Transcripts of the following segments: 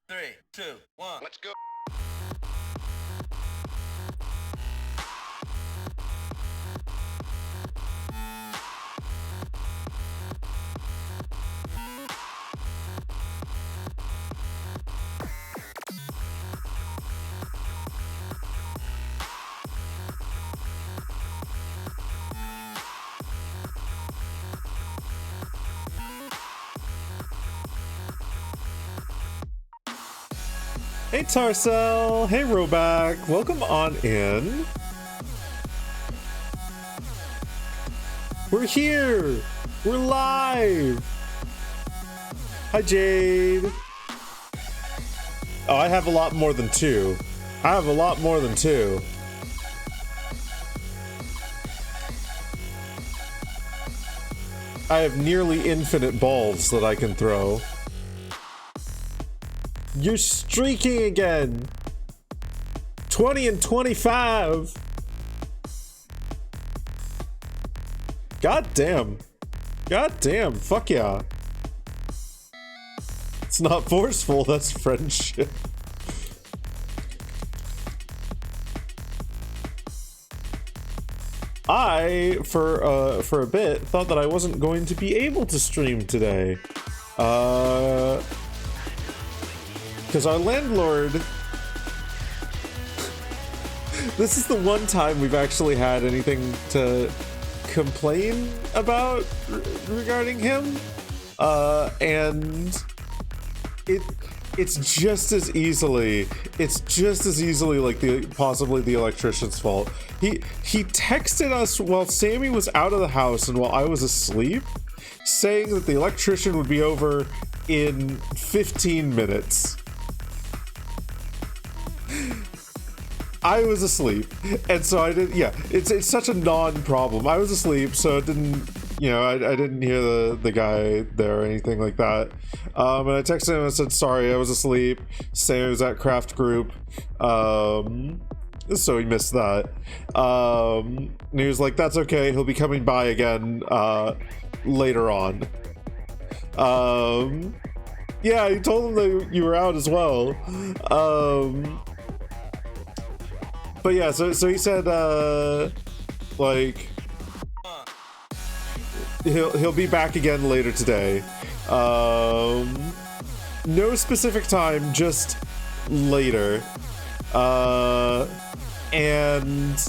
3, 2, 1. Let's go. Hey Tarcel, hey Roback, welcome on in. We're here, we're live. Hi Jade. Oh, I have a lot more than two. I have a lot more than two. I have nearly infinite balls that I can throw. You're streaking again. 20 and 25. God damn. God damn. Fuck yeah. It's not forceful, that's friendship. I, for a bit, thought that I wasn't going to be able to stream today. Because our landlord... This is the one time we've actually had anything to complain about regarding him. And it's just as easily like possibly the electrician's fault. He texted us while Sammy was out of the house and while I was asleep, saying that the electrician would be over in 15 minutes. I was asleep, and so I didn't. Yeah, it's such a non-problem. I was asleep, so it didn't. You know, I didn't hear the guy there or anything like that. And I texted him and said, "Sorry, I was asleep." Saying I was at craft group, so he missed that. And he was like, "That's okay. He'll be coming by again later on." Yeah, he told him that you were out as well. But yeah, so he said, like, he'll be back again later today. No specific time, just later. And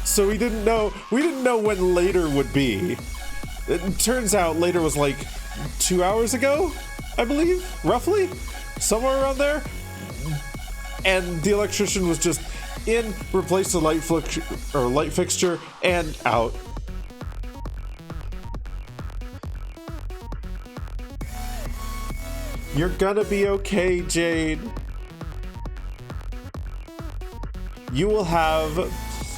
so we didn't know when later would be. It turns out later was like 2 hours ago, I believe, roughly, somewhere around there. And the electrician was just in, replaced the light fixture, and out. You're gonna be okay, Jade. You will have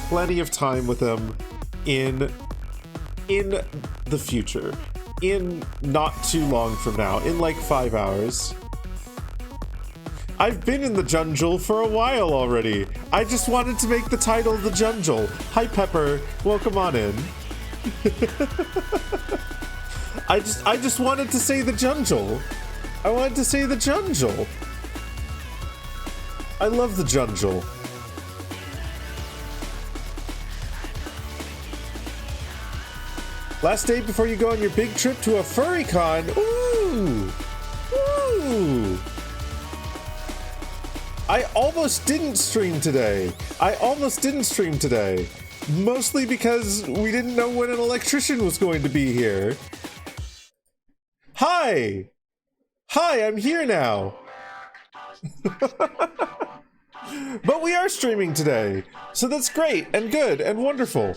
plenty of time with him in the future. In not too long from now. In like 5 hours. I've been in the junjle for a while already. I just wanted to make the title the junjle. Hi Pepper, welcome on in. I just wanted to say the junjle. I wanted to say the junjle. I love the junjle. Last day before you go on your big trip to a furry con. Ooh! Ooh! I almost didn't stream today. Mostly because we didn't know when an electrician was going to be here. Hi! Hi, I'm here now. But we are streaming today. So that's great and good and wonderful.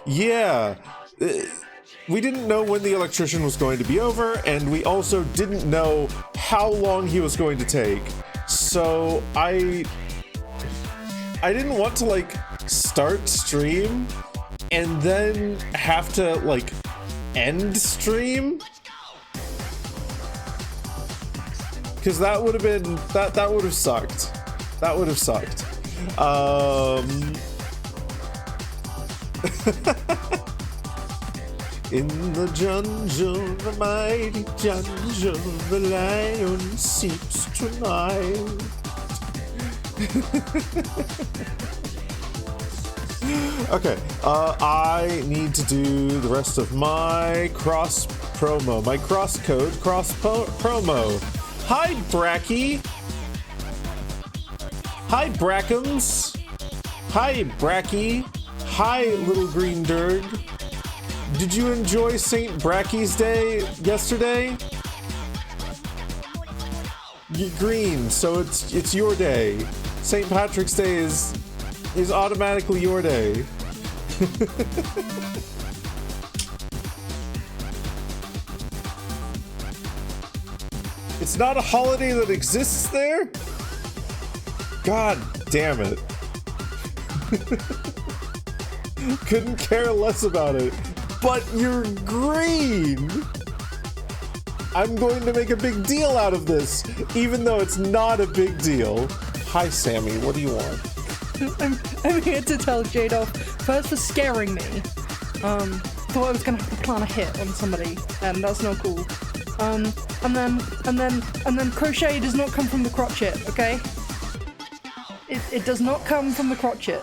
Yeah. We didn't know when the electrician was going to be over, and we also didn't know how long he was going to take. So I didn't want to like start stream and then have to like end stream, because that would have been that would have sucked. That would have sucked. In the junjle, the mighty junjle, the lion sleeps tonight. Okay, I need to do the rest of my cross promo, my cross code promo. Hi, Bracky. Hi, Brackums. Hi, Bracky. Hi, little green dirg. Did you enjoy St. Bracky's Day yesterday? Green, so it's your day. St. Patrick's Day is automatically your day. It's not a holiday that exists there? God damn it. Couldn't care less about it. But you're green! I'm going to make a big deal out of this, even though it's not a big deal. Hi, Sammy, what do you want? I'm here to tell Jade off, first for scaring me. Thought I was gonna have to plan a hit on somebody, and that's not cool. And then crochet does not come from the crotchet, okay? It does not come from the crotchet.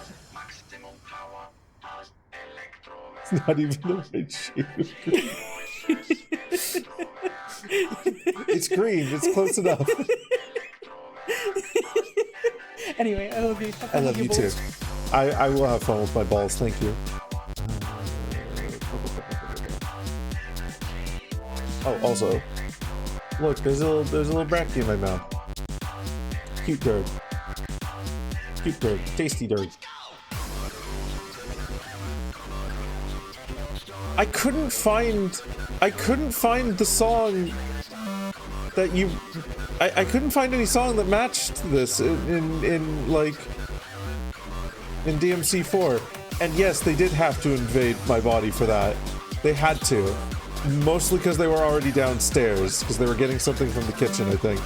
It's not even the right shade of green. It's green, it's close enough. Anyway, I love you. I love you too. I will have fun with my balls, thank you. Oh, also, look, there's a little bracky in my mouth. Cute dirt. Cute dirt. Tasty dirt. I couldn't find the song that you. I couldn't find any song that matched this in DMC4. And yes, they did have to invade my body for that. They had to. Mostly because they were already downstairs, because they were getting something from the kitchen, I think.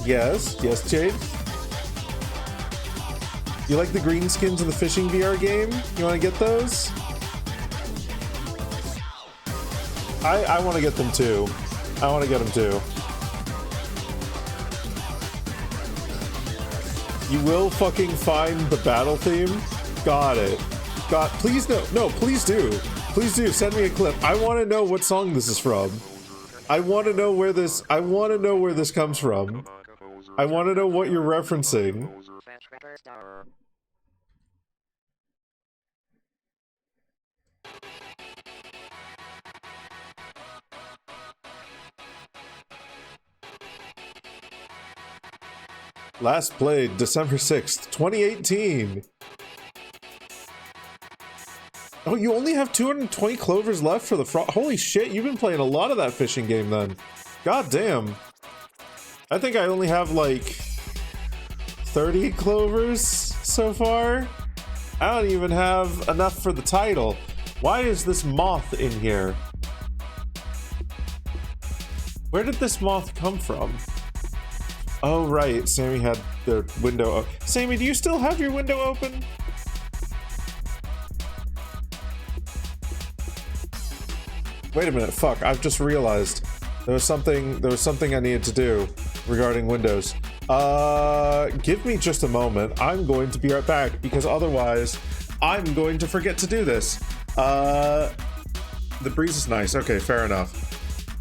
Yes, Jade? You like the green skins in the fishing VR game? You want to get those? I want to get them too. I want to get them too. You will fucking find the battle theme? Got it. Please no, please do. Please do, send me a clip. I want to know what song this is from. I want to know where this comes from. I want to know what you're referencing. Last played December 6th, 2018. Oh, you only have 220 clovers left for the holy shit, you've been playing a lot of that fishing game then. God damn. I think I only have like 30 clovers so far. I don't even have enough for the title. Why is this moth in here? Where did this moth come from? Oh right, Sammy had the window open. Sammy, do you still have your window open? Wait a minute, fuck, I've just realized there was something I needed to do regarding Windows. Give me just a moment. I'm going to be right back because otherwise I'm going to forget to do this. The breeze is nice. Okay, fair enough.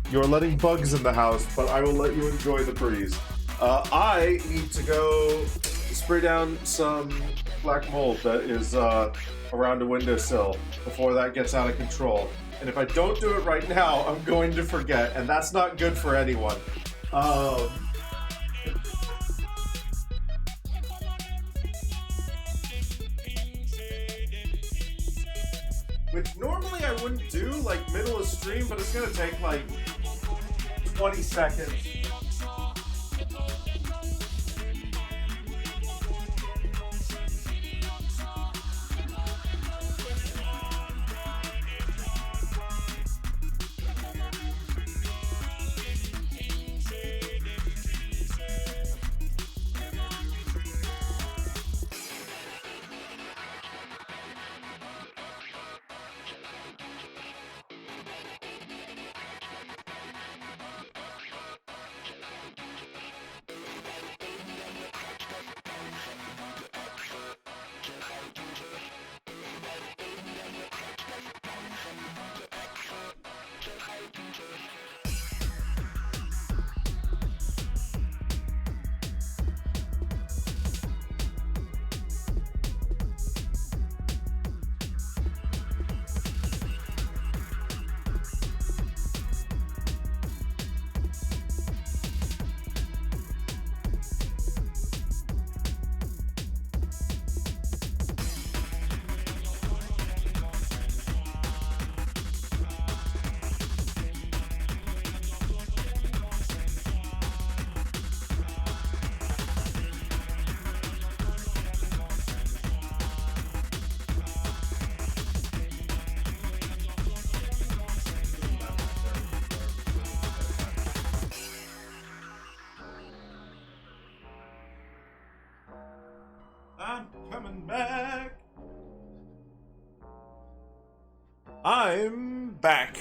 You're letting bugs in the house, but I will let you enjoy the breeze. I need to go spray down some black mold that is around a windowsill before that gets out of control. And if I don't do it right now, I'm going to forget, and that's not good for anyone. Which normally I wouldn't do, like middle of stream, but it's gonna take like 20 seconds. Coming back. I'm back.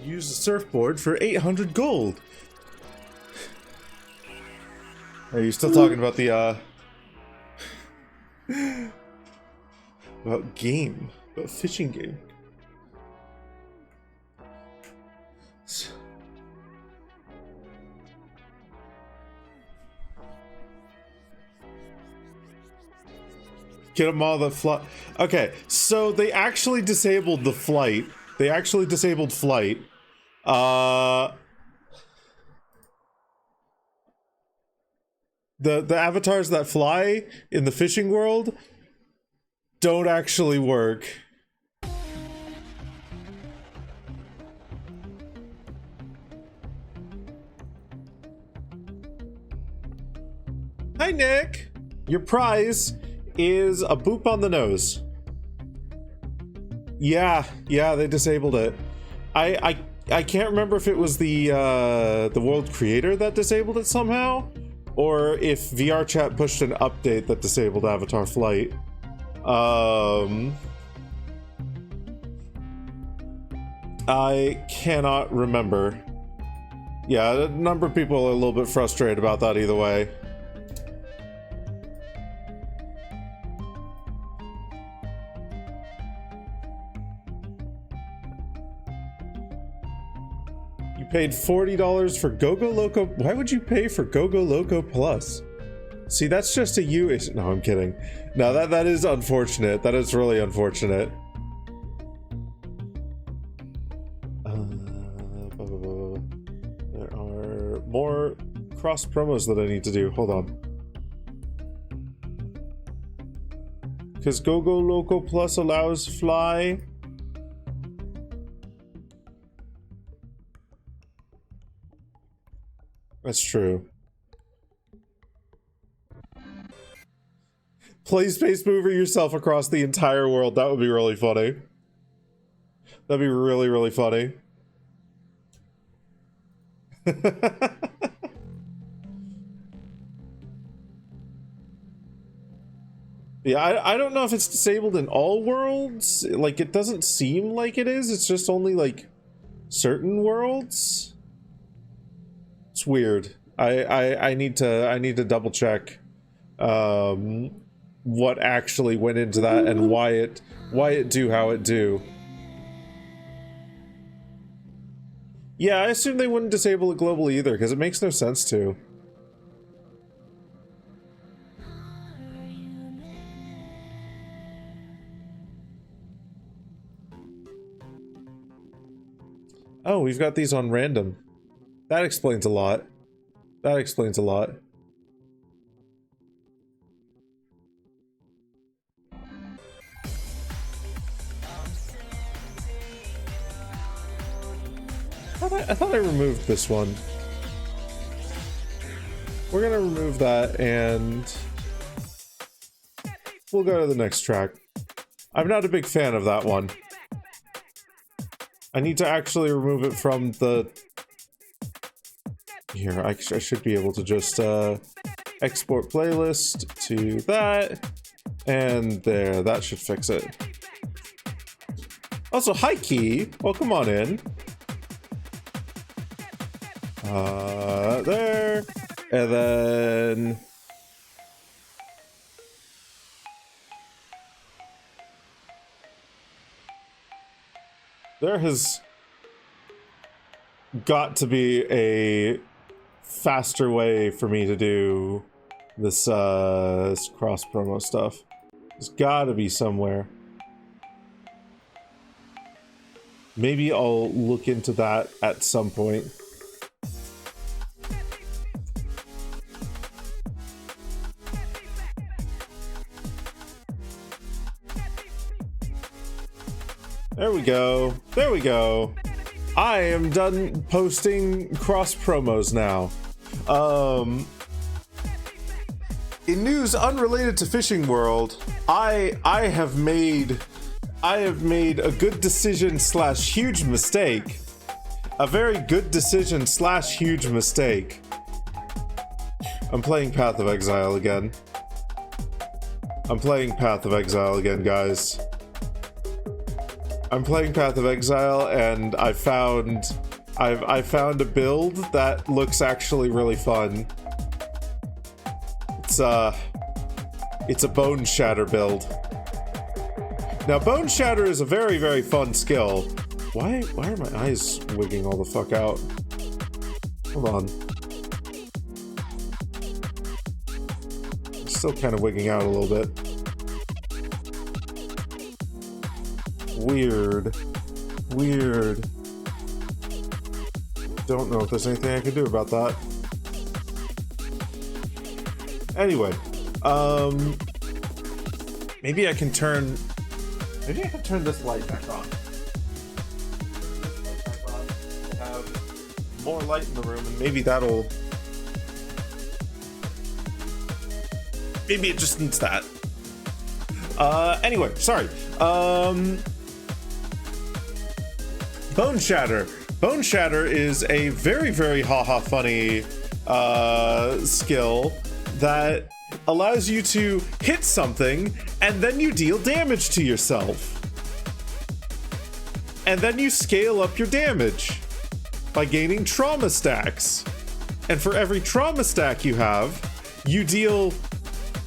Use the surfboard for 800 gold. Are you still talking about the about game, about fishing game? Get them all the flight. Okay, so they actually disabled the flight. They actually disabled flight. The avatars that fly in the fishing world don't actually work. Hi, Nick. Your prize is a boop on the nose. Yeah, they disabled it. I can't remember if it was the world creator that disabled it somehow, or if VR chat pushed an update that disabled avatar flight. I cannot remember. Yeah, a number of people are a little bit frustrated about that either way. Paid $40 for Gogo Loco. Why would you pay for Gogo Loco Plus? See, that's just a you issue. No, I'm kidding. No, that is unfortunate. That is really unfortunate. There are more cross promos that I need to do. Hold on. Because Gogo Loco Plus allows fly. That's true. Play Space Mover yourself across the entire world. That would be really funny. That'd be really, really funny. Yeah, I don't know if it's disabled in all worlds. Like, it doesn't seem like it is. It's just only, like, certain worlds. It's weird. I need to double check what actually went into that and why it do how it do. Yeah, I assume they wouldn't disable it globally either, because it makes no sense to. Oh, we've got these on random. That explains a lot. That explains a lot. I thought I removed this one. We're gonna remove that and we'll go to the next track. I'm not a big fan of that one. I need to actually remove it from the... Here, I should be able to just export playlist to that, and there, that should fix it. Also, hi Key, welcome on in. There, and then... There has got to be a faster way for me to do this, this cross promo stuff. There's gotta be somewhere. Maybe I'll look into that at some point. There we go. There we go. I am done posting cross promos now. In news unrelated to Fishing World, I have made a good decision / huge mistake, A very good decision slash huge mistake. I'm playing Path of Exile again. I'm playing Path of Exile again, guys. I'm playing Path of Exile, and I found a build that looks actually really fun. It's a Bone Shatter build. Now, Bone Shatter is a very, very fun skill. Why are my eyes wigging all the fuck out? Hold on. Still kind of wigging out a little bit. Weird. Don't know if there's anything I can do about that. Anyway, maybe I can turn this light back on. Have more light in the room, and maybe that'll. Maybe it just needs that. Anyway, sorry. Bone Shatter. Bone Shatter is a very, very haha funny skill that allows you to hit something and then you deal damage to yourself. And then you scale up your damage by gaining trauma stacks. And for every trauma stack you have, you deal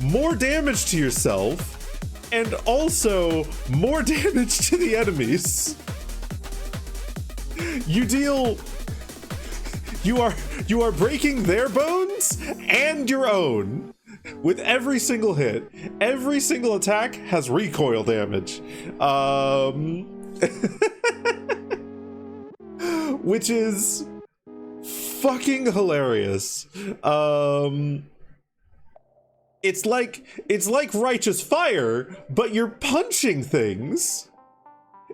more damage to yourself and also more damage to the enemies. You are breaking their bones and your own with every single hit. Every single attack has recoil damage. Which is fucking hilarious. It's like Righteous Fire, but you're punching things.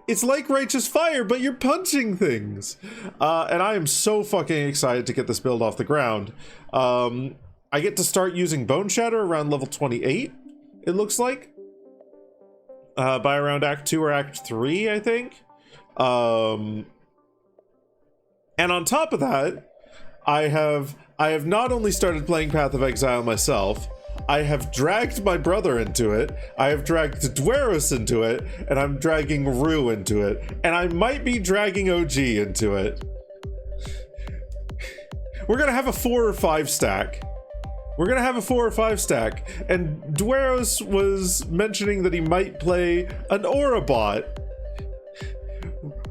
It's like Righteous Fire, but you're punching things. And I am so fucking excited to get this build off the ground. I get to start using Bone Shatter around level 28, it looks like. By around Act 2 or Act 3, I think. And on top of that, I have not only started playing Path of Exile myself, I have dragged my brother into it, I have dragged Dweros into it, and I'm dragging Rue into it, and I might be dragging OG into it. We're gonna have a 4 or 5 stack. We're gonna have a 4 or 5 stack, and Dweros was mentioning that he might play an Aura bot.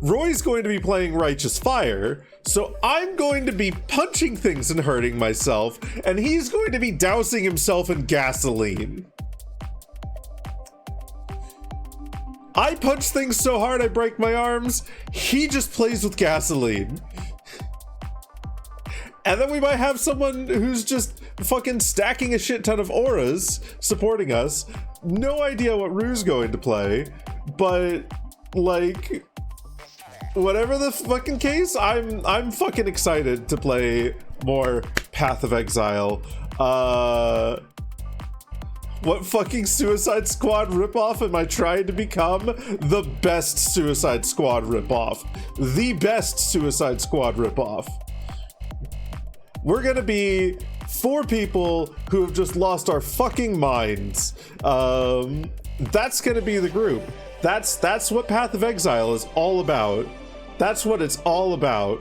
Roy's going to be playing Righteous Fire, so I'm going to be punching things and hurting myself, and he's going to be dousing himself in gasoline. I punch things so hard I break my arms, he just plays with gasoline. And then we might have someone who's just fucking stacking a shit ton of auras supporting us. No idea what Rue's going to play, but like, whatever the fucking case, I'm fucking excited to play more Path of Exile. What fucking Suicide Squad ripoff am I trying to become? The best Suicide Squad ripoff. The best Suicide Squad ripoff. We're gonna be 4 people who have just lost our fucking minds. That's gonna be the group. That's what Path of Exile is all about. That's what it's all about.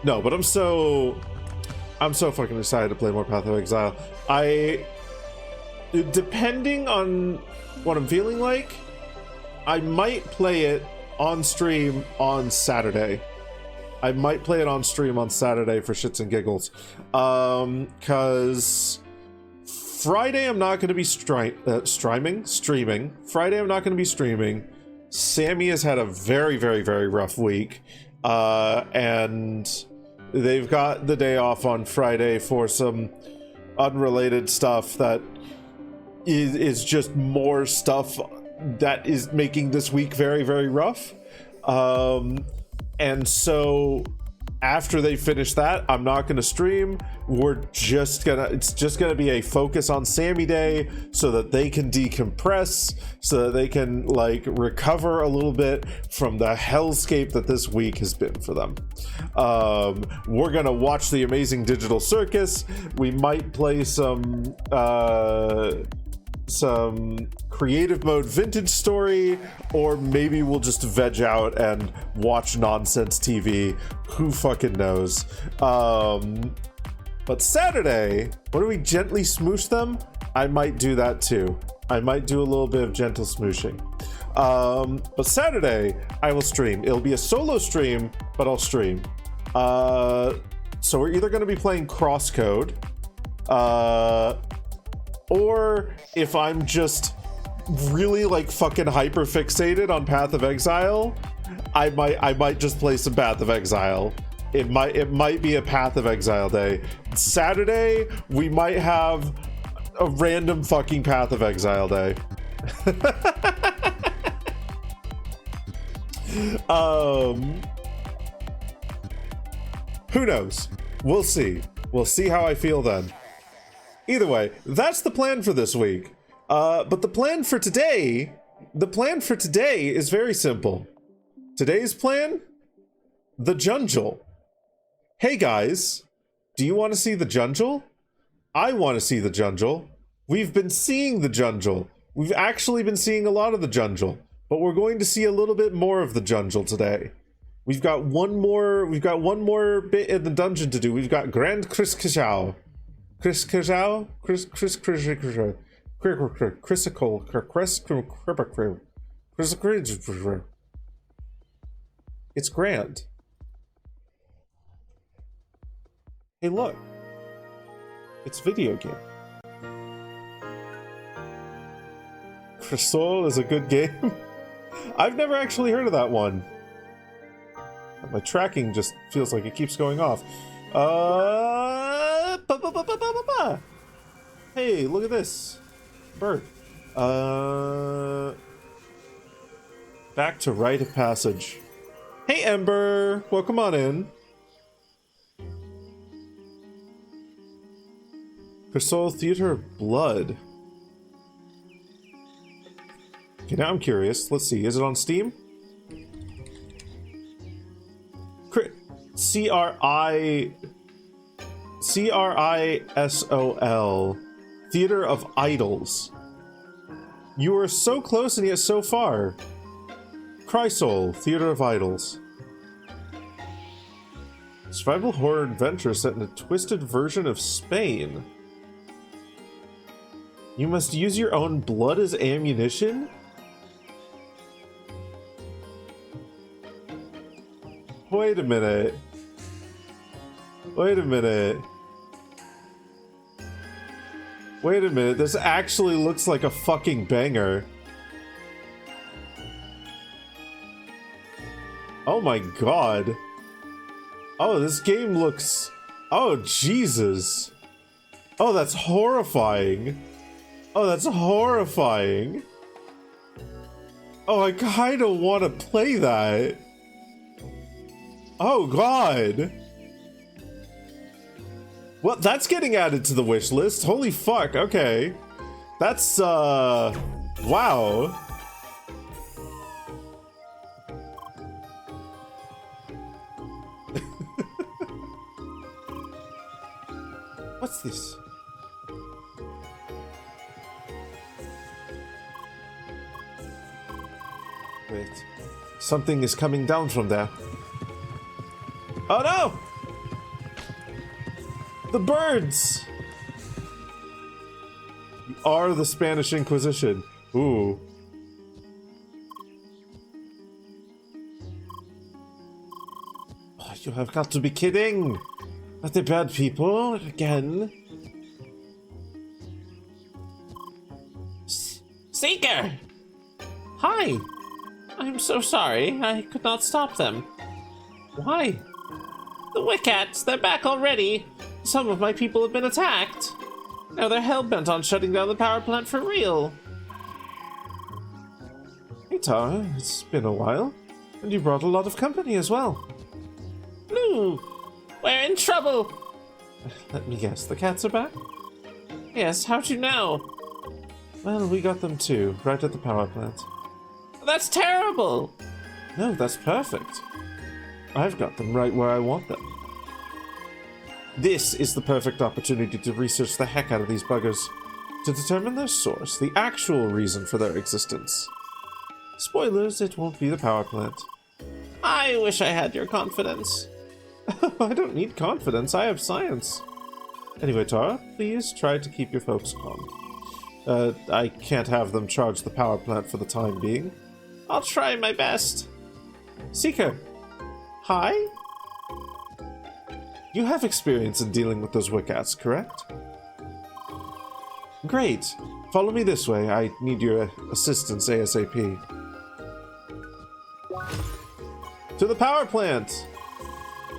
No, but I'm so fucking excited to play more Path of Exile. Depending on what I'm feeling like, I might play it on stream on Saturday. I might play it on stream on Saturday for shits and giggles. Cause Friday I'm not going to be streaming. Friday I'm not going to be streaming. Sammy has had a very, very, very rough week. And they've got the day off on Friday for some unrelated stuff that is just more stuff that is making this week very, very rough. And so After they finish that, I'm not gonna stream. It's just gonna be a focus on Sammy Day so that they can decompress, so that they can like recover a little bit from the hellscape that this week has been for them. We're gonna watch the Amazing Digital Circus. We might play some creative mode vintage story, or maybe we'll just veg out and watch nonsense TV. Who fucking knows? But Saturday, what do we gently smoosh them? I might do that too. I might do a little bit of gentle smooshing. But Saturday, I will stream. It'll be a solo stream, but I'll stream. So we're either going to be playing Crosscode, or if I'm just really like fucking hyper fixated on Path of Exile, I might just play some Path of Exile. It might be a Path of Exile day. Saturday, we might have a random fucking Path of Exile day. Who knows? We'll see. We'll see how I feel then. Either way, that's the plan for this week. But the plan for today is very simple. Today's plan? The junjle. Hey guys, do you want to see the junjle? I want to see the junjle. We've been seeing the junjle. We've actually been seeing a lot of the junjle, but we're going to see a little bit more of the junjle today. We've got one more bit in the dungeon to do. We've got Grand Chris Kajau. Chris Kajau? Chris It's grand. Hey look. It's video game. Crystal is a good game. I've never actually heard of that one. My tracking just feels like it keeps going off. Hey, look at this. Bird. Back to rite of passage. Hey, Ember. Welcome on in. Crystal Theater of Blood. Okay, now I'm curious. Let's see. Is it on Steam? Crisol. Theater of Idols. You are so close and yet so far. Crisol, Theater of Idols. Survival horror adventure set in a twisted version of Spain. You must use your own blood as ammunition? Wait a minute. Wait a minute. Wait a minute. This actually looks like a fucking banger. Oh my god. Oh, this game looks... Oh, Jesus. Oh, that's horrifying. Oh, that's horrifying. Oh, I kind of want to play that. Oh, God. Well, that's getting added to the wish list. Holy fuck, okay. That's, wow. What's this? Wait. Something is coming down from there. Oh no! The birds! You are the Spanish Inquisition. Ooh. Oh, you have got to be kidding! Not the bad people, again. Seeker! Hi! I'm so sorry, I could not stop them. Why? The Wiccats, they're back already! Some of my people have been attacked! Now they're hell-bent on shutting down the power plant for real! Hey Tara, it's been a while. And you brought a lot of company as well. Blue, We're in trouble! Let me guess, the cats are back? Yes, how'd you know? Well, we got them too, right at the power plant. That's terrible! No, that's perfect. I've got them right where I want them. This is the perfect opportunity to research the heck out of these buggers, to determine their source, the actual reason for their existence. Spoilers, it won't be the power plant. I wish I had your confidence. I don't need confidence, I have science. Anyway, Tara, please try to keep your folks calm. I can't have them charge the power plant for the time being. I'll try my best. Seeker. Hi? You have experience in dealing with those Wiccats, correct? Great. Follow me this way. I need your assistance ASAP. To the power plant!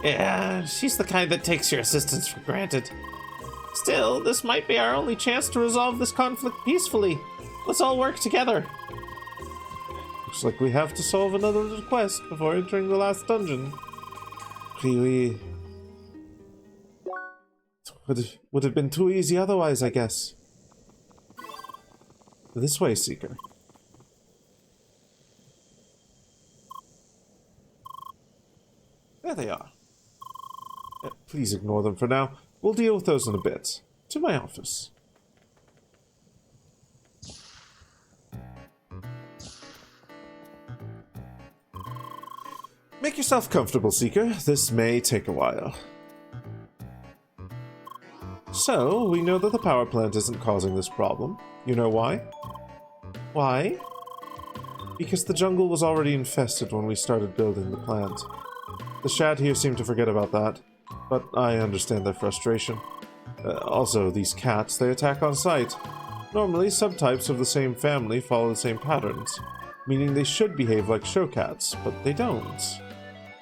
Yeah, she's the kind that takes your assistance for granted. Still, this might be our only chance to resolve this conflict peacefully. Let's all work together. Looks like we have to solve another little quest before entering the last dungeon. Really? Would have been too easy otherwise, I guess. This way, Seeker. There they are. Please ignore them for now. We'll deal with those in a bit. To my office. Make yourself comfortable, Seeker. This may take a while. So, we know that the power plant isn't causing this problem. You know why? Why? Because the jungle was already infested when we started building the plant. The Shad here seem to forget about that, but I understand their frustration. Also, these cats, they attack on sight. Normally, subtypes of the same family follow the same patterns, meaning they should behave like show cats, but they don't.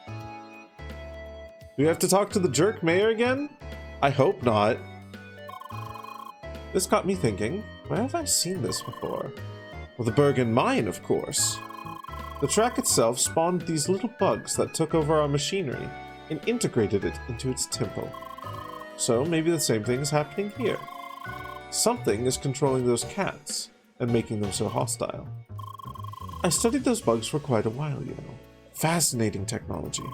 Do we have to talk to the jerk mayor again? I hope not. This got me thinking, where have I seen this before? Well, the Bergen mine, of course. The track itself spawned these little bugs that took over our machinery and integrated it into its temple. So maybe the same thing is happening here. Something is controlling those cats and making them so hostile. I studied those bugs for quite a while, you know. Fascinating technology.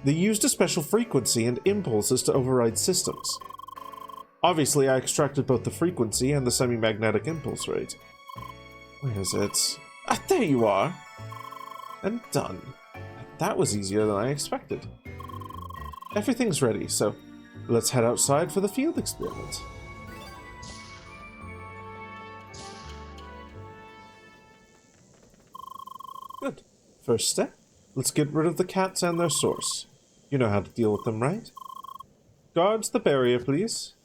They used a special frequency and impulses to override systems. Obviously, I extracted both the frequency and the semi-magnetic impulse rate. Where is it? Ah, there you are! And done. That was easier than I expected. Everything's ready, so let's head outside for the field experiment. Good. First step, let's get rid of the cats and their source. You know how to deal with them, right? Guards the barrier, please.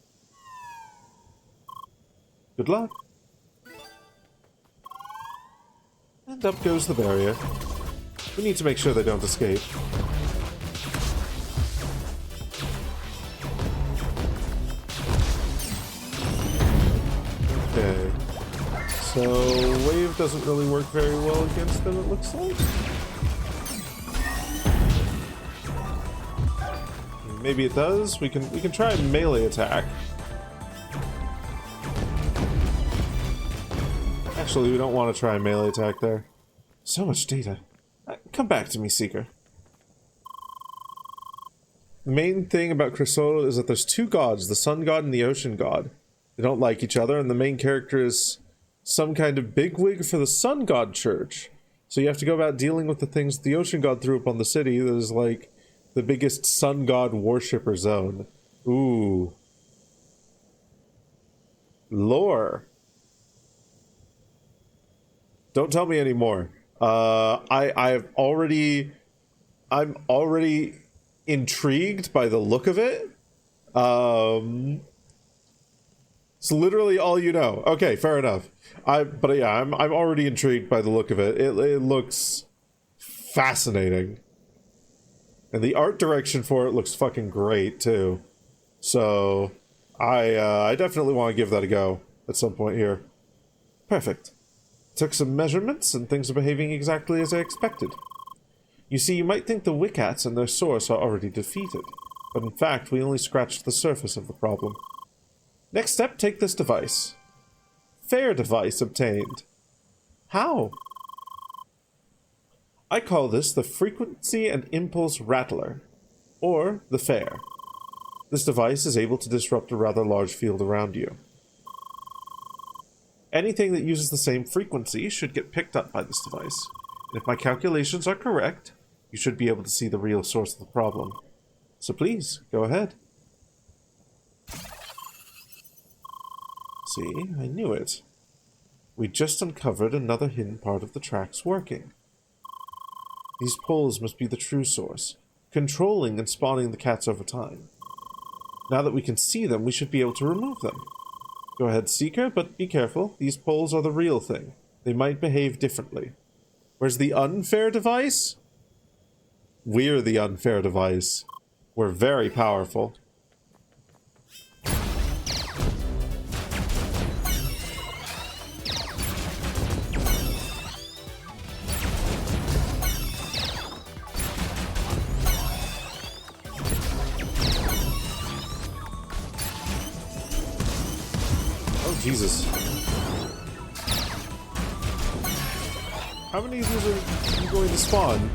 Good luck. And up goes the barrier. We need to make sure they don't escape. Okay. So, wave doesn't really work very well against them, it looks like. Maybe it does. We can try a melee attack. Actually, we don't want to try a melee attack there. So much data. Come back to me, Seeker. The main thing about Crisol is that there's two gods, the sun god and the ocean god. They don't like each other, and the main character is some kind of bigwig for the sun god church. So you have to go about dealing with the things the ocean god threw up on the city that is like the biggest sun god worshipper zone. Ooh. Lore. Don't tell me anymore. I'm already intrigued by the look of it. It's literally all you know. Okay, fair enough. But yeah, I'm already intrigued by the look of it. It looks fascinating. And the art direction for it looks fucking great too. So I definitely want to give that a go at some point here. Perfect. Took some measurements and things are behaving exactly as I expected. You see, you might think the Wiccats and their source are already defeated. but in fact, we only scratched the surface of the problem. Next step, take this device. Fair device obtained. How? I call this the Frequency and Impulse Rattler, or the Fair. This device is able to disrupt a rather large field around you. Anything that uses the same frequency should get picked up by this device. And if my calculations are correct, you should be able to see the real source of the problem. So please, go ahead. See, I knew it. We just uncovered another hidden part of the tracks working. These poles must be the true source, controlling and spawning the cats over time. Now that we can see them, we should be able to remove them. Go ahead, Seeker, but be careful. These poles are the real thing. They might behave differently. Where's the unfair device? We're the unfair device. We're very powerful. Jesus. How many of these are you going to spawn?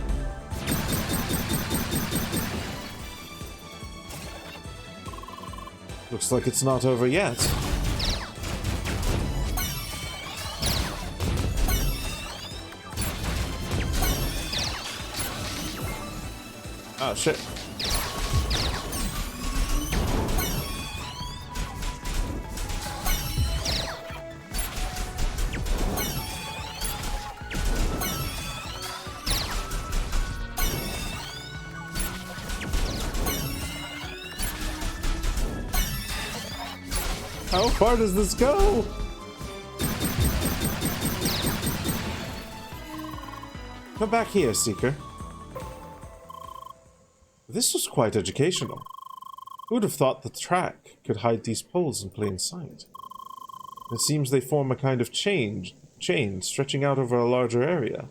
Looks like it's not over yet. Oh, shit. How far does this go? Come back here, Seeker. This was quite educational. Who would have thought the track could hide these poles in plain sight? It seems they form a kind of chain stretching out over a larger area.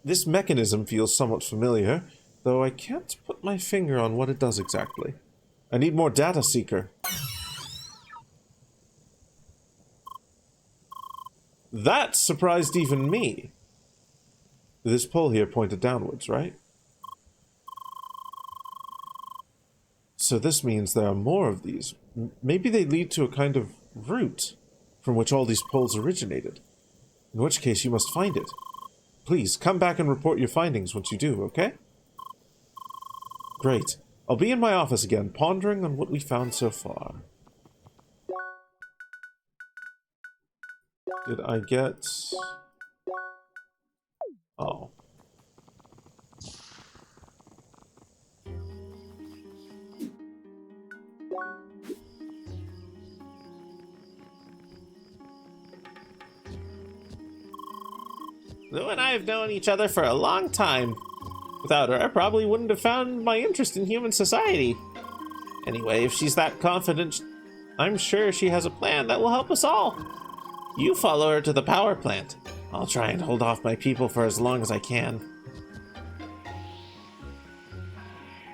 This mechanism feels somewhat familiar, though I can't put my finger on what it does exactly. I need more data, Seeker. That surprised even me. This pole here pointed downwards, right? So this means there are more of these. Maybe they lead to a kind of route from which all these poles originated. In which case you must find it. Please, come back and report your findings once you do, okay? Great. I'll be in my office again, pondering on what we found so far. Did I get... Oh. Lou and I have known each other for a long time. Without her, I probably wouldn't have found my interest in human society. Anyway, if she's that confident, I'm sure she has a plan that will help us all. You follow her to the power plant. I'll try and hold off my people for as long as I can.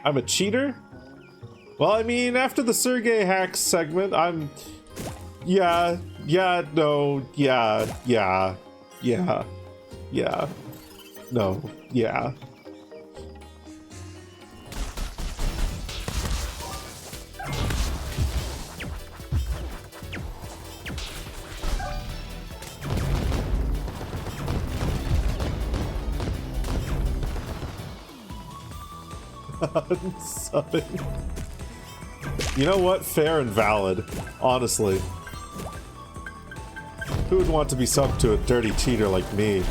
I'm a cheater? Well, I mean, after the Sergey hacks segment, I'm... Yeah, no, yeah, no, yeah. Unsubbing. You know what? Fair and valid. Honestly. Who would want to be subbed to a dirty cheater like me?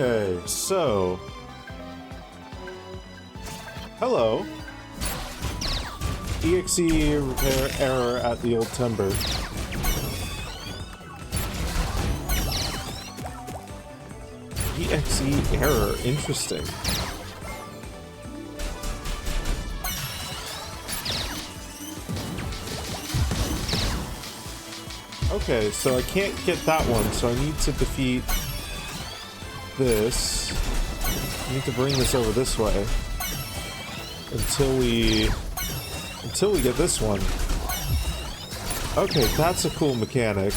Okay, so... Hello. EXE repair error at the old timber. EXE error, interesting. Okay, so I can't get that one, so I need to defeat this. I need to bring this over this way until we get this one. Okay, that's a cool mechanic.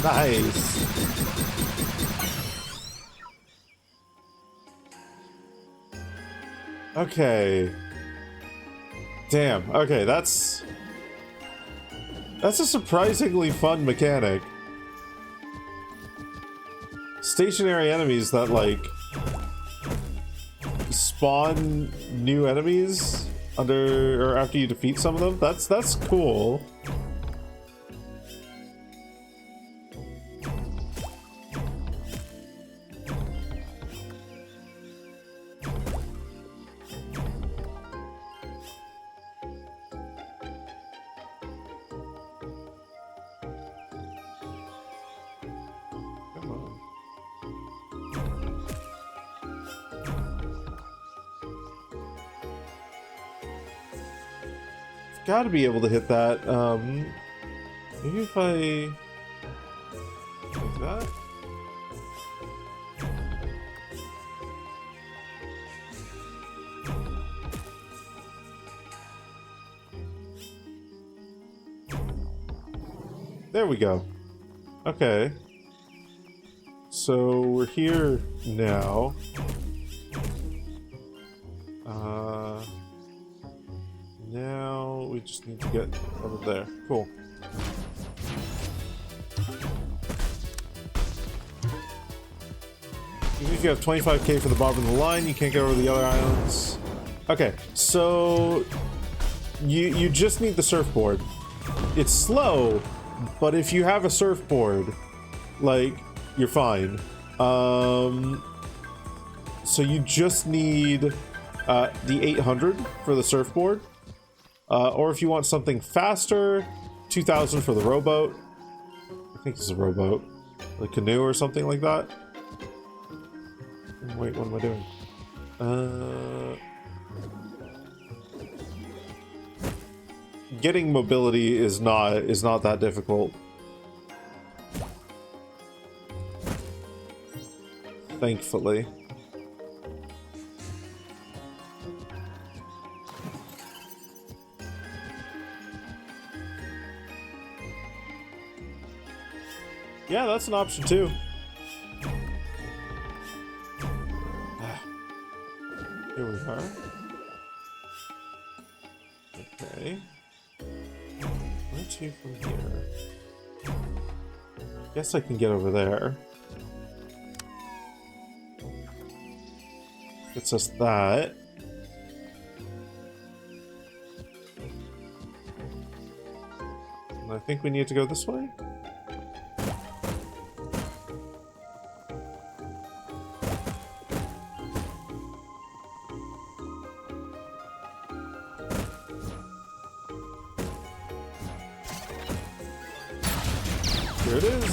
Nice. Okay. Damn. Okay, that's a surprisingly fun mechanic. Stationary enemies that like spawn new enemies under or after you defeat some of them. That's cool. Gotta be able to hit that. Maybe if I like that. There we go. Okay. So we're here now. Now we just need to get over there. Cool. Even if you have 25k for the bottom of the line, you can't get over the other islands. Okay, so you just need the surfboard. It's slow, but if you have a surfboard, like, you're fine. So you just need the 800 for the surfboard. Or if you want something faster, 2000 for the rowboat. I think it's a rowboat. Like canoe or something like that. Wait, what am I doing? Getting mobility is not that difficult. Thankfully. Yeah, that's an option too. Here we are. Okay. Where to from here? Guess I can get over there. Gets us that. And I think we need to go this way. Here it is.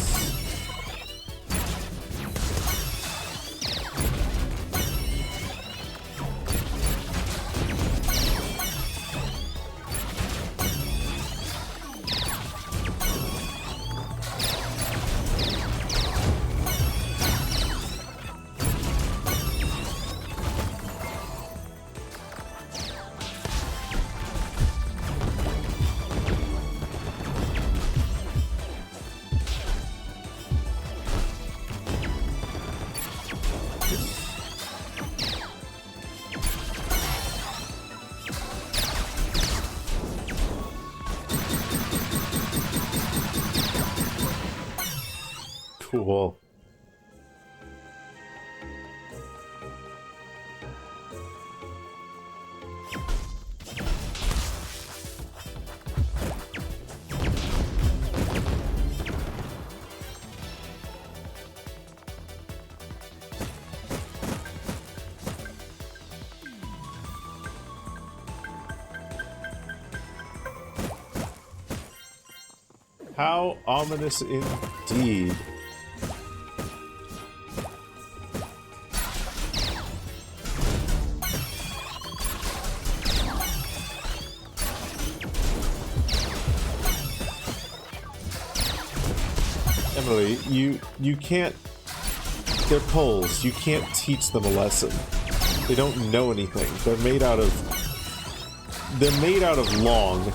Cool. How ominous indeed. Emily, you can't... They're poles. You can't teach them a lesson. They don't know anything. They're made out of... They're made out of long.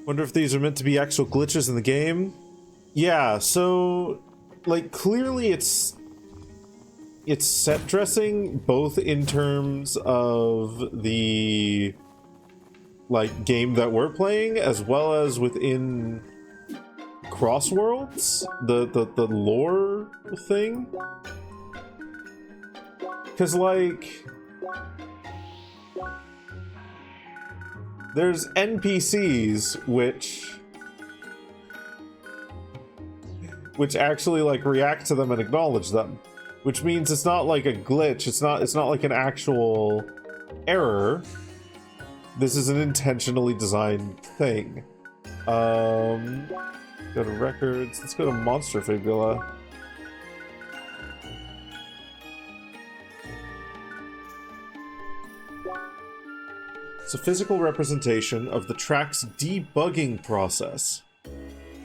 Wonder if these are meant to be actual glitches in the game? Yeah, so, like, clearly it's set dressing, both in terms of the, like, game that we're playing, as well as within Crossworlds, the lore thing. Because, like... There's NPCs which actually like react to them and acknowledge them, which means it's not like a glitch. It's not like an actual error. This is an intentionally designed thing. Go to records. Let's go to Monster Fibula. It's a physical representation of the track's debugging process.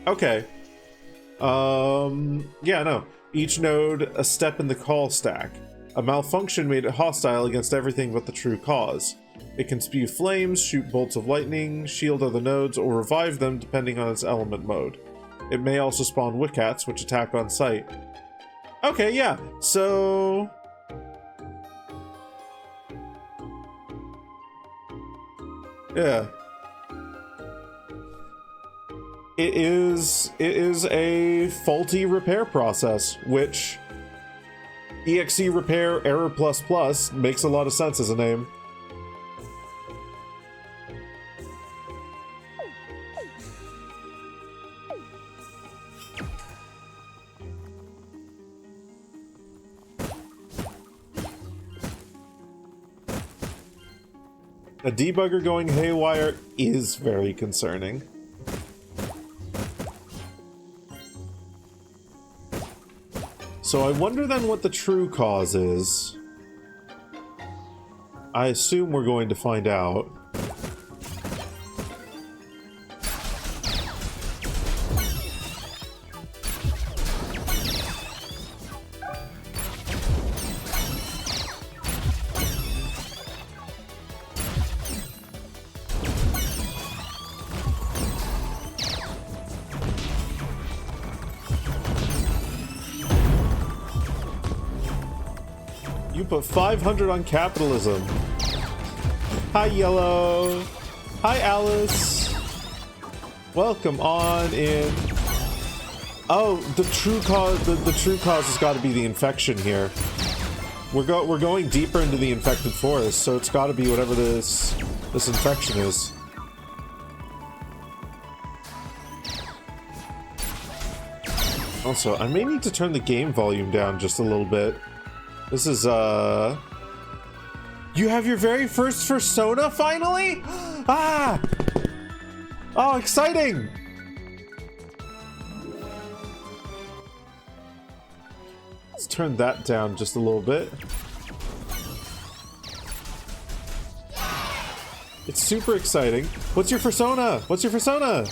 Okay. Yeah, no. Each node, a step in the call stack. A malfunction made it hostile against everything but the true cause. It can spew flames, shoot bolts of lightning, shield other nodes, or revive them depending on its element mode. It may also spawn Wiccats, which attack on sight. Okay, yeah. So... yeah. It is a faulty repair process, which EXE repair error ++ makes a lot of sense as a name. A debugger going haywire is very concerning. So I wonder then what the true cause is. I assume we're going to find out. You put 500 on capitalism. Hi, Yellow. Hi, Alice. Welcome on in. Oh, the true cause has got to be the infection here. We're going deeper into the infected forest, so it's got to be whatever this infection is. Also, I may need to turn the game volume down just a little bit. This is you have your very first persona finally? Ah! Oh, exciting! Let's turn that down just a little bit. It's super exciting. What's your persona? What's your persona?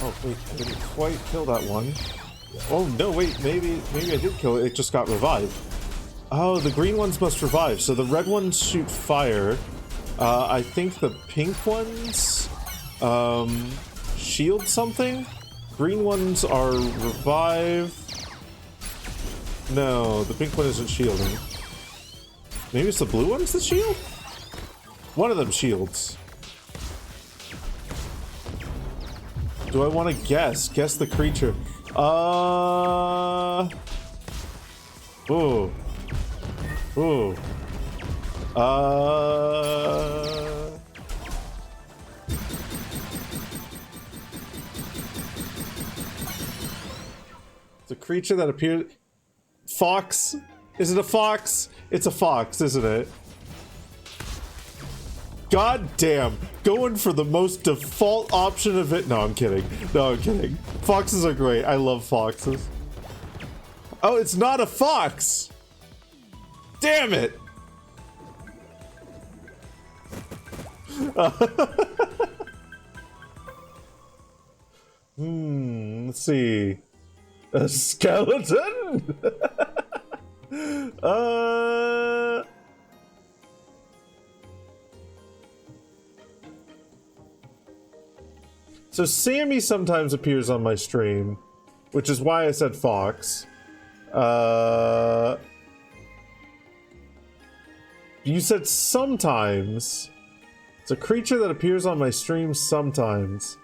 Oh, wait, I didn't quite kill that one. Oh, no, wait, maybe I did kill it. It just got revived. Oh, the green ones must revive. So the red ones shoot fire. I think the pink ones, shield something? Green ones are revive. No, the pink one isn't shielding. Maybe it's the blue ones that shield? One of them shields. Do I want to guess? Guess the creature. Ooh. Ooh. It's a creature that appears... Fox? Is it a fox? It's a fox, isn't it? God damn, going for the most default option of it. No, I'm kidding. No, I'm kidding. Foxes are great. I love foxes. Oh, it's not a fox. Damn it. Let's see. A skeleton? So Sammy sometimes appears on my stream, which is why I said fox. You said sometimes. It's a creature that appears on my stream sometimes.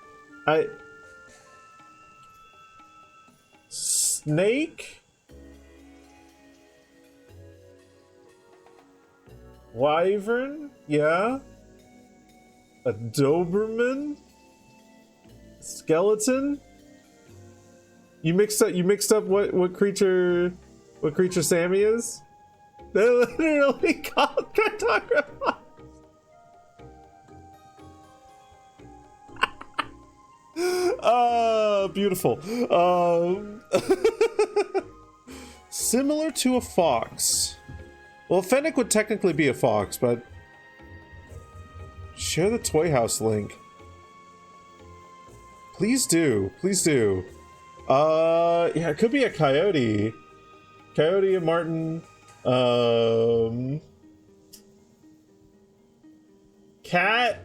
Snake? Wyvern? Yeah. A Doberman? Skeleton? You mixed up what creature Sammy is? They're literally called cartographers. Beautiful. Similar to a fox. Well, Fennec would technically be a fox, but share the Toy House link. Please do. Please do. Yeah, it could be a coyote. Coyote and Martin. Cat?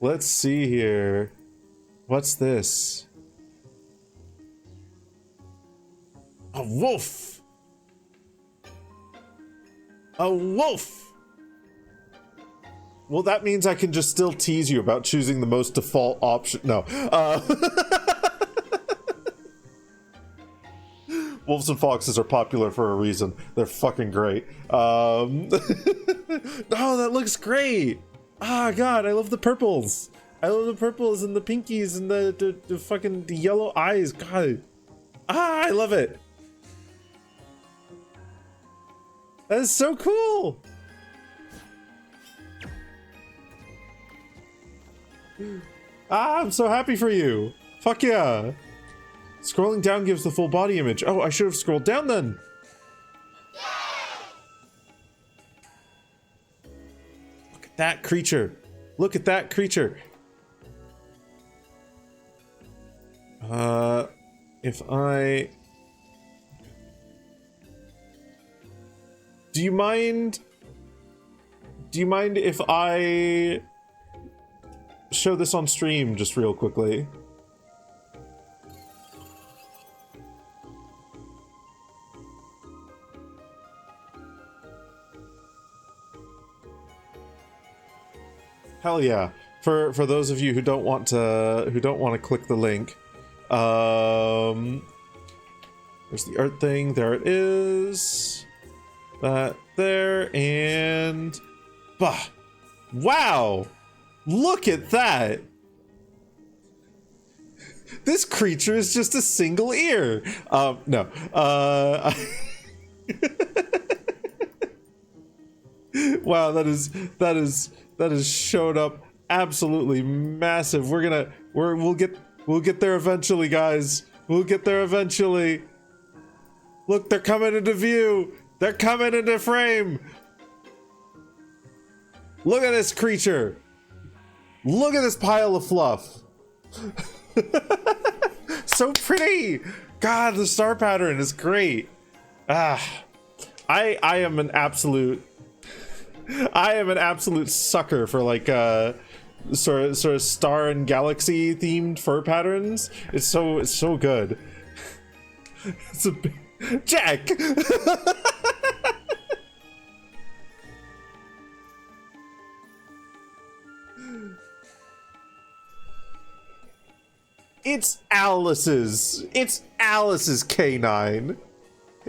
Let's see here. What's this? A wolf! A wolf! Well, that means I can just still tease you about choosing the most default option. No. Wolves and foxes are popular for a reason. They're fucking great. Oh, that looks great! Ah, God, I love the purples. I love the purples and the pinkies and the fucking the yellow eyes. God. Ah, I love it. That is so cool. Ah, I'm so happy for you. Fuck yeah. Scrolling down gives the full body image. Oh, I should have scrolled down then. Look at that creature. Look at that creature. if I... Do you mind if I show this on stream just real quickly? Hell yeah. For those of you who don't want to click the link, there's the art thing. There it is. That there, and bah, wow, look at that. This creature is just a single ear. No. Wow, that is showed up absolutely massive. We'll get there eventually, guys. We'll get there eventually. Look, they're coming into view. They're coming into frame. Look at this creature. Look at this pile of fluff. So pretty. God, the star pattern is great. I am an absolute sucker for like sort of star and galaxy themed fur patterns. It's so good. It's a Jack. It's Alice's canine.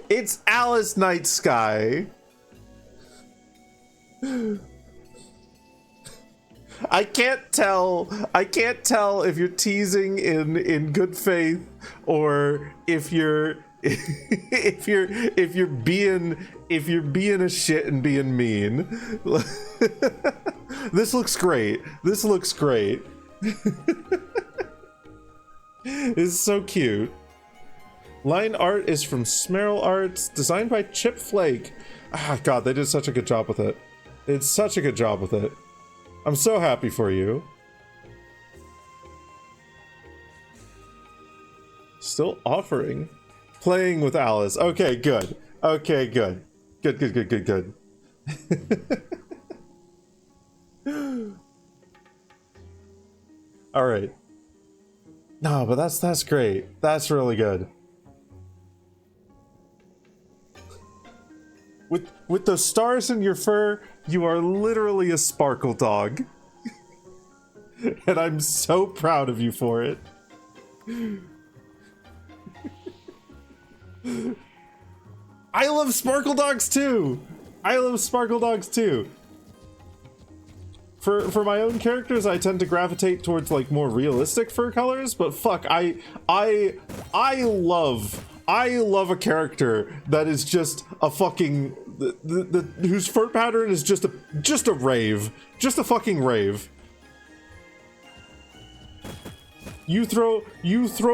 It's Alice Night Sky. I can't tell if you're teasing in good faith or if you're being a shit and being mean. This looks great. It's so cute. Line art is from Smerl Arts, designed by Chip Flake. Ah, God, they did such a good job with it. It's such a good job with it. I'm so happy for you. Still offering. Playing with Alice. Okay, good. Okay, good. Good. All right. No, but that's great. That's really good. With those stars in your fur, you are literally a sparkle dog. And I'm so proud of you for it. I love sparkle dogs too. For my own characters, I tend to gravitate towards like more realistic fur colors, but fuck, I love a character that is just a fucking whose fur pattern is just a rave, just a fucking rave. You throw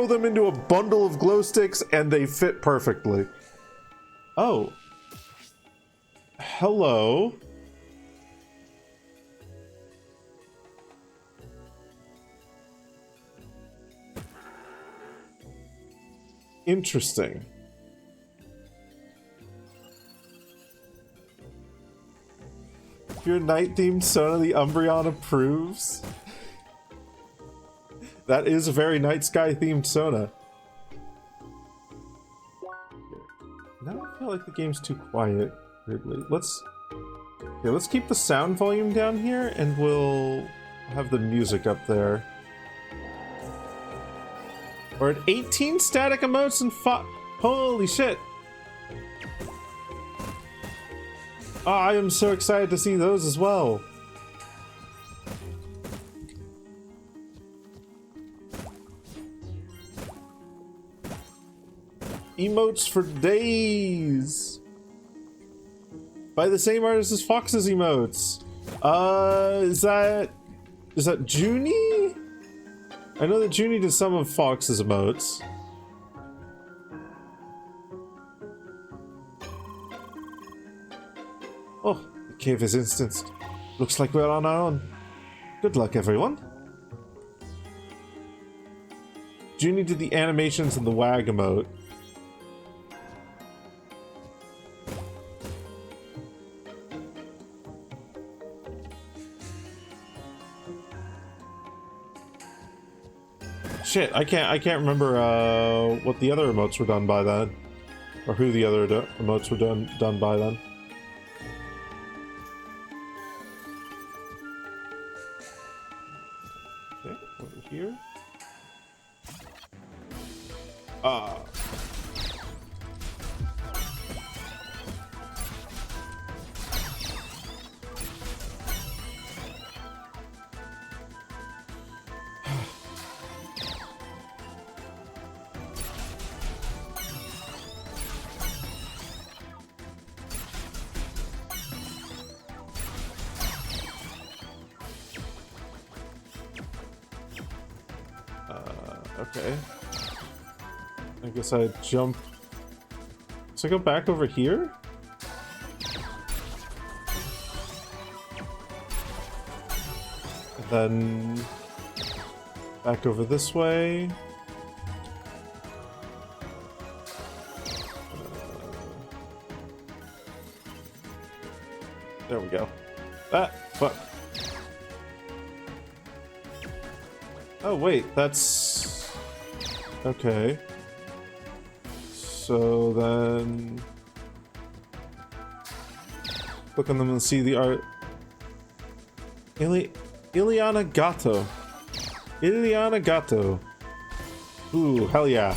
them into a bundle of glow sticks and they fit perfectly. Oh. Hello. Interesting. Your night-themed Sona the Umbreon approves. That is a very night sky themed Sona. Now I feel like the game's too quiet, weirdly. Let's keep the sound volume down here and we'll have the music up there. We're at 18 static emotes and holy shit! Oh, I am so excited to see those as well. Emotes for days! By the same artist as Fox's emotes. Is that Junie? I know that Junie did some of Fox's emotes. Oh, the cave is instanced. Looks like we're on our own. Good luck, everyone. Junie did the animations and the wag emote. Shit, I can't remember what the other emotes were done by then, or who the other emotes were done by then. Okay, over here. Okay. I guess I jump. So I go back over here? And then back over this way. There we go. Fuck. Oh wait, that's... Okay. So then... Click on them and see the art. Ileana Gato. Ileana Gato. Ooh, hell yeah.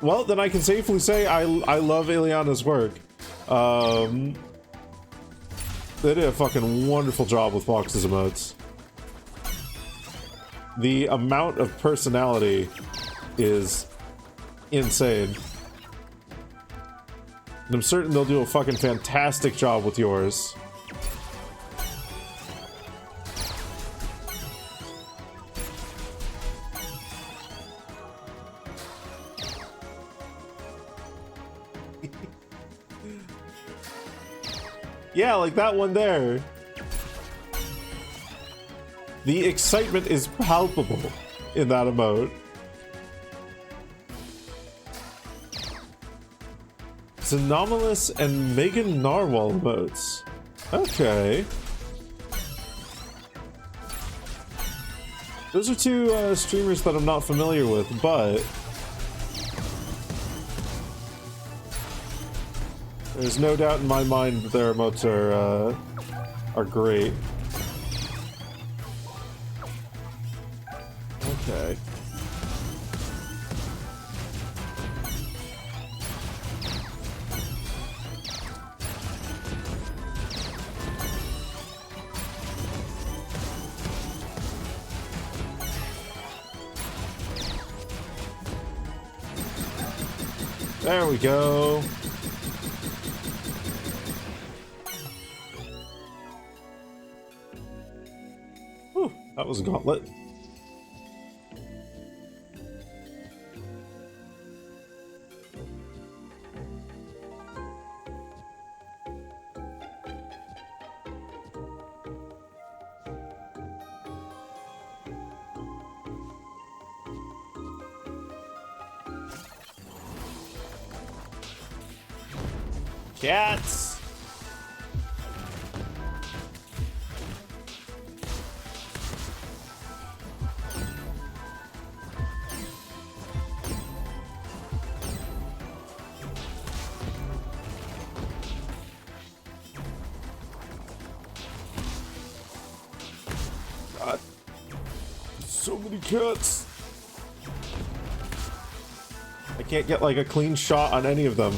Well, then I can safely say I love Ileana's work. They did a fucking wonderful job with Fox's emotes. The amount of personality is insane. And I'm certain they'll do a fucking fantastic job with yours. Yeah, like that one there. The excitement is palpable in that emote. It's Anomalous and Megan Narwhal emotes. Okay. Those are two streamers that I'm not familiar with, but there's no doubt in my mind that their emotes are great. Okay. There we go. Whew, that was a gauntlet. Cats! God. So many cats! I can't get like a clean shot on any of them.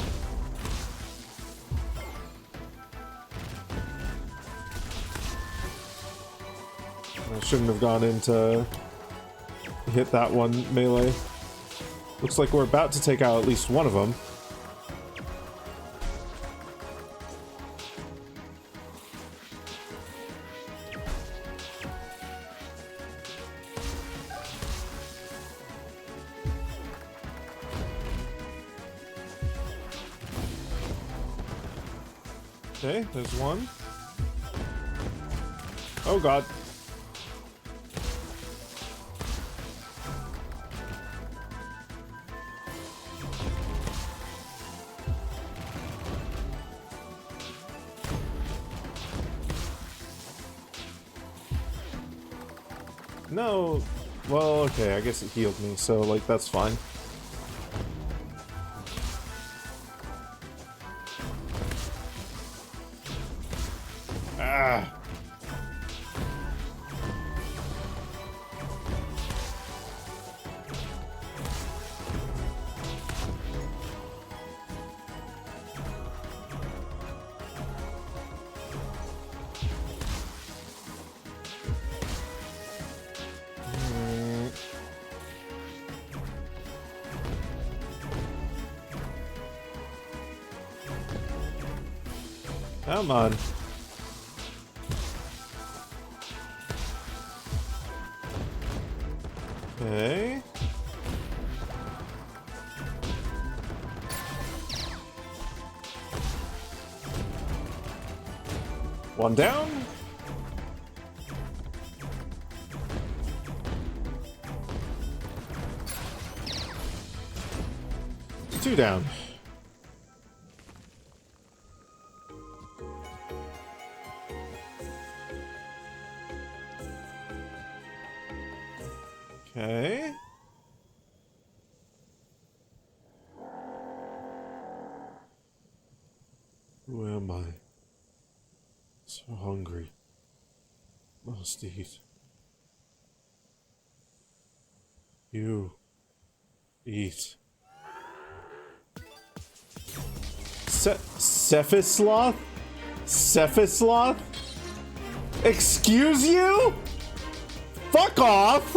Shouldn't have gone in to hit that one melee. Looks like we're about to take out at least one of them. Okay, there's one. Oh god. No. Well, okay, I guess it healed me, so, like, that's fine. Ah. Come on. Okay. One down. Two down. Okay. Who am I? So hungry. Must eat. You eat. Cephisloth? Cephisloth? Excuse you? Fuck off!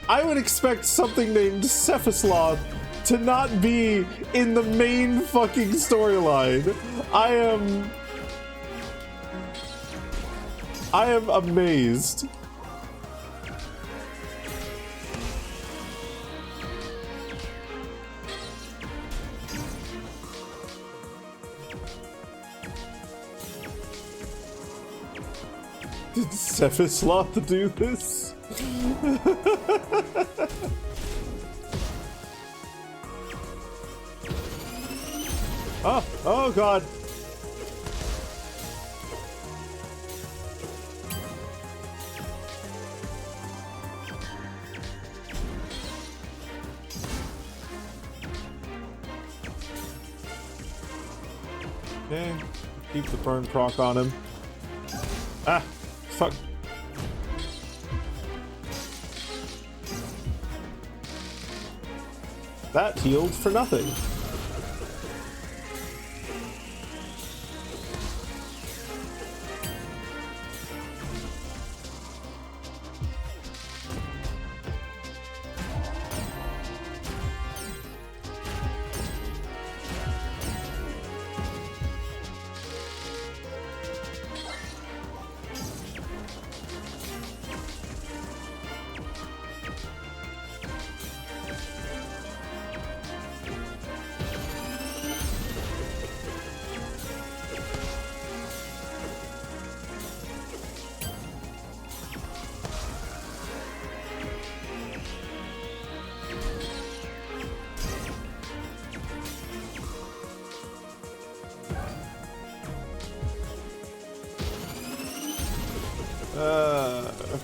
I would expect something named Cephisloth to not be in the main fucking storyline. I am amazed. Did Cephisloth do this? Oh god. Okay, keep the burn proc on him. Ah, fuck. That healed for nothing.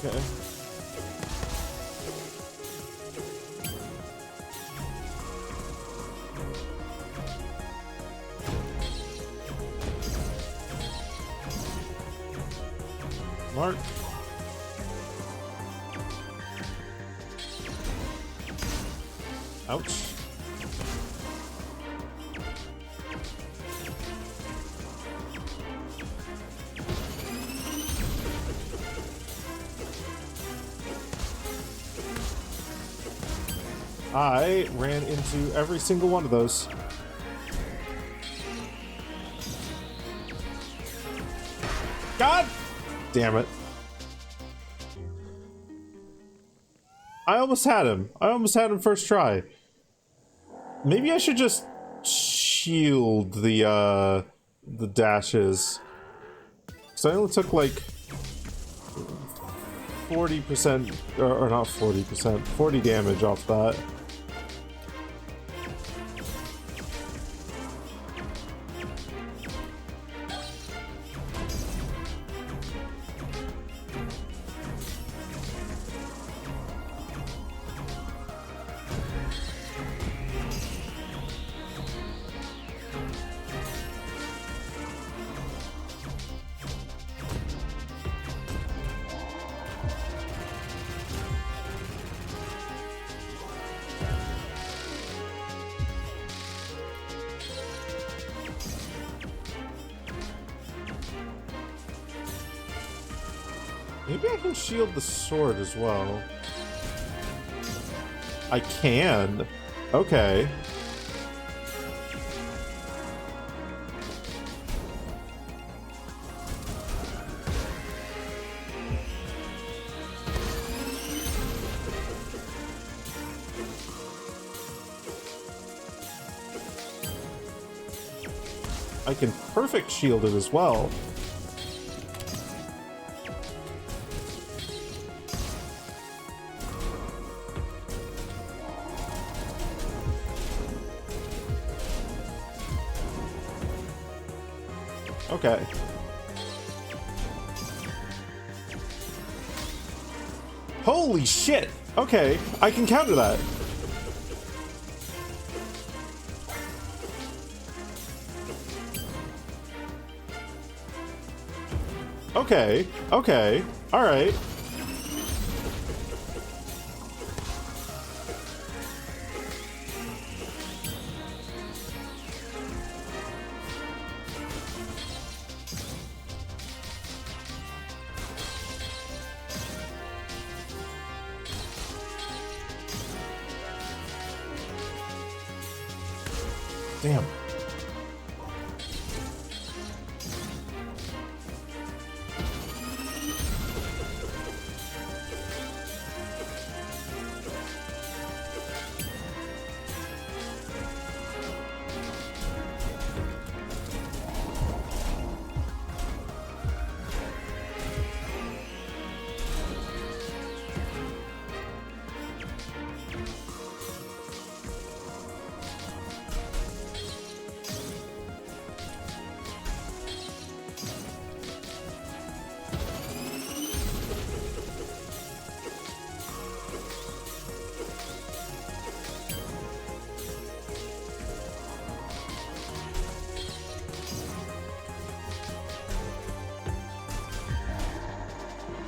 Okay. Mark. Ouch. I ran into every single one of those. God damn it. I almost had him. I almost had him first try. Maybe I should just shield the dashes. So I only took like 40%, or not 40%, 40 damage off that. Maybe I can shield the sword as well. I can. Okay. I can perfect shield it as well. Okay. Holy shit! Okay, I can counter that. Okay, okay, alright. Damn.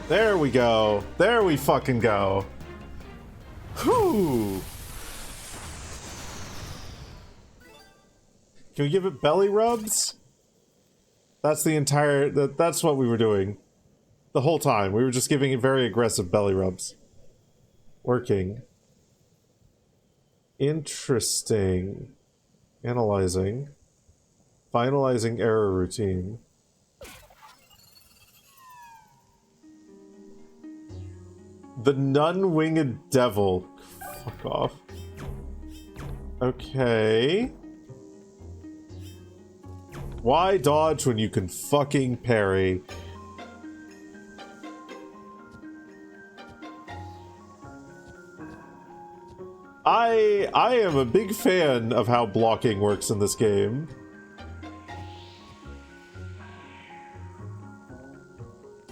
There we go. There we fucking go. Whew. Can we give it belly rubs? That's the entire... That's what we were doing. The whole time. We were just giving it very aggressive belly rubs. Working. Interesting. Analyzing. Finalizing error routine. The nun-winged devil. Fuck off. Okay. Why dodge when you can fucking parry? I am a big fan of how blocking works in this game.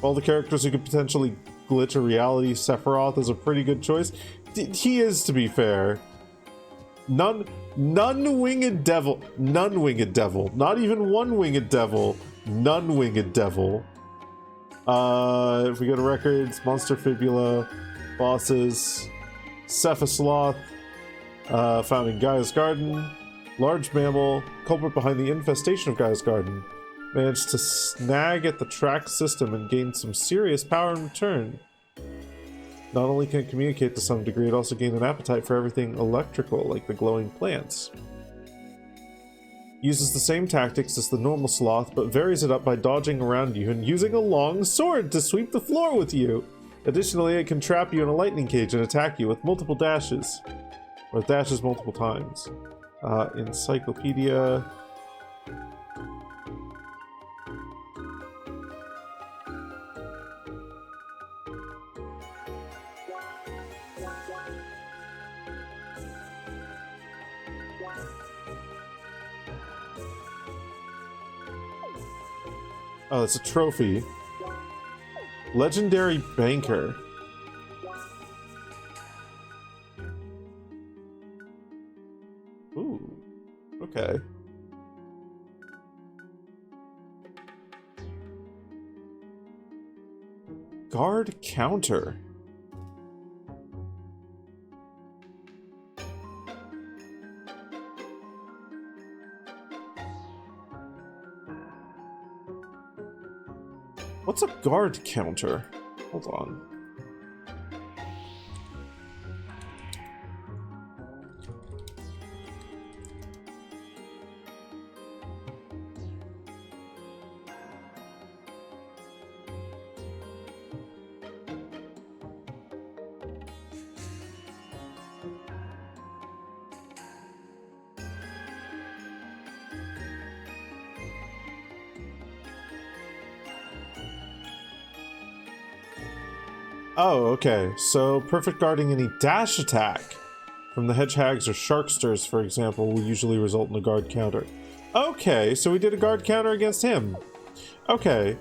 All the characters who could potentially glitch a reality, Sephiroth is a pretty good choice. He is, to be fair. None-winged devil. None-winged devil. Not even one-winged devil. None-winged devil. If we go to records, Monster Fibula, bosses, Cephasloth, found in Gaia's Garden, Large Mammal, culprit behind the infestation of Gaia's Garden. Managed to snag at the track system and gain some serious power in return. Not only can it communicate to some degree, it also gained an appetite for everything electrical, like the glowing plants. Uses the same tactics as the normal sloth, but varies it up by dodging around you and using a long sword to sweep the floor with you. Additionally, it can trap you in a lightning cage and attack you with multiple dashes. Or dashes multiple times. Encyclopedia. Oh, it's a trophy. Legendary Banker. Ooh, okay. Guard Counter. What's a guard counter? Hold on. Oh, okay. So, perfect guarding any dash attack from the hedgehogs or sharksters, for example, will usually result in a guard counter. Okay, so we did a guard counter against him. Okay.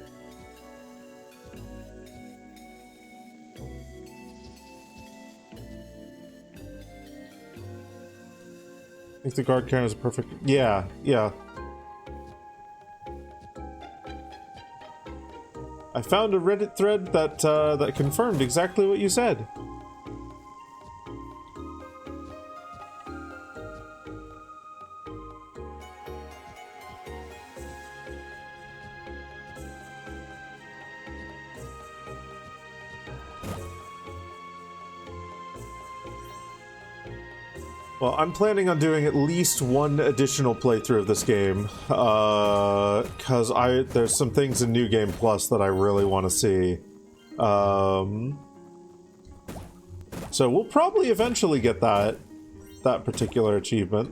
I think the guard counter is a perfect... Yeah, yeah. I found a Reddit thread that that confirmed exactly what you said. Well, I'm planning on doing at least one additional playthrough of this game, because there's some things in New Game Plus that I really want to see. So we'll probably eventually get that particular achievement.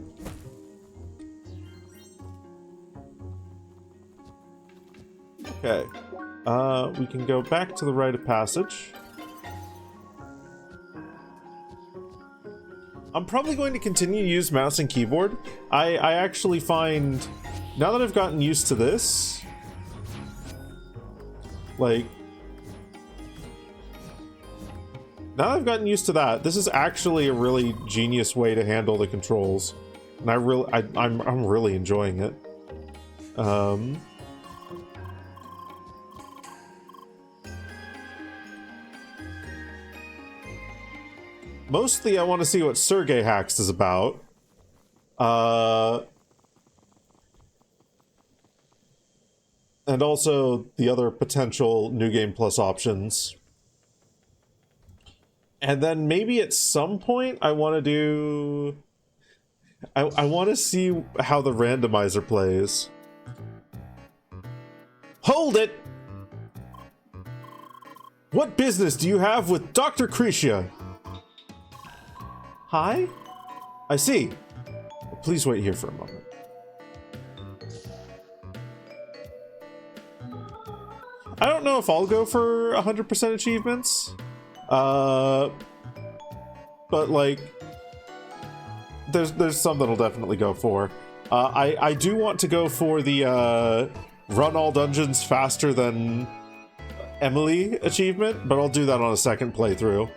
Okay, we can go back to the rite of passage. I'm probably going to continue to use mouse and keyboard. I actually find, now that I've gotten used to this, like, now that I've gotten used to that, this is actually a really genius way to handle the controls, and I'm really enjoying it. Mostly, I want to see what Sergey Hacks is about. And also the other potential New Game Plus options. And then maybe at some point, I want to do... I want to see how the randomizer plays. Hold it! What business do you have with Dr. Krisha? Hi? I see. Please wait here for a moment. I don't know if I'll go for 100% achievements. But like, there's some that I'll definitely go for. I do want to go for the run all dungeons faster than Emily achievement, but I'll do that on a second playthrough.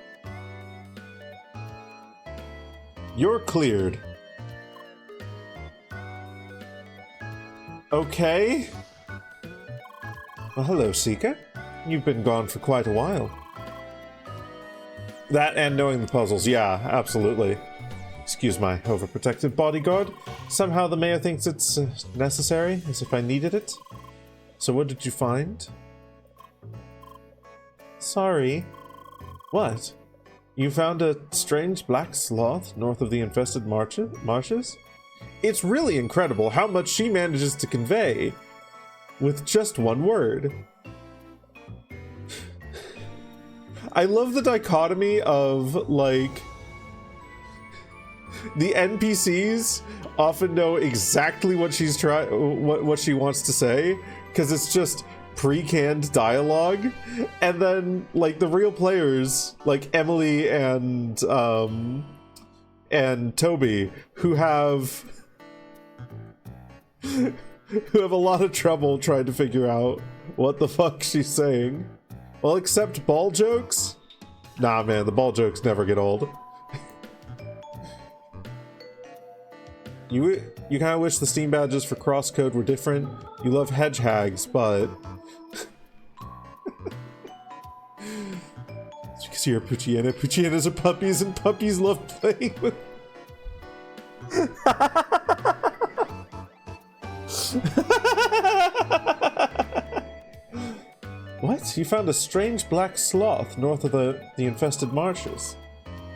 You're cleared. Okay. Well, hello, Seeker. You've been gone for quite a while. That and knowing the puzzles, yeah, absolutely. Excuse my overprotective bodyguard. Somehow the mayor thinks it's necessary, as if I needed it. So what did you find? Sorry. What? You found a strange black sloth north of the infested marshes? It's really incredible how much she manages to convey with just one word. I love the dichotomy of, like, the NPCs often know exactly what she's what she wants to say, because it's just pre-canned dialogue, and then, like, the real players, like Emily and Toby, who have a lot of trouble trying to figure out what the fuck she's saying. Well, except ball jokes? Nah, man, the ball jokes never get old. You kind of wish the Steam badges for Crosscode were different. You love hedge hags, but... It's because you're a Pucciana. Puccianas are puppies, and puppies love playing with... What? You found a strange black sloth north of the infested marshes.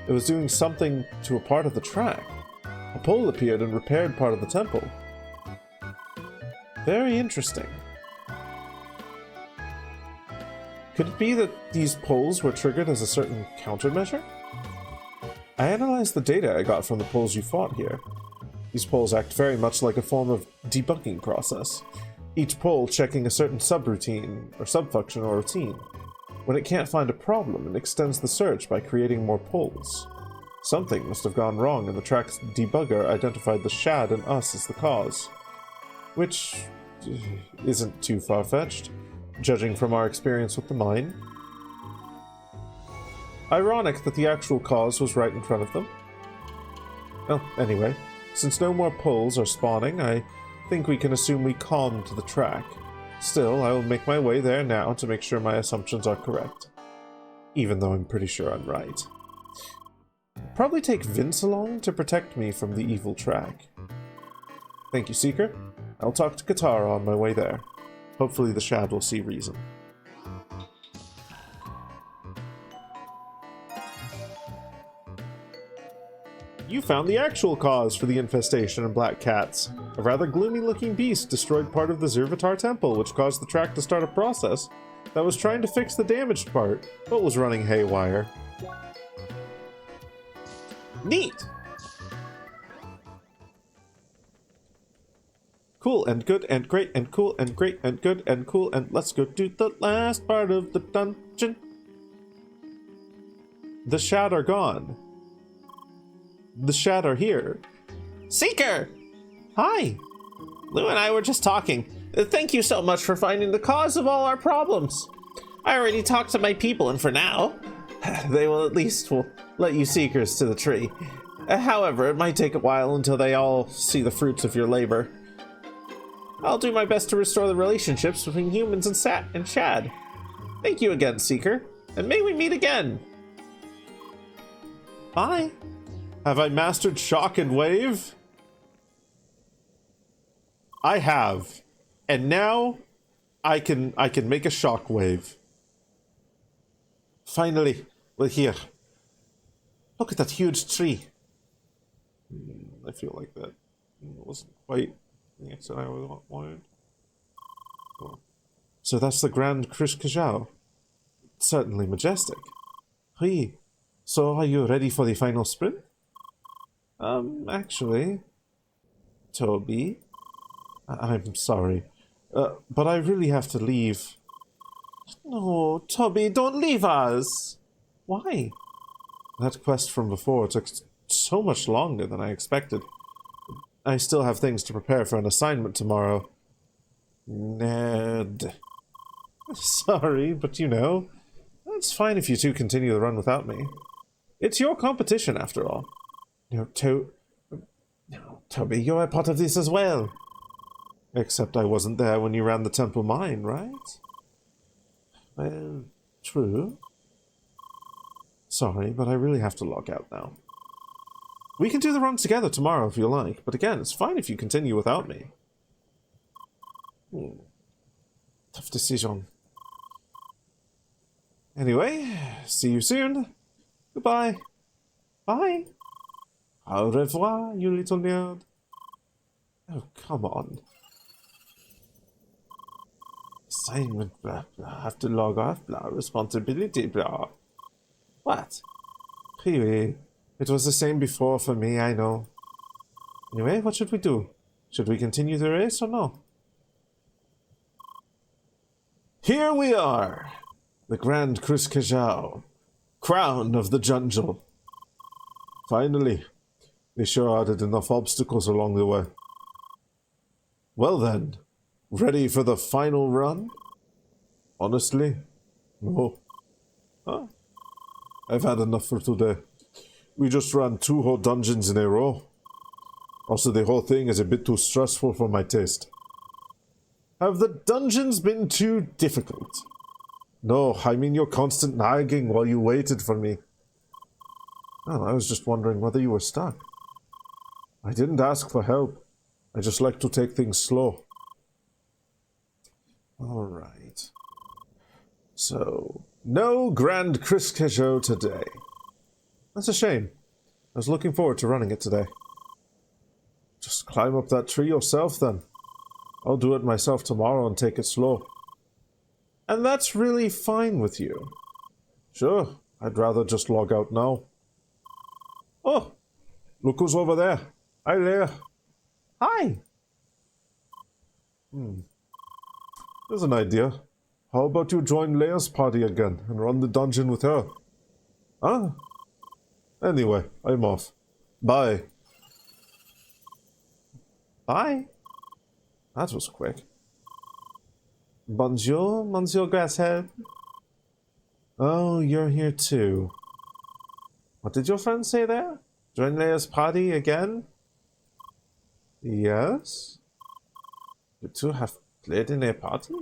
It was doing something to a part of the track. A pole appeared and repaired part of the temple. Very interesting. Could it be that these poles were triggered as a certain countermeasure? I analyzed the data I got from the poles you fought here. These poles act very much like a form of debugging process. Each pole checking a certain subroutine, or subfunction, or routine. When it can't find a problem, it extends the search by creating more poles. Something must have gone wrong, and the track's debugger identified the shad and us as the cause. Which isn't too far-fetched, judging from our experience with the mine. Ironic that the actual cause was right in front of them. Well, anyway, since no more poles are spawning, I think we can assume we calmed the track. Still, I will make my way there now to make sure my assumptions are correct. Even though I'm pretty sure I'm right. Probably take Vince along to protect me from the evil track. Thank you, Seeker. I'll talk to Katara on my way there. Hopefully the Shad will see reason. You found the actual cause for the infestation of black cats. A rather gloomy-looking beast destroyed part of the Zervatar temple, which caused the track to start a process that was trying to fix the damaged part, but was running haywire. Neat! Cool and good and great and cool and great and good and cool, and let's go to the last part of the dungeon. The Shad are gone. The Shad are here. Seeker! Hi! Lou and I were just talking. Thank you so much for finding the cause of all our problems. I already talked to my people, and for now, they will at least let you Seekers to the tree. However, it might take a while until they all see the fruits of your labor. I'll do my best to restore the relationships between humans and Shad. Thank you again, Seeker, and may we meet again. Bye. Have I mastered Shock and Wave? I have. And now I can make a Shock Wave. Finally, we're here. Look at that huge tree. I feel like that wasn't quite the answer I wanted. So that's the Grand Krish Kajau. Certainly majestic. Hey, so are you ready for the final sprint? Actually, Toby, I'm sorry, but I really have to leave. No, Toby, don't leave us! Why? That quest from before took so much longer than I expected. I still have things to prepare for an assignment tomorrow. Ned. Sorry, but you know, it's fine if you two continue the run without me. It's your competition, after all. No, Toby, you're a part of this as well. Except I wasn't there when you ran the temple mine, right? Well, true. Sorry, but I really have to log out now. We can do the run together tomorrow if you like, but again, it's fine if you continue without me. Tough decision. Anyway, see you soon. Goodbye. Bye. Au revoir, you little nerd. Oh, come on. Assignment, blah, blah. Have to log off, blah. Responsibility, blah. What? Pee-wee. It was the same before for me, I know. Anyway, what should we do? Should we continue the race or no? Here we are! The Grand Chris Kajau, crown of the junjle. Finally, they sure added enough obstacles along the way. Well then, ready for the final run? Honestly, no. Huh? I've had enough for today. We just ran 2 whole dungeons in a row. Also, the whole thing is a bit too stressful for my taste. Have the dungeons been too difficult? No, I mean your constant nagging while you waited for me. Oh, I was just wondering whether you were stuck. I didn't ask for help. I just like to take things slow. Alright. So, no Grand Chris Kajou today. That's a shame. I was looking forward to running it today. Just climb up that tree yourself then. I'll do it myself tomorrow and take it slow. And that's really fine with you. Sure, I'd rather just log out now. Oh, look who's over there. Hi there. Hi. There's an idea. How about you join Leia's party again and run the dungeon with her? Huh? Anyway, I'm off. Bye. Bye. That was quick. Bonjour, Monsieur Grasshead. Oh, you're here too. What did your friend say there? Join Leia's party again? Yes? You two have played in a party?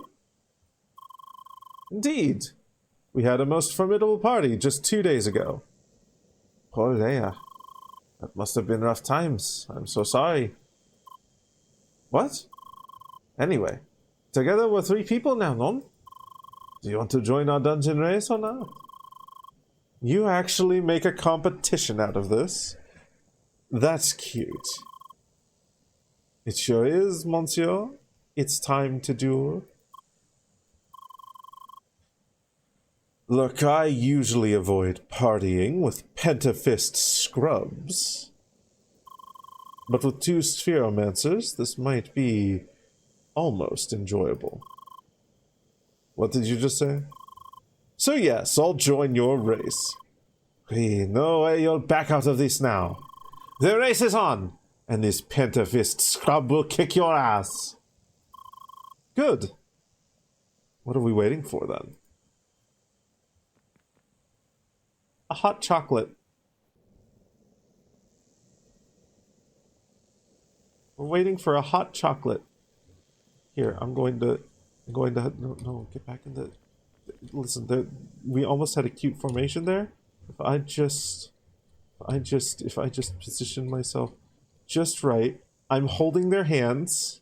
Indeed. We had a most formidable party just 2 days ago. Poor Leia. That must have been rough times. I'm so sorry. What? Anyway, together we're 3 people now, non? Do you want to join our dungeon race or not? You actually make a competition out of this? That's cute. It sure is, monsieur. It's time to duel. Look, I usually avoid partying with pentafist scrubs. But with 2 spheromancers, this might be almost enjoyable. What did you just say? So yes, I'll join your race. Hey, no way you'll back out of this now. The race is on, and this pentafist scrub will kick your ass. Good. What are we waiting for then? A hot chocolate. We're waiting for a hot chocolate. Here, I'm going to, no, get back in the, listen, we almost had a cute formation there. If I just position myself just right, I'm holding their hands.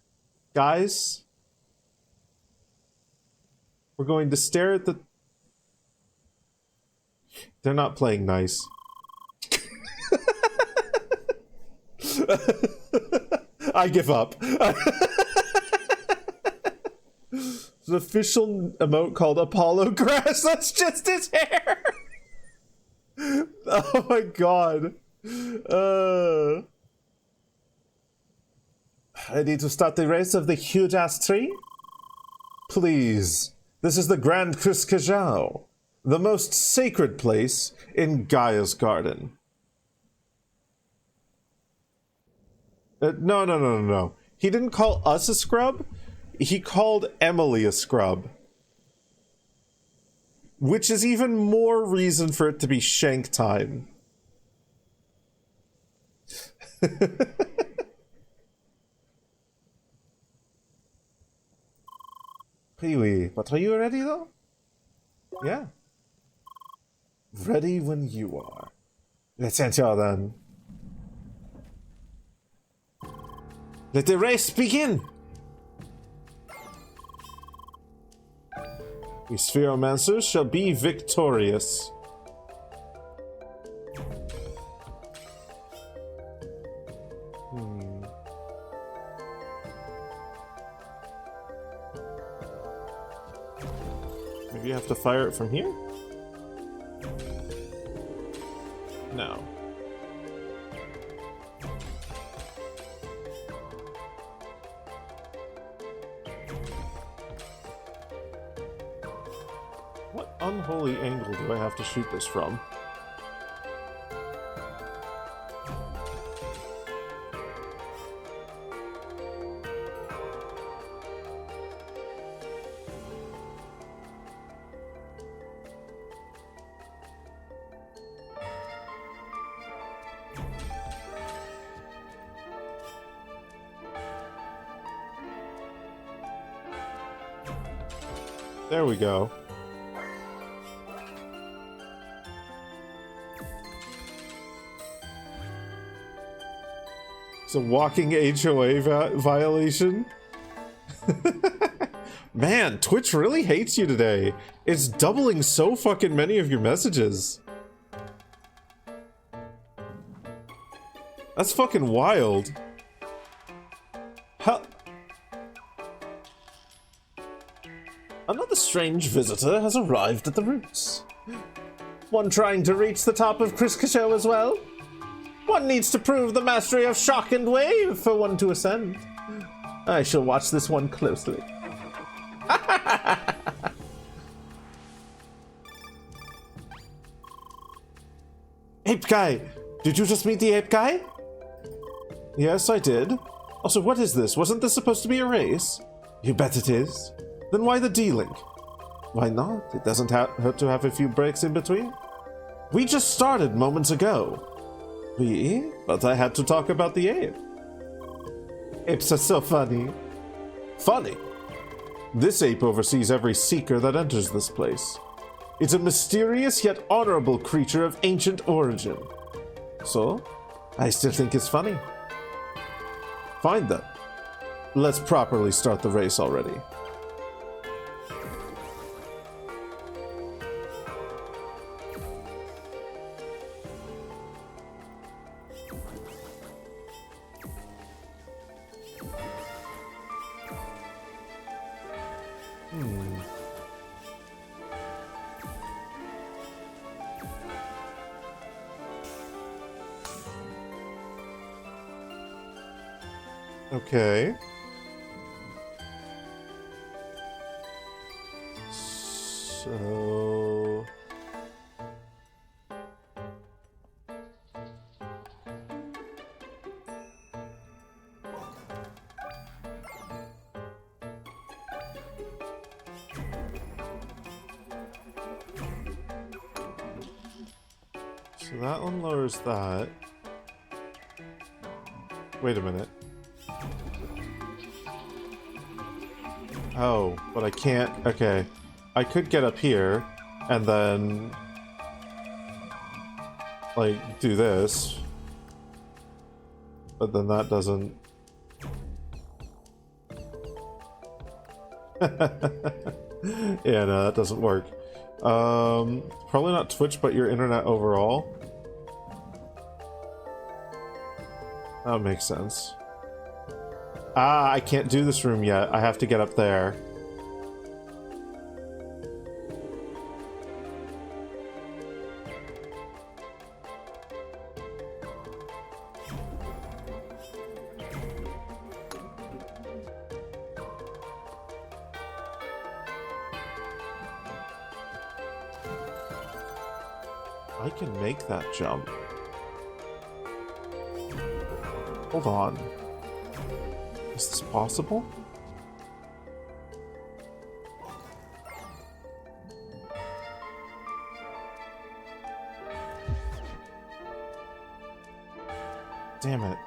Guys, we're going to stare at the, they're not playing nice. I give up. An official emote called Apollo Grass. That's just his hair. Oh my god. Ready to start the race of the huge ass tree? Please. This is the Grand Chris Kajau, the most sacred place in Gaia's garden. No. He didn't call us a scrub. He called Emily a scrub. Which is even more reason for it to be shank time. Pee-wee, but are you ready though? Yeah. Ready when you are. Let's enter then. Let the race begin! The Spheromancers shall be victorious. Maybe you have to fire it from here? No. What unholy angle do I have to shoot this from? There we go. It's a walking HOA violation. Man, Twitch really hates you today. It's doubling so fucking many of your messages. That's fucking wild. How? Another strange visitor has arrived at the roots. One trying to reach the top of Kriskasho as well. One needs to prove the mastery of shock and wave for one to ascend. I shall watch this one closely. Ape guy! Did you just meet the ape guy? Yes, I did. Also, what is this? Wasn't this supposed to be a race? You bet it is. Then why the D-Link? Why not? It doesn't hurt to have a few breaks in between. We just started moments ago. We? But I had to talk about the ape. Apes are so funny. Funny? This ape oversees every seeker that enters this place. It's a mysterious yet honorable creature of ancient origin. So, I still think it's funny. Fine then. Let's properly start the race already. Okay. So... So that one lowers that. Wait a minute. Oh, but I can't. Okay. I could get up here and then like do this. But then that doesn't. Yeah, no, that doesn't work. Probably not Twitch, but your internet overall. That makes sense. Ah, I can't do this room yet. I have to get up there. I can make that jump. Hold on. Is this possible? Damn it.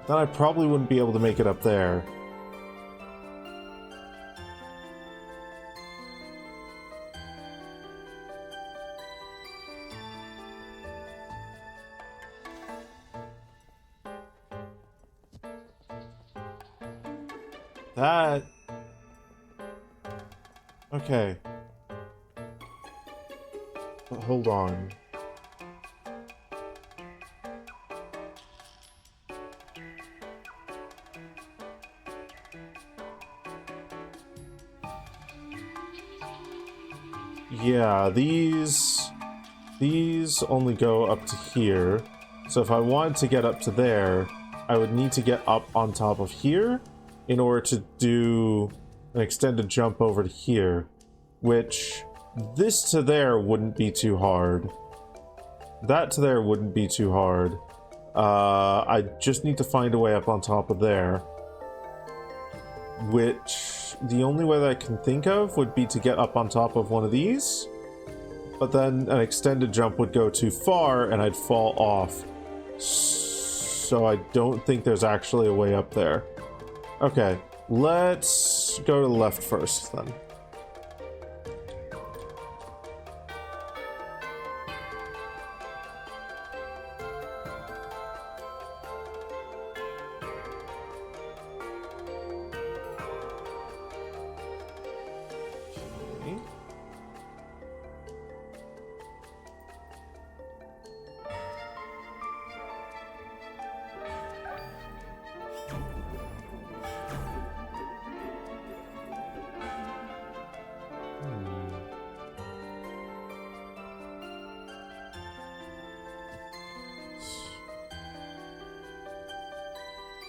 Then I probably wouldn't be able to make it up there. That... Okay. But hold on. Yeah, these only go up to here. So if I wanted to get up to there, I would need to get up on top of here in order to do an extended jump over to here, which this to there wouldn't be too hard. That to there wouldn't be too hard. I just need to find a way up on top of there, which the only way that I can think of would be to get up on top of one of these, but then an extended jump would go too far and I'd fall off. So I don't think there's actually a way up there. Okay, let's go to the left first then.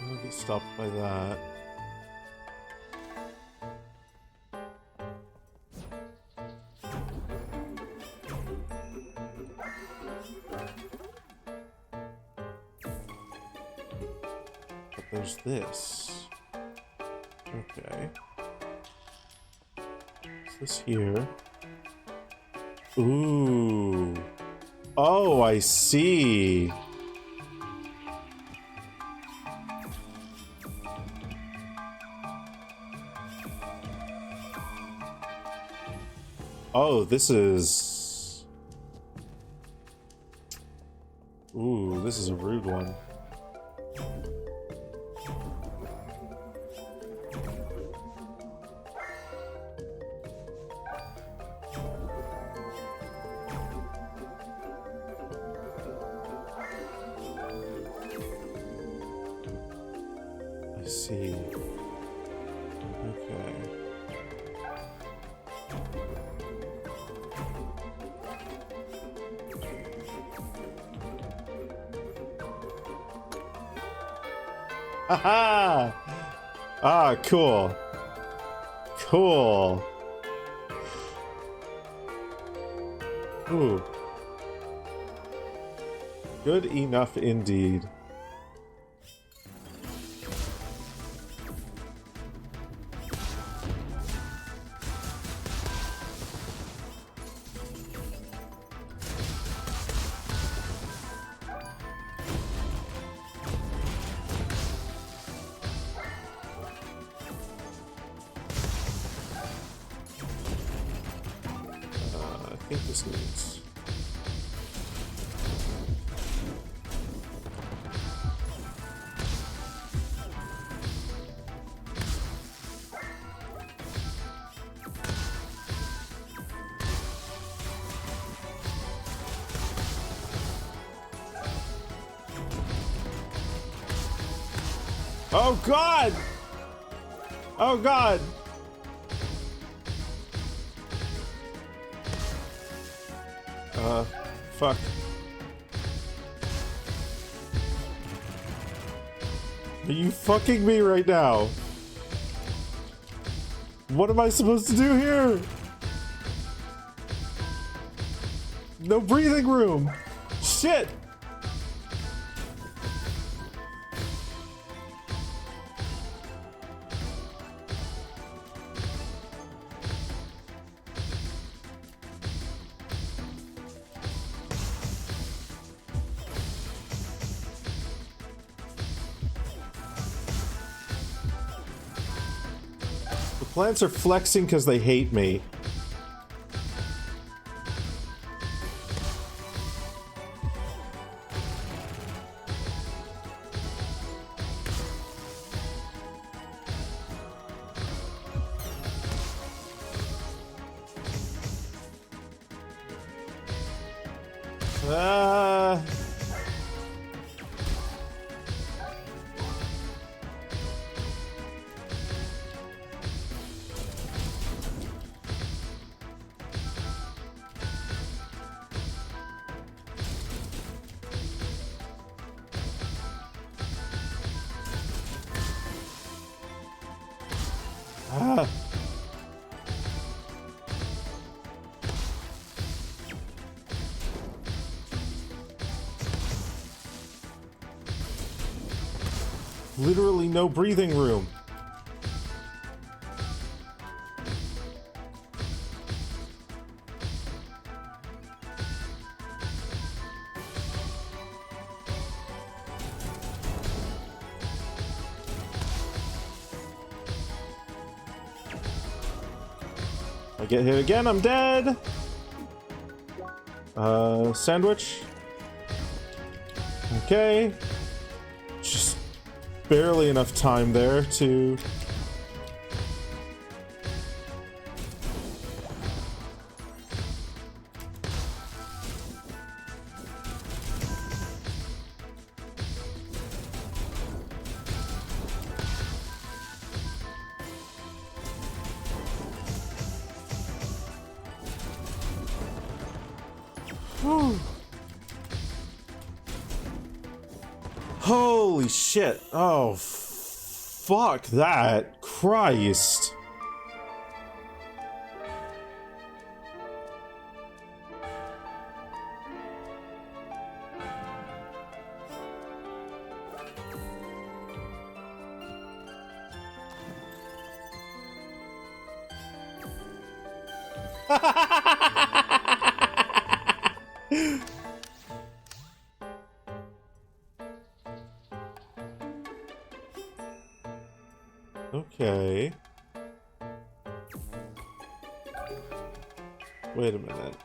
I'll get stopped by that. But there's this. Okay. What's this here? Ooh. Oh, I see. Oh, this is... Ooh, this is a rude one. I see. Okay. Haha! Ah, cool. Cool. Ooh. Good enough indeed. I think this needs... Oh God! Oh God! Fuck. Are you fucking me right now? What am I supposed to do here? No breathing room! Shit! Plants are flexing because they hate me. Literally no breathing room. I get hit again, I'm dead. Sandwich. Okay. Just barely enough time there to... Holy shit. Oh, fuck that. Christ. Okay. Wait a minute.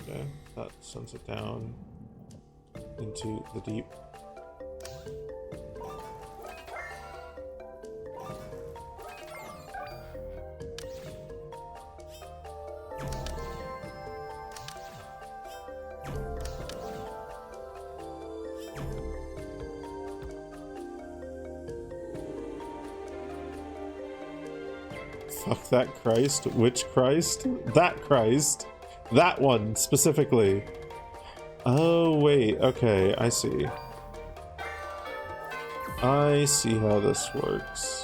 Okay, that sends it down into the deep. Fuck that Christ. Which Christ? That Christ. That one, specifically. Oh, wait. Okay, I see. I see how this works.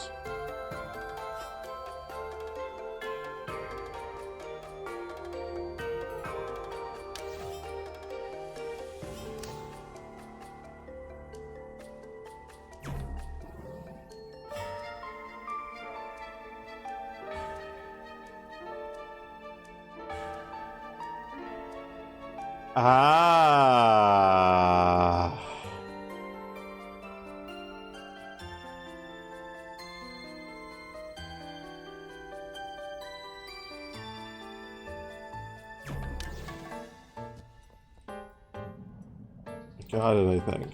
Ah. Got it, I think.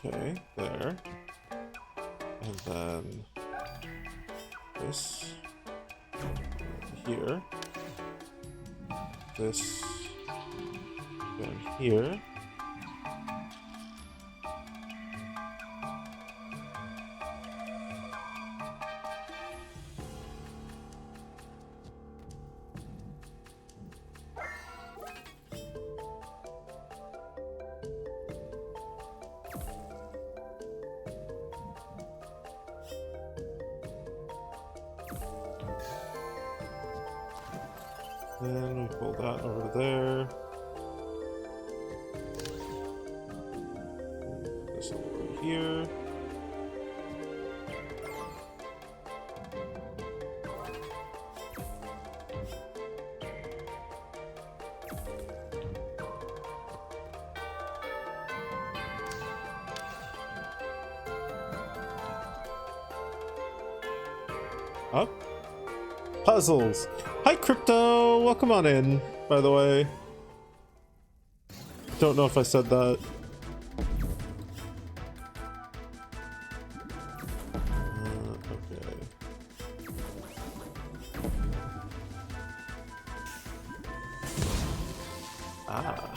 Okay, there. And then this here, this down here, then we pull that over to there. Put this over here. Up. Puzzles. Hi, Crypto. Welcome on in, by the way. Don't know if I said that. Okay. Ah.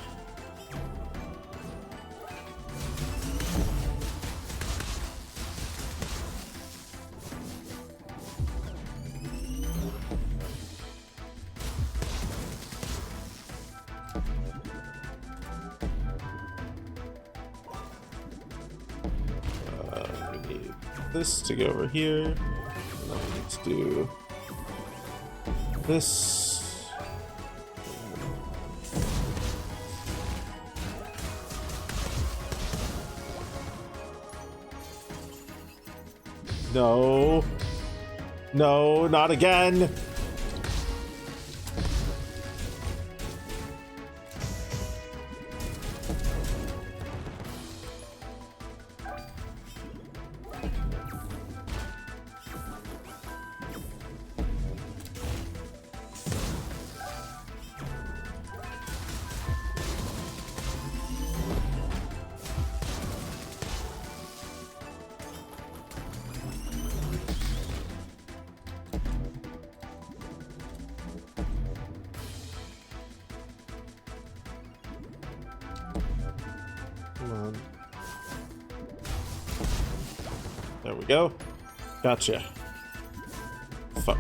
We need this to go over here. And then we need to do this. No. No, not again. Come on. There we go. Gotcha. Fuck.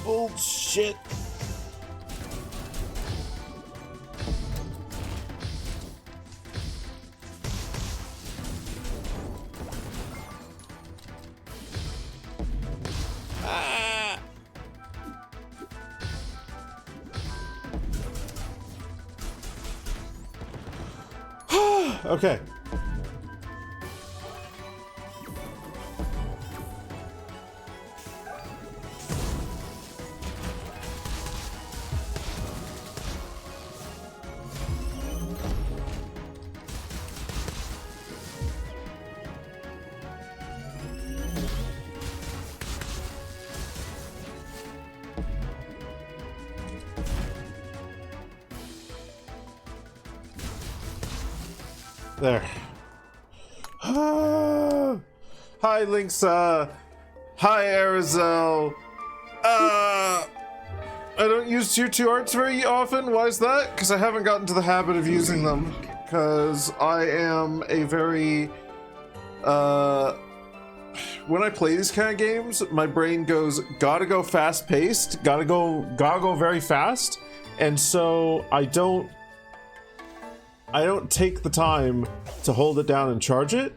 Bullshit. Ah. Okay. There. Hi, Linksa. Hi, Arizel. I don't use tier 2 arts very often. Why is that? Because I haven't gotten to the habit of using them. Because I am a very... when I play these kind of games, my brain goes, gotta go fast-paced, gotta go very fast. And so I don't take the time to hold it down and charge it.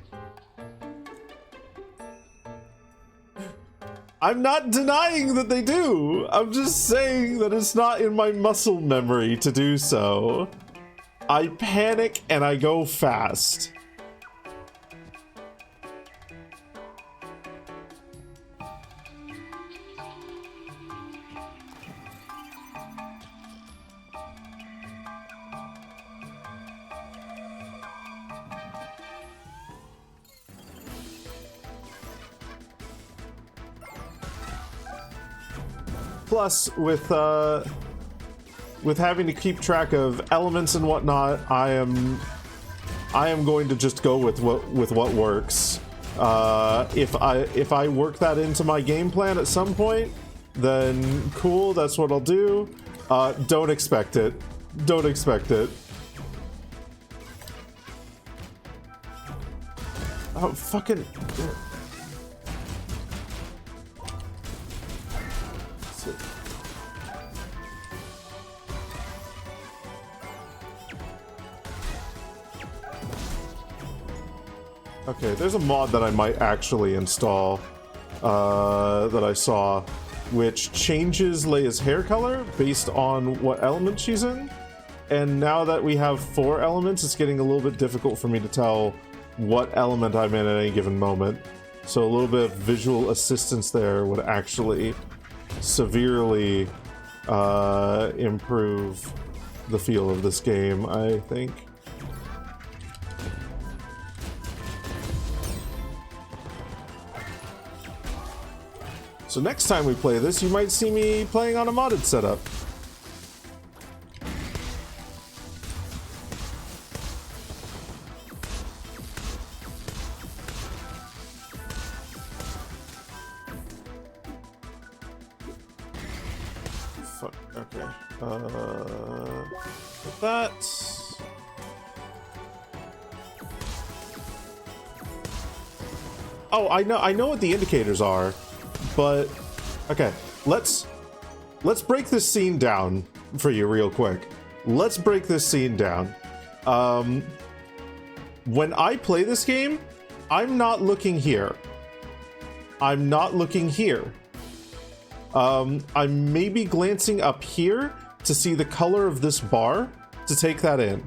I'm not denying that they do. I'm just saying that it's not in my muscle memory to do so. I panic and I go fast. Plus, with having to keep track of elements and whatnot, I am going to just go with what works. If I work that into my game plan at some point, then cool, that's what I'll do. Don't expect it. Don't expect it. Oh, fucking... Okay, there's a mod that I might actually install that I saw, which changes Leia's hair color based on what element she's in. And now that we have 4 elements, it's getting a little bit difficult for me to tell what element I'm in at any given moment. So a little bit of visual assistance there would actually severely improve the feel of this game, I think. So next time we play this, you might see me playing on a modded setup. Fuck, okay. That. Oh, I know what the indicators are. But okay, let's break this scene down for you real quick. Let's break this scene down. When I play this game, I'm not looking here. I'm not looking here. I'm maybe glancing up here to see the color of this bar to take that in.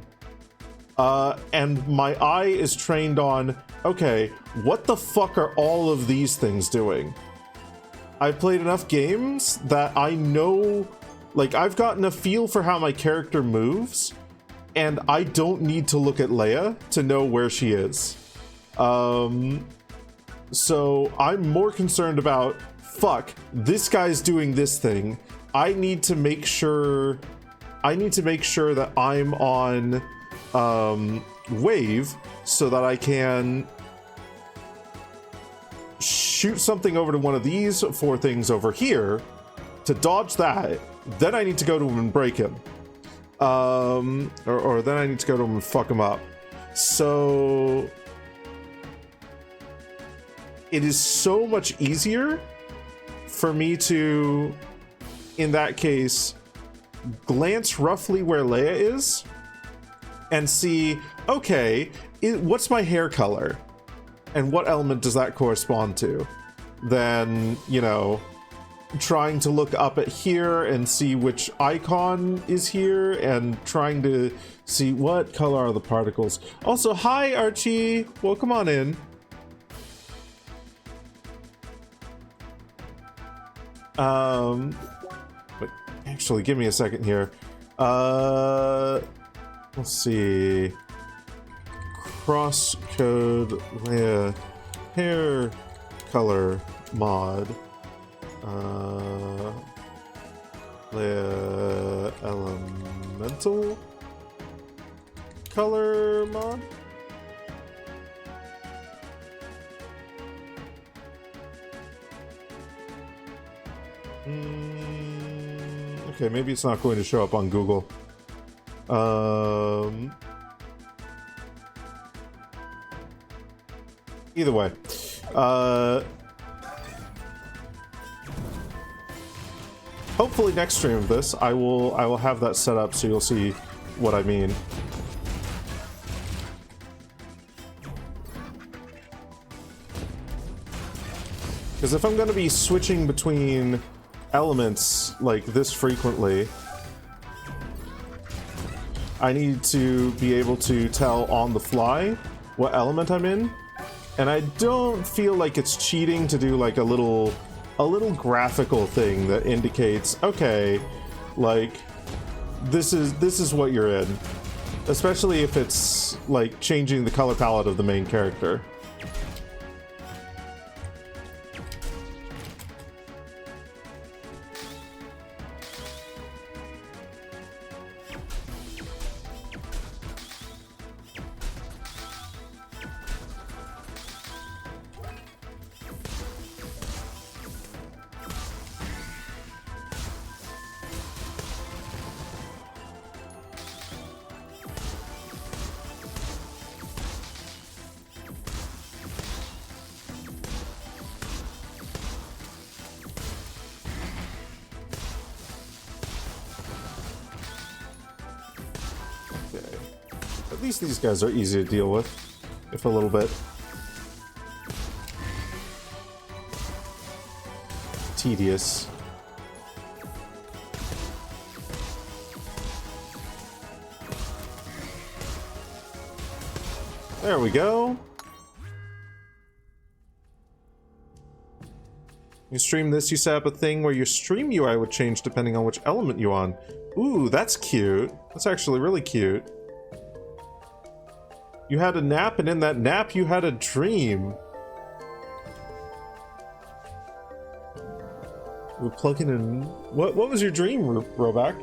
And my eye is trained on, okay, what the fuck are all of these things doing? I've played enough games that I know, like, I've gotten a feel for how my character moves, and I don't need to look at Leia to know where she is. So I'm more concerned about, fuck, this guy's doing this thing. I need to make sure that I'm on wave so that I can shoot something over to one of these four things over here to dodge that. Then I need to go to him and break him. Or then I need to go to him and fuck him up. So it is so much easier for me to, in that case, glance roughly where Leia is and see, okay, what's my hair color? And what element does that correspond to? Then, you know, trying to look up at here and see which icon is here and trying to see what color are the particles. Also, hi, Archie. Welcome on in. But actually, give me a second here. Let's see. Crosscode Leia hair color mod. Leia elemental color mod. Okay, maybe it's not going to show up on Google. Either way, hopefully next stream of this, I will have that set up so you'll see what I mean. Because if I'm going to be switching between elements like this frequently, I need to be able to tell on the fly what element I'm in. And I don't feel like it's cheating to do like a little graphical thing that indicates, okay, like this is what you're in. Especially if it's like changing the color palette of the main character. At least these guys are easy to deal with, if a little bit. Tedious. There we go. You stream this, you set up a thing where your stream UI would change depending on which element you're on. Ooh, that's cute. That's actually really cute. You had a nap, and in that nap you had a dream. We're plugging in... What was your dream, Roback?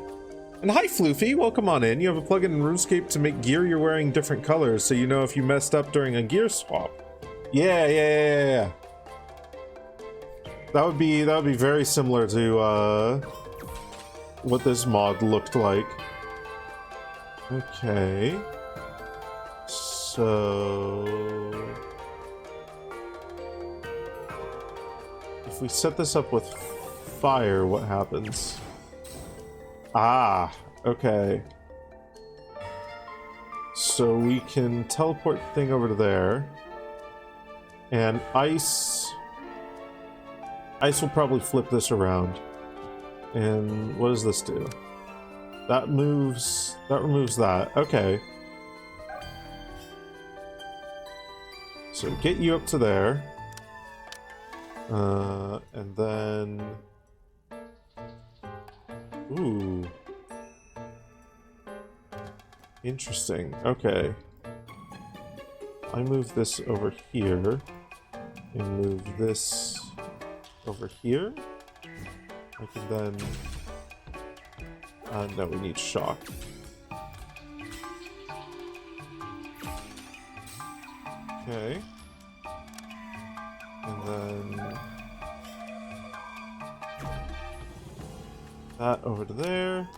And hi, Floofy, welcome on in. You have a plugin in RuneScape to make gear you're wearing different colors, so you know if you messed up during a gear swap. Yeah. That would be very similar to what this mod looked like. Okay. So if we set this up with fire, what happens? Ah, okay. So we can teleport the thing over to there. And ice will probably flip this around. And what does this do? That removes that. Okay. So get you up to there. And then... Ooh. Interesting. Okay. I move this over here. And move this over here. I can then... no, we need shock. Okay. And then... that over to there.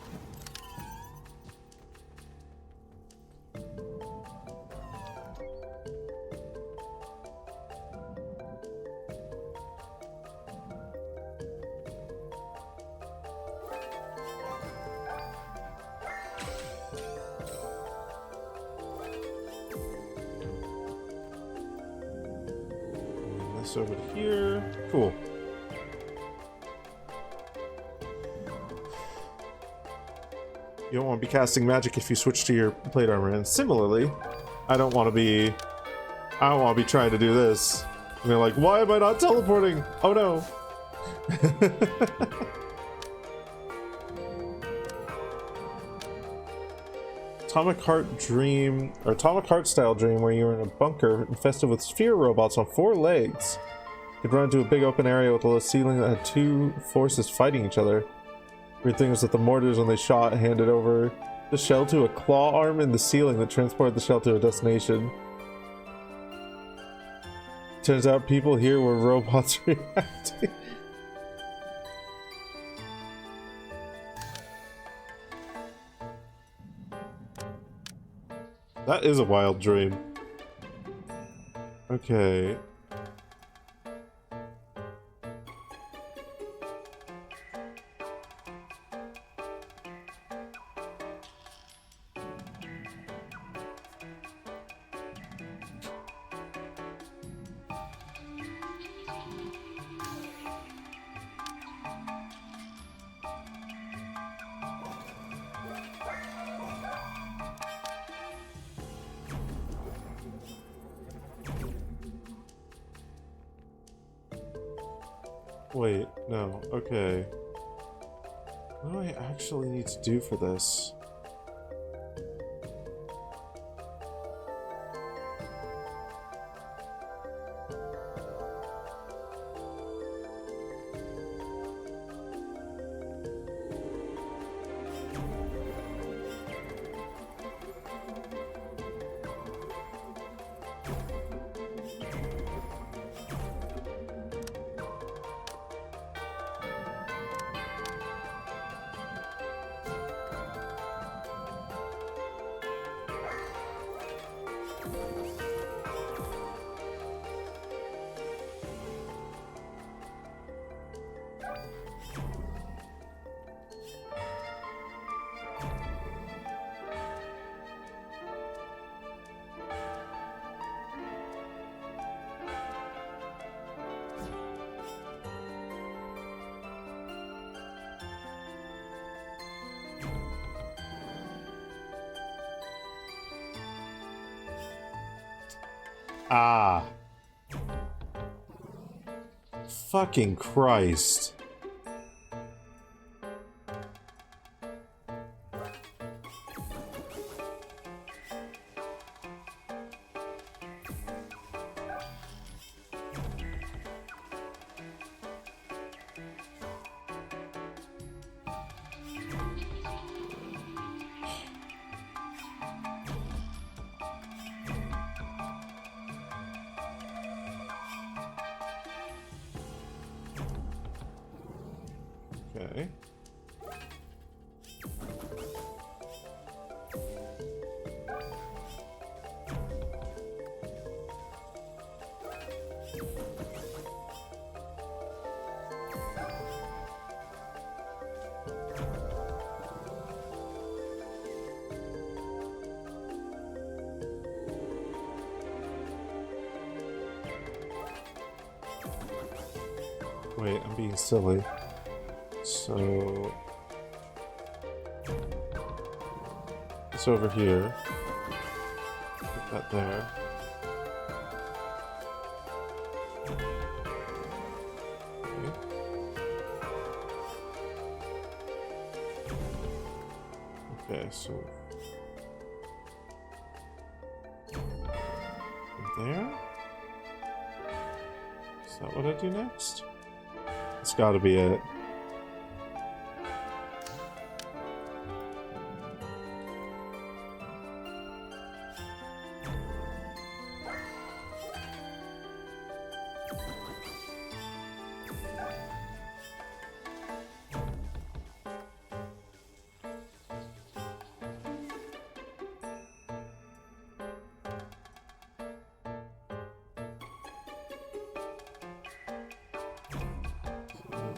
Over to here. Cool. You don't want to be casting magic if you switch to your plate armor. And similarly, I don't want to be trying to do this. And they're like, why am I not teleporting? Oh no. Atomic Heart Dream, or Atomic Heart style dream, where you're in a bunker infested with sphere robots on 4 legs. You'd run into a big open area with a low ceiling that had 2 forces fighting each other. Weird thing was that the mortars, when they shot, handed over the shell to a claw arm in the ceiling that transported the shell to a destination. Turns out people here were robots reacting. That is a wild dream. Okay. Wait, no, okay. What do I actually need to do for this? Ah. Fucking Christ. Okay. Wait, I'm being silly. So it's over here. Put that there. Okay, so there. Is that what I do next? It's gotta be it.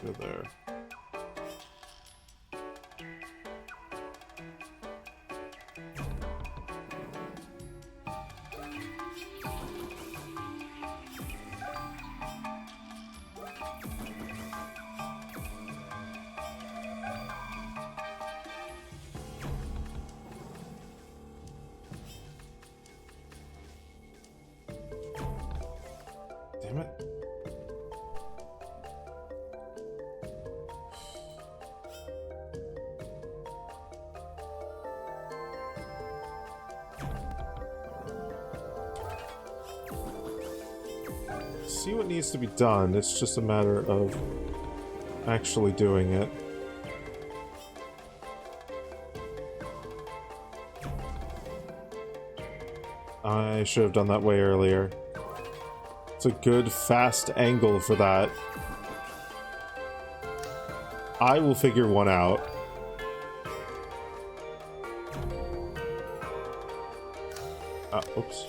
Go there. Damn it. See what needs to be done, it's just a matter of actually doing it. I should have done that way earlier. It's a good, fast angle for that. I will figure one out. Oops.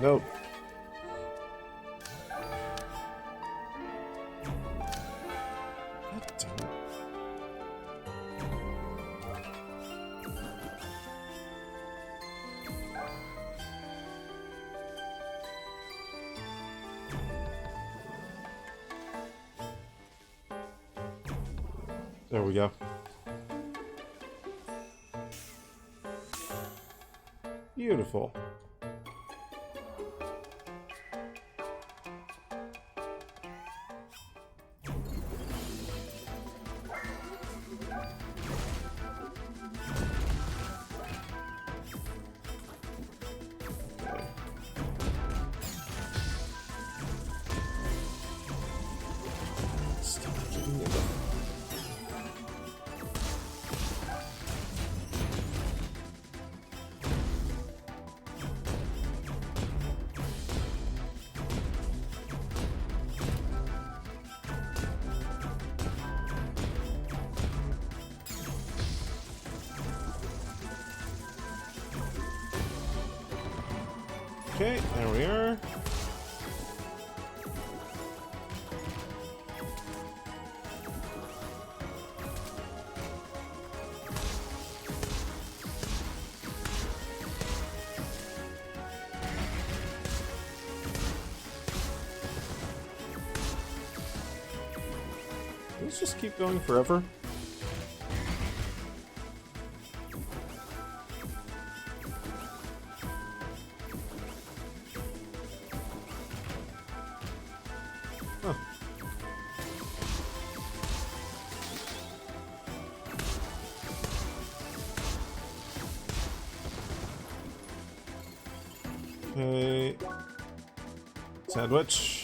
Nope. God damn it. There we go. Beautiful. Okay, there we are. Let's just keep going forever. Okay. Sandwich.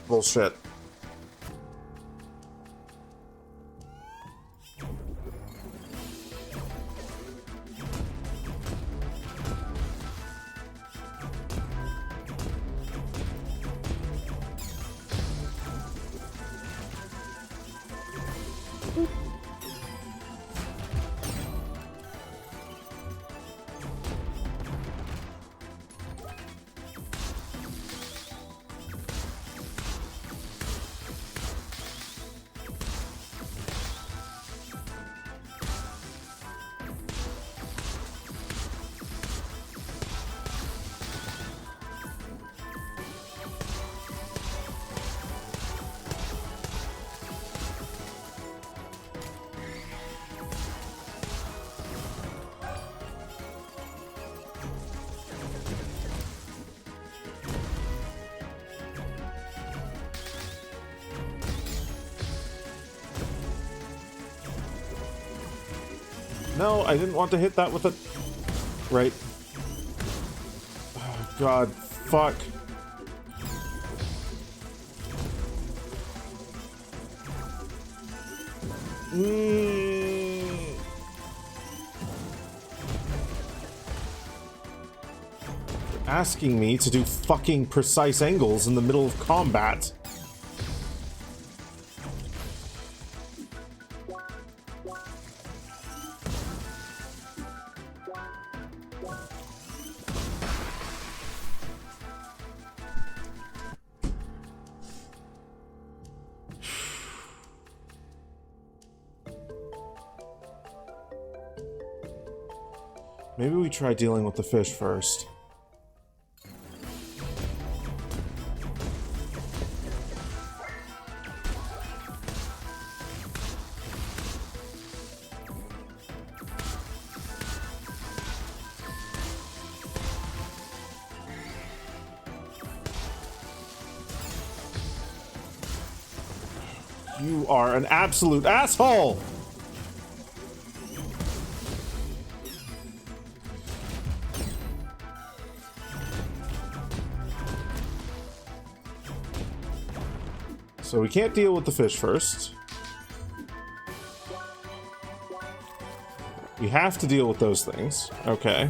Bullshit. No, I didn't want to hit that with a... Right. Oh, God. Fuck. You're asking me to do fucking precise angles in the middle of combat. Maybe we try dealing with the fish first. You are an absolute asshole! So we can't deal with the fish first. We have to deal with those things. Okay.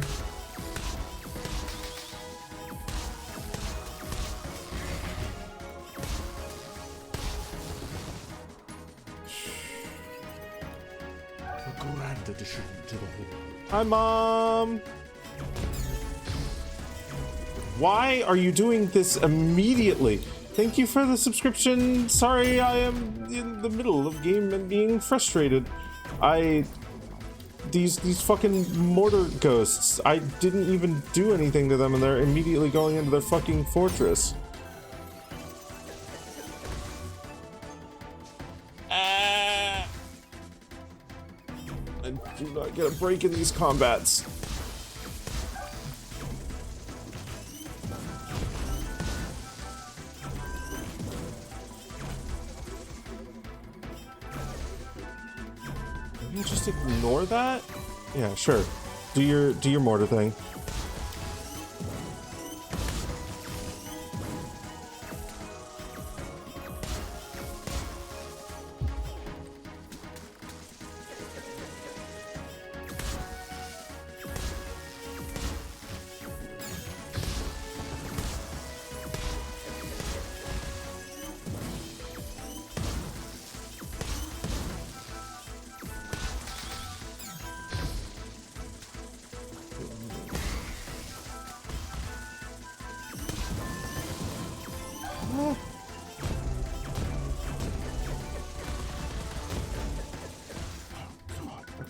A grand addition to the hall. Hi, Mom! Why are you doing this immediately? Thank you for the subscription. Sorry, I am in the middle of game and being frustrated. These fucking mortar ghosts. I didn't even do anything to them and they're immediately going into their fucking fortress. I do not get a break in these combats. Maybe just ignore that? Yeah, sure. Do your mortar thing.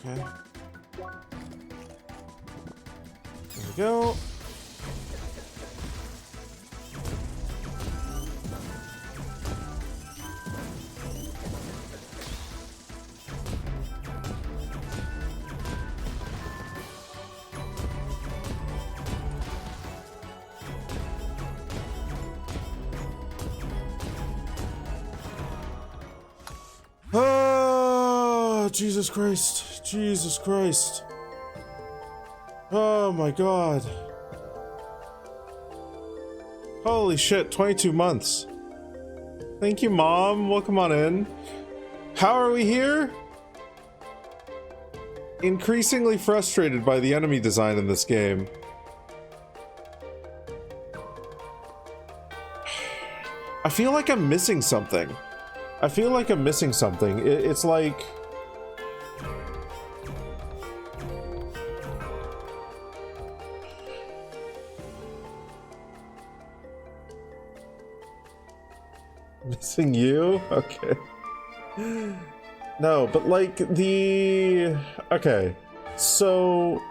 Okay. There we go. Oh, Jesus Christ. Jesus Christ. Oh my god. Holy shit, 22 months. Thank you, Mom. Welcome on in. How are we here? Increasingly frustrated by the enemy design in this game. I feel like I'm missing something. I feel like I'm missing something. It's like... Missing you? Okay. No, but like the... Okay. So...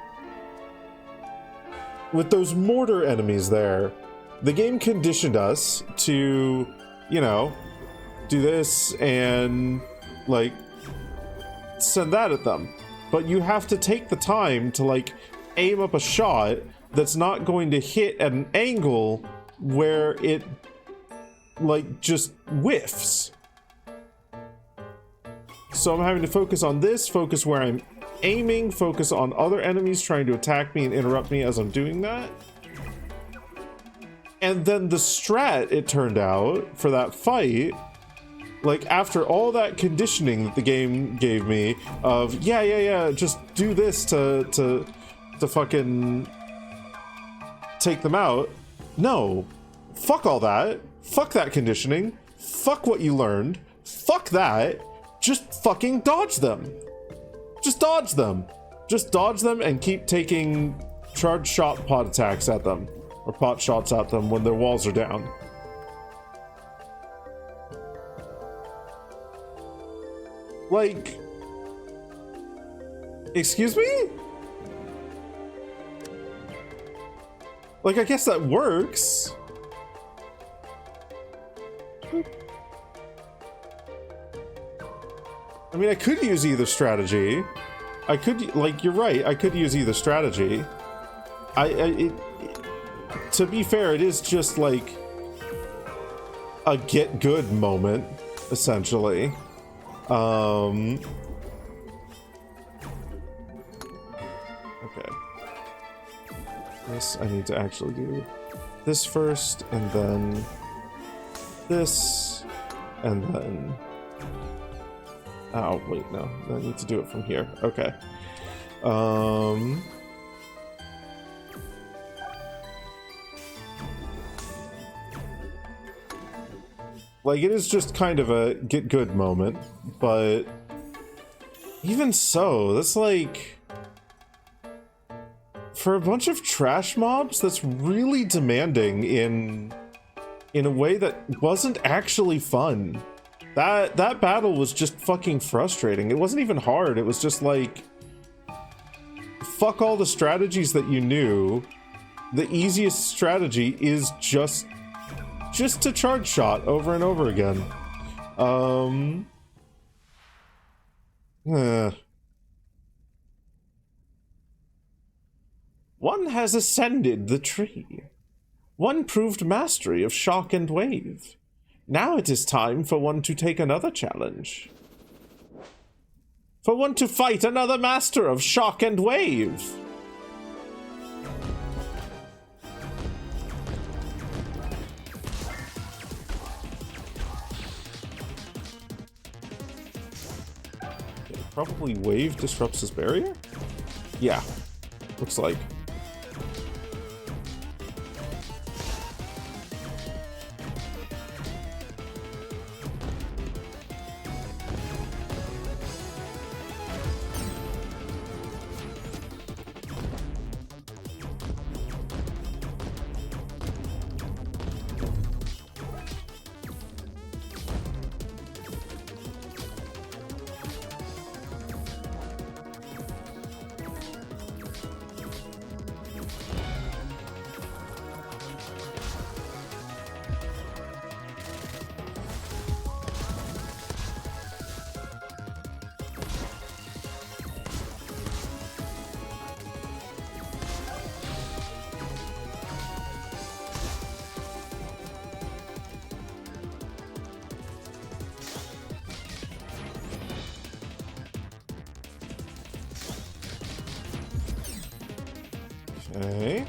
With those mortar enemies there, the game conditioned us to, you know, do this and, like, send that at them. But you have to take the time to, like, aim up a shot that's not going to hit at an angle where it, like, just whiffs. So I'm having to focus on this, focus where I'm aiming, focus on other enemies trying to attack me and interrupt me as I'm doing that. And then the strat, it turned out, for that fight, like, after all that conditioning that the game gave me of, yeah, just do this to fucking take them out. No. Fuck all that. Fuck that conditioning. Fuck what you learned. Fuck that. Just fucking dodge them. Just dodge them. Just dodge them and keep taking charge shot pot attacks at them. Or pot shots at them when their walls are down. Like... Excuse me? Like, I guess that works. I mean, I could use either strategy. I could, like, you're right, I could use either strategy. To be fair, it is just, like, a get good moment, essentially. Okay. This, I need to actually do this first, and then this, and then... Oh, wait, no. I need to do it from here. Okay. Like, it is just kind of a get good moment, but even so, that's like... For a bunch of trash mobs, that's really demanding in a way that wasn't actually fun. That battle was just fucking frustrating. It wasn't even hard. It was just like, fuck all the strategies that you knew. The easiest strategy is just to charge shot over and over again. One has ascended the tree. One proved mastery of shock and wave. Now it is time for one to take another challenge. For one to fight another master of shock and wave. Okay, probably wave disrupts his barrier? Yeah, looks like. Okay.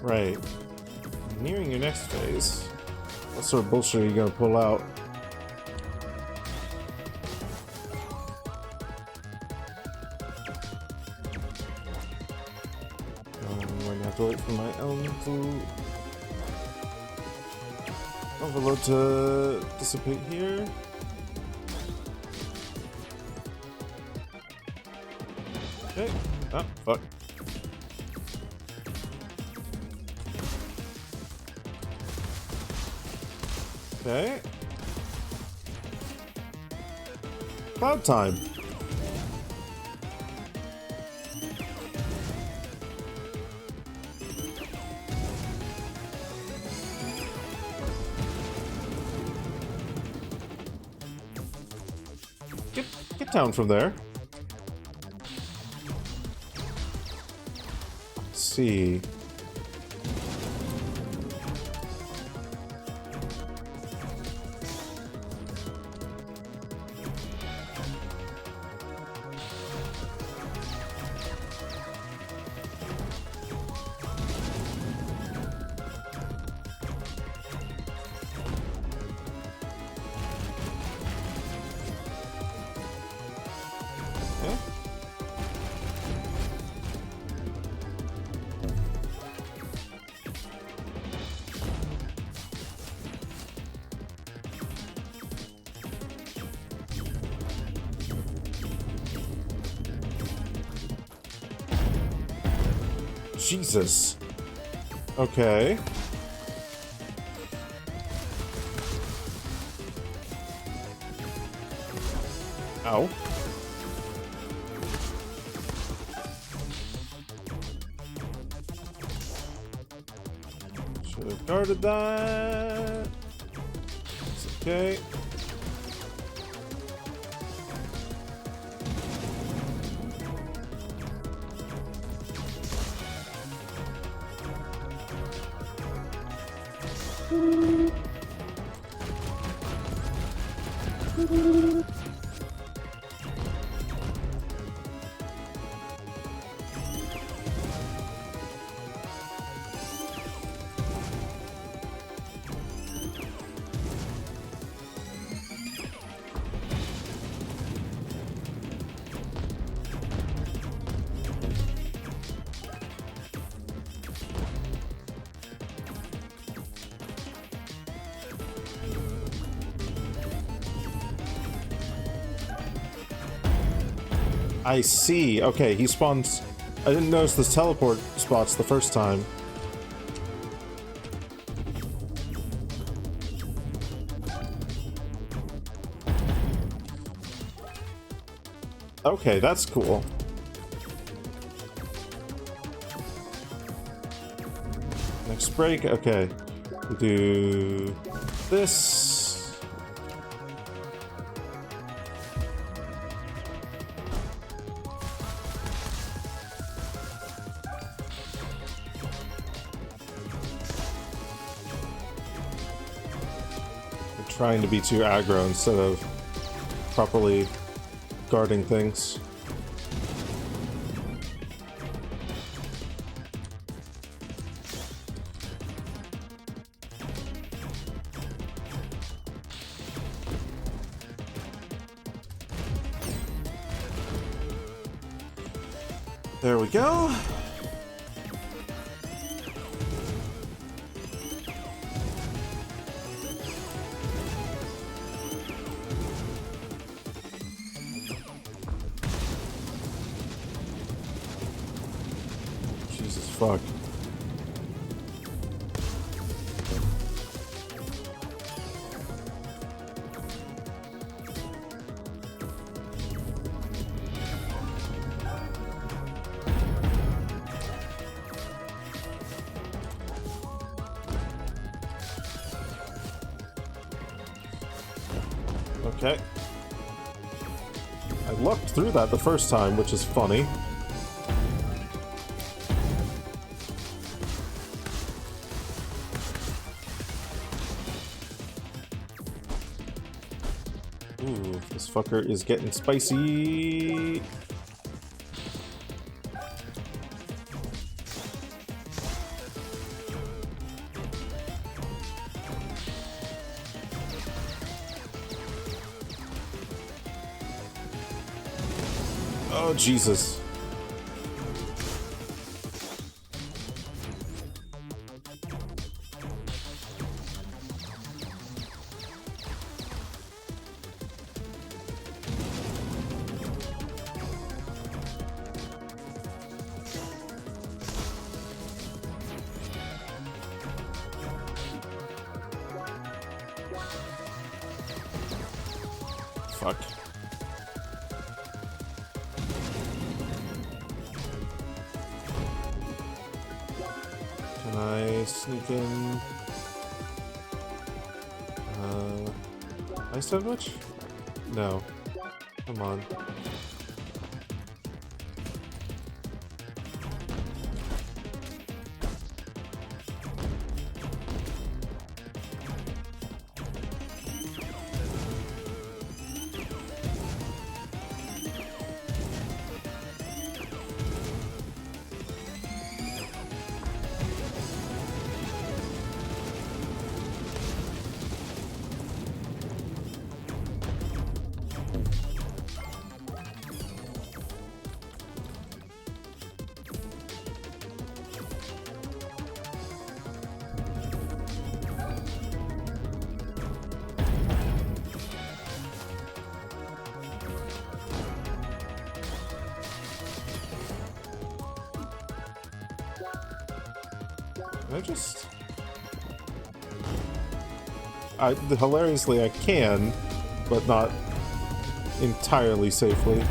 Right. Nearing your next phase. What sort of bullshit are you gonna pull out? I'm going to have to wait for my overload to dissipate here. Okay. Ah, fuck. Okay. Cloud time. Get down from there. Let's see. Okay. Jesus. Okay. Ow. Should have guarded that. It's okay. I see. Okay, he spawns. I didn't notice the teleport spots the first time. Okay, that's cool. Next break. Okay, we do this. Trying to be too aggro instead of properly guarding things. There we go. Jesus fuck. Okay. I lucked through that the first time, which is funny. Ooh, this fucker is getting spicy. Oh, Jesus. Fuck. Can I sneak in? Ice sandwich? No. Come on. Hilariously, I can, but not entirely safely.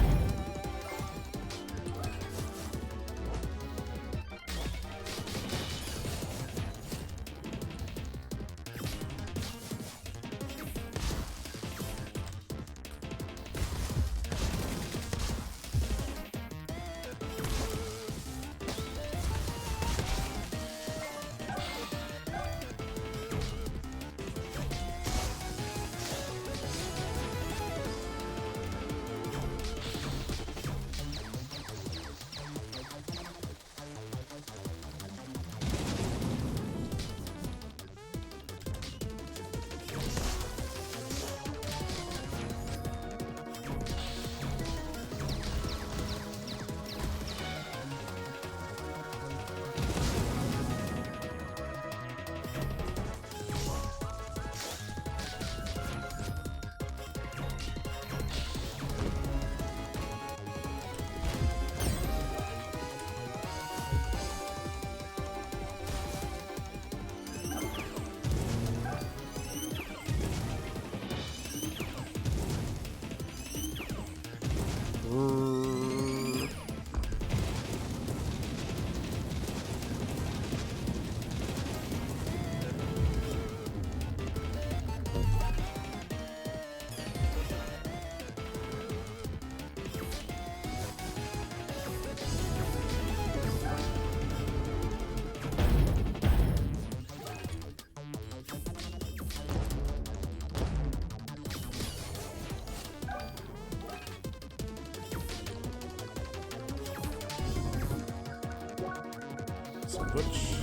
Switch.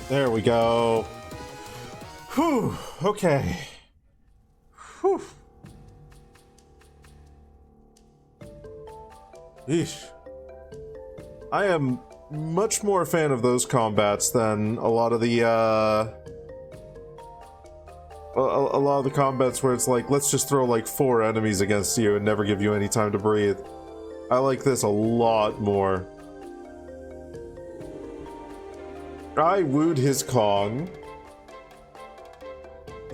There we go. Whew. Okay. Whew. Yeesh. I am much more a fan of those combats than a lot of the combats where it's like, let's just throw like 4 enemies against you and never give you any time to breathe. I like this a lot more. I wooed his Kong.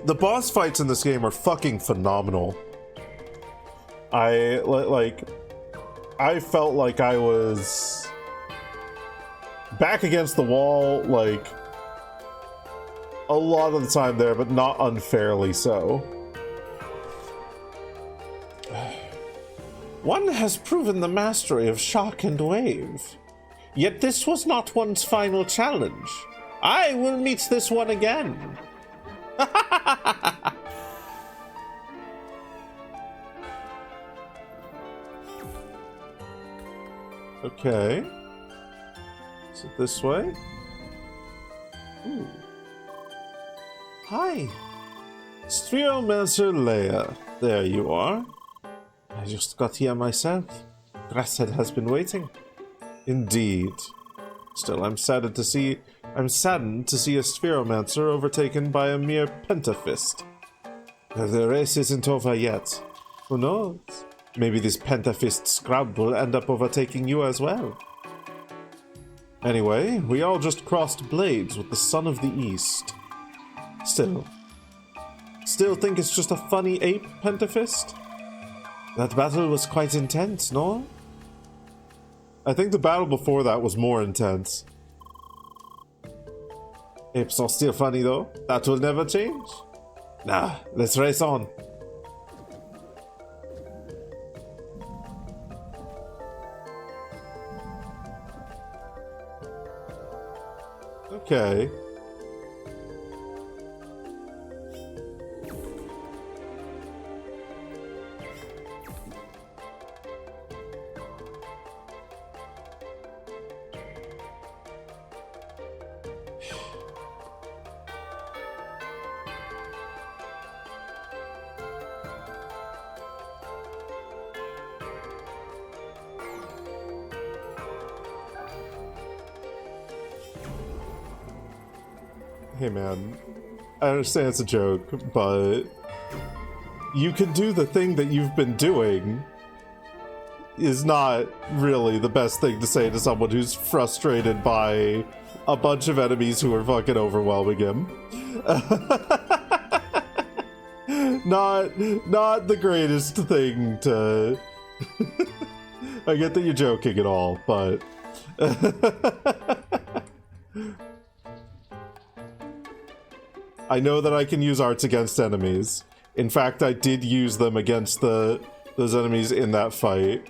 The boss fights in this game are fucking phenomenal. I felt like I was back against the wall, like, a lot of the time there, but not unfairly so. One has proven the mastery of shock and wave. Yet this was not one's final challenge. I will meet this one again. Okay. Is it this way? Ooh. Hi. Spheromancer Leia. There you are. I just got here myself. Grasshead has been waiting. Indeed. Still, I'm saddened to see a Spheromancer overtaken by a mere Pentafist. The race isn't over yet. Who knows? Maybe this Pentafist scrub will end up overtaking you as well. Anyway, we all just crossed blades with the Son of the East. Still think it's just a funny ape, Pentafist? That battle was quite intense, no? I think the battle before that was more intense. Apes are still funny though. That will never change. Nah, let's race on. Okay. Hey man, I understand it's a joke, but you can do the thing that you've been doing is not really the best thing to say to someone who's frustrated by a bunch of enemies who are fucking overwhelming him. Not the greatest thing to... I get that you're joking and all, but... I know that I can use arts against enemies. In fact, I did use them against those enemies in that fight.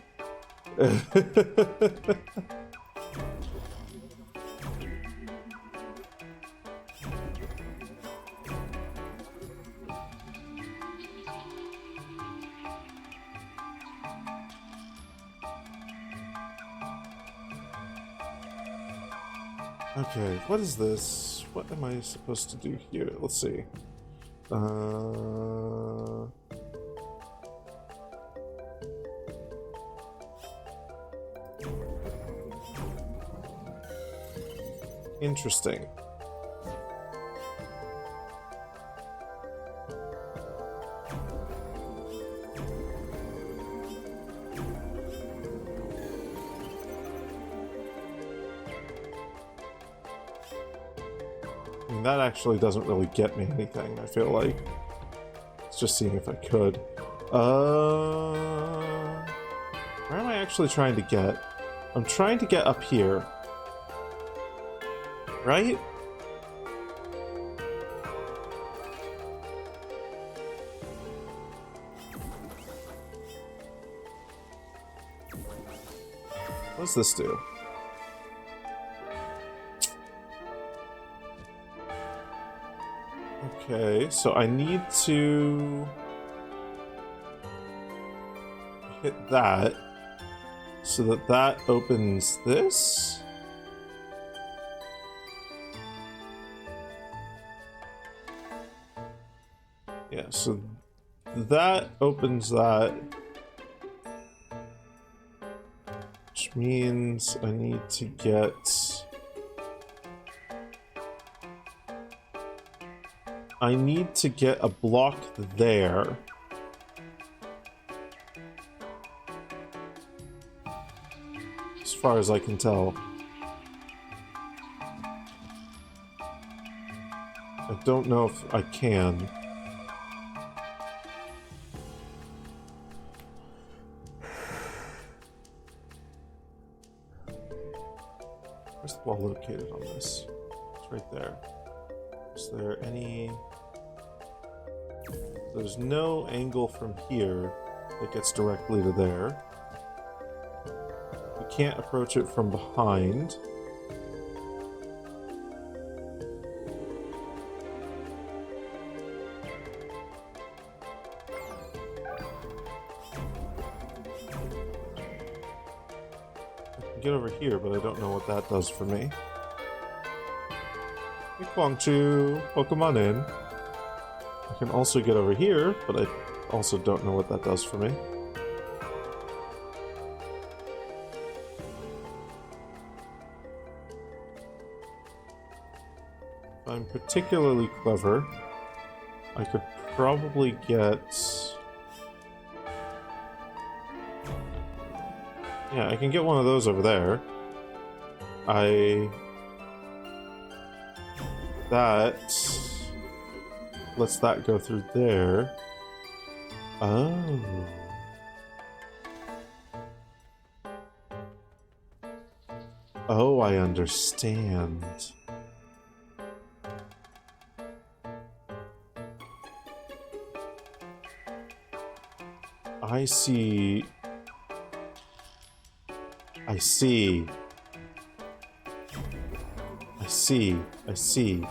Okay, what is this? What am I supposed to do here? Let's see. Interesting. That actually doesn't really get me anything, I feel like. Let's just see if I could. Where am I actually trying to get? I'm trying to get up here. Right? What does this do? Okay, so I need to hit that so that that opens this. Yeah, so that opens that, which means I need to get... I need to get a block there. As far as I can tell. I don't know if I can. Where's the wall located on this? It's right there. Is there any... There's no angle from here that gets directly to there. We can't approach it from behind. Get over here, but I don't know what that does for me. Hey, Kwangchu, welcome on in. I can also get over here, but I also don't know what that does for me. If I'm particularly clever, I could probably get... Yeah, I can get one of those over there. That lets that go through there. Oh. Oh, I understand. I see. I see. I see. I see.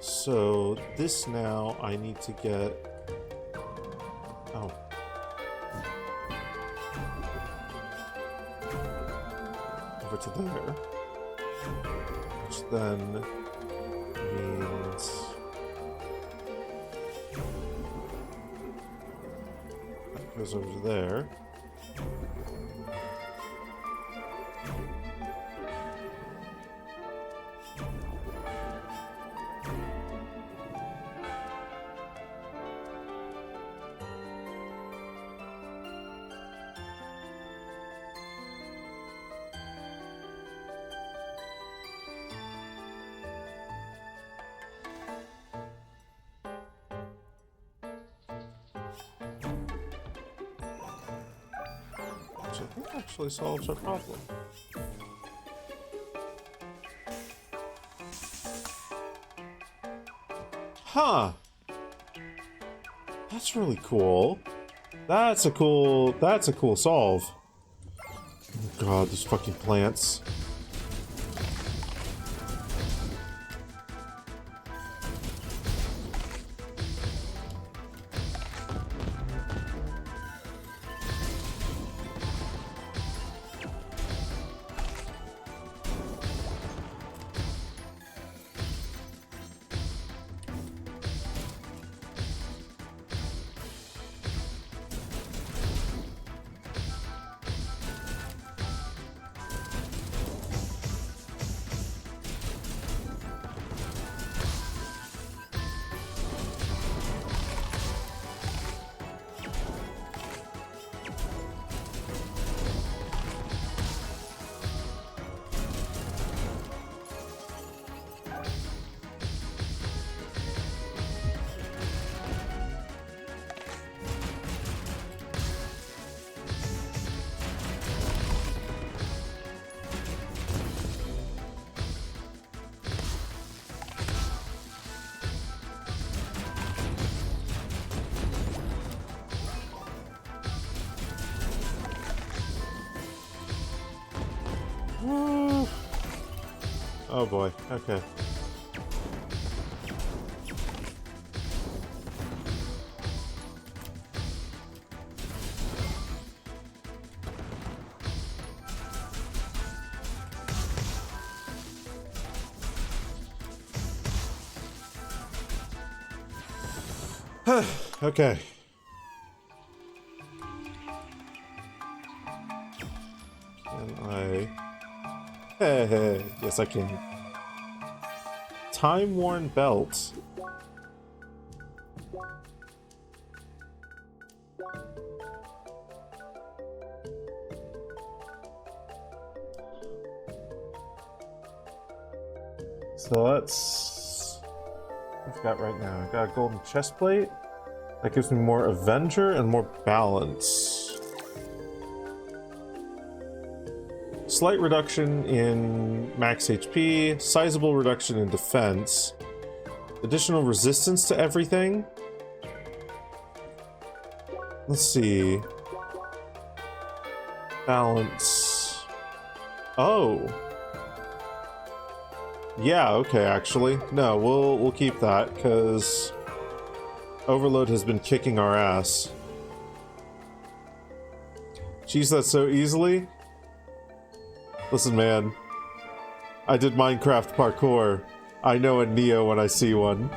So this now I need to get... Oh. Over to there. Which then means... That goes over to there. Which I think actually solves our problem. Huh. That's really cool. That's a cool solve. Oh god, these fucking plants. Oh boy, okay. Okay. Can I... Hey, yes I can. Time-worn belt. So that's... what I've got right now. I got a golden chest plate. That gives me more Avenger and more balance. Slight reduction in max HP, sizable reduction in defense, additional resistance to everything. Let's see. Balance. Oh. Yeah, okay, actually. No, we'll keep that, because Overload has been kicking our ass. Cheese that so easily? Listen, man. I did Minecraft parkour. I know a Neo when I see one.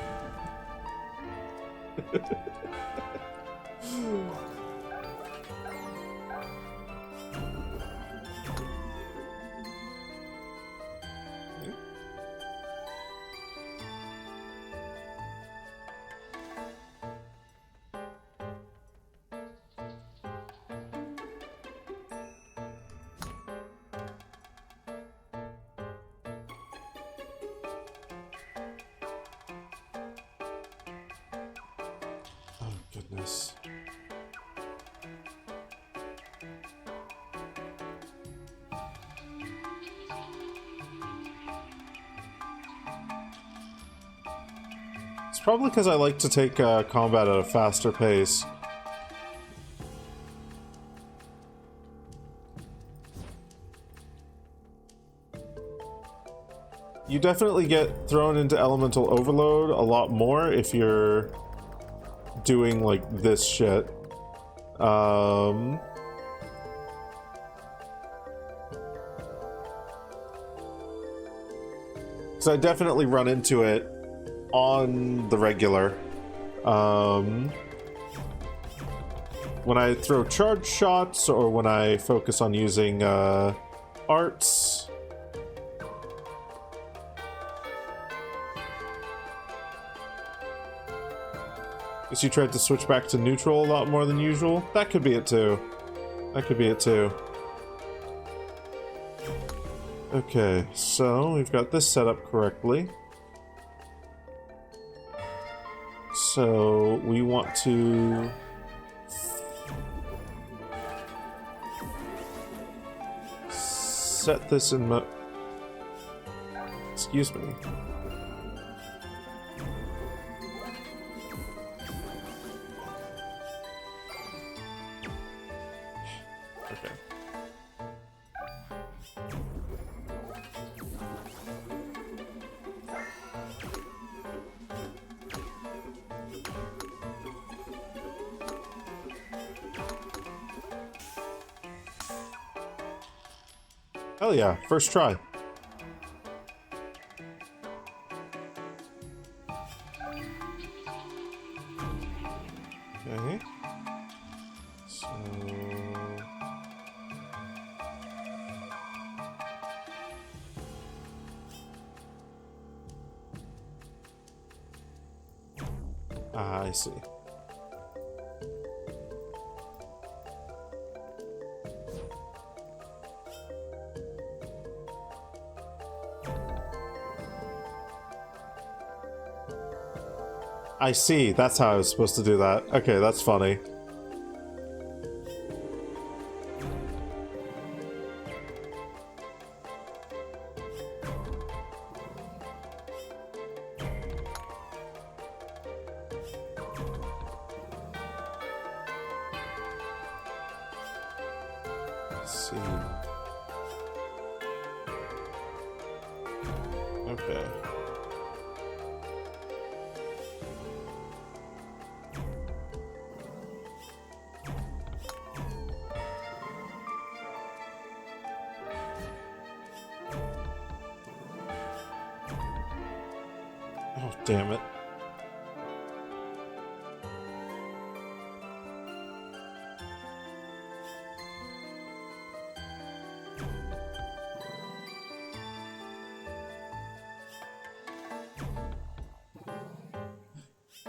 Oh, goodness. It's probably because I like to take combat at a faster pace. You definitely get thrown into elemental overload a lot more if you're doing like this shit. Because I definitely run into it on the regular. When I throw charge shots or when I focus on using arts. Guess you tried to switch back to neutral a lot more than usual. That could be it too. That could be it too. Okay, so we've got this set up correctly. So we want to set this in excuse me. Okay. Hell yeah, first try. Okay. So... ah, I see. I see. That's how I was supposed to do that. Okay, that's funny. Let's see. Okay. Oh, damn it.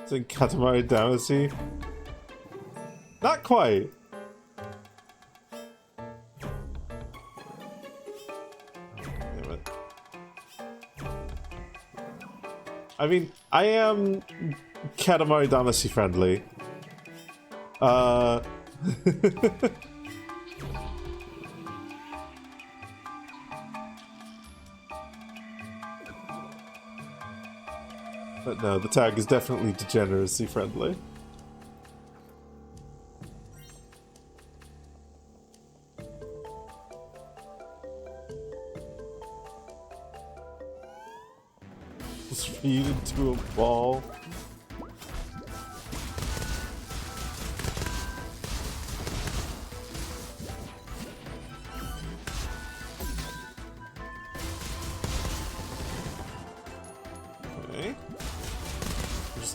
Is it Katamari Damacy? Not quite. Damn it. I mean, I am Katamari Damacy friendly. But no, the tag is definitely degeneracy friendly. Just feed into a ball.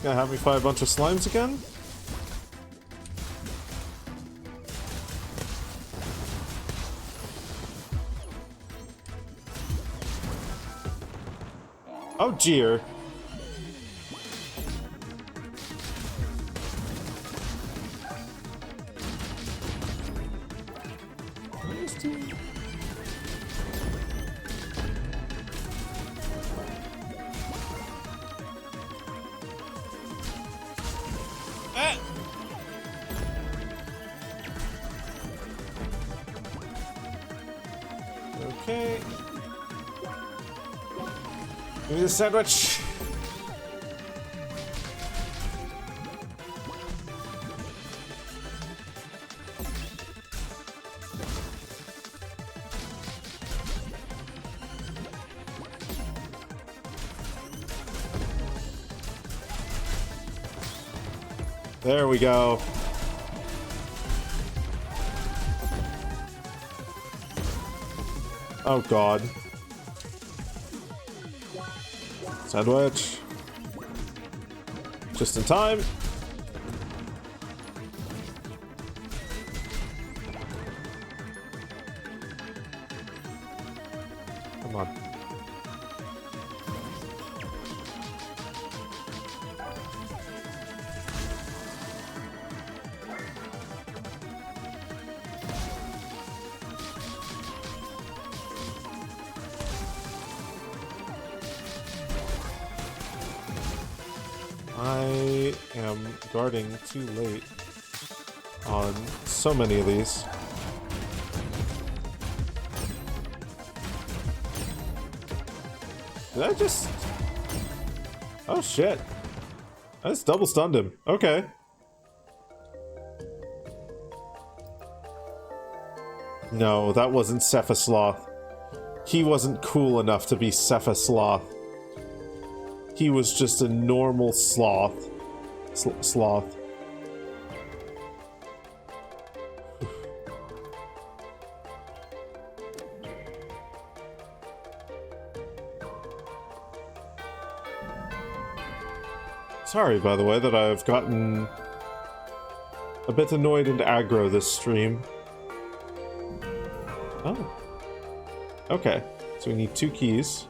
Gonna have me fight a bunch of slimes again? Oh dear. Okay. Give me the sandwich. There we go. Oh god. Sandwich. Just in time. Come on. I am guarding too late on so many of these. Did I just... Oh shit. I just double stunned him. Okay. No, that wasn't Cephasloth. He wasn't cool enough to be Cephasloth. He was just a normal sloth. Sloth. Sorry, by the way, that I've gotten a bit annoyed and aggro this stream. Oh. Okay, so we need 2 keys.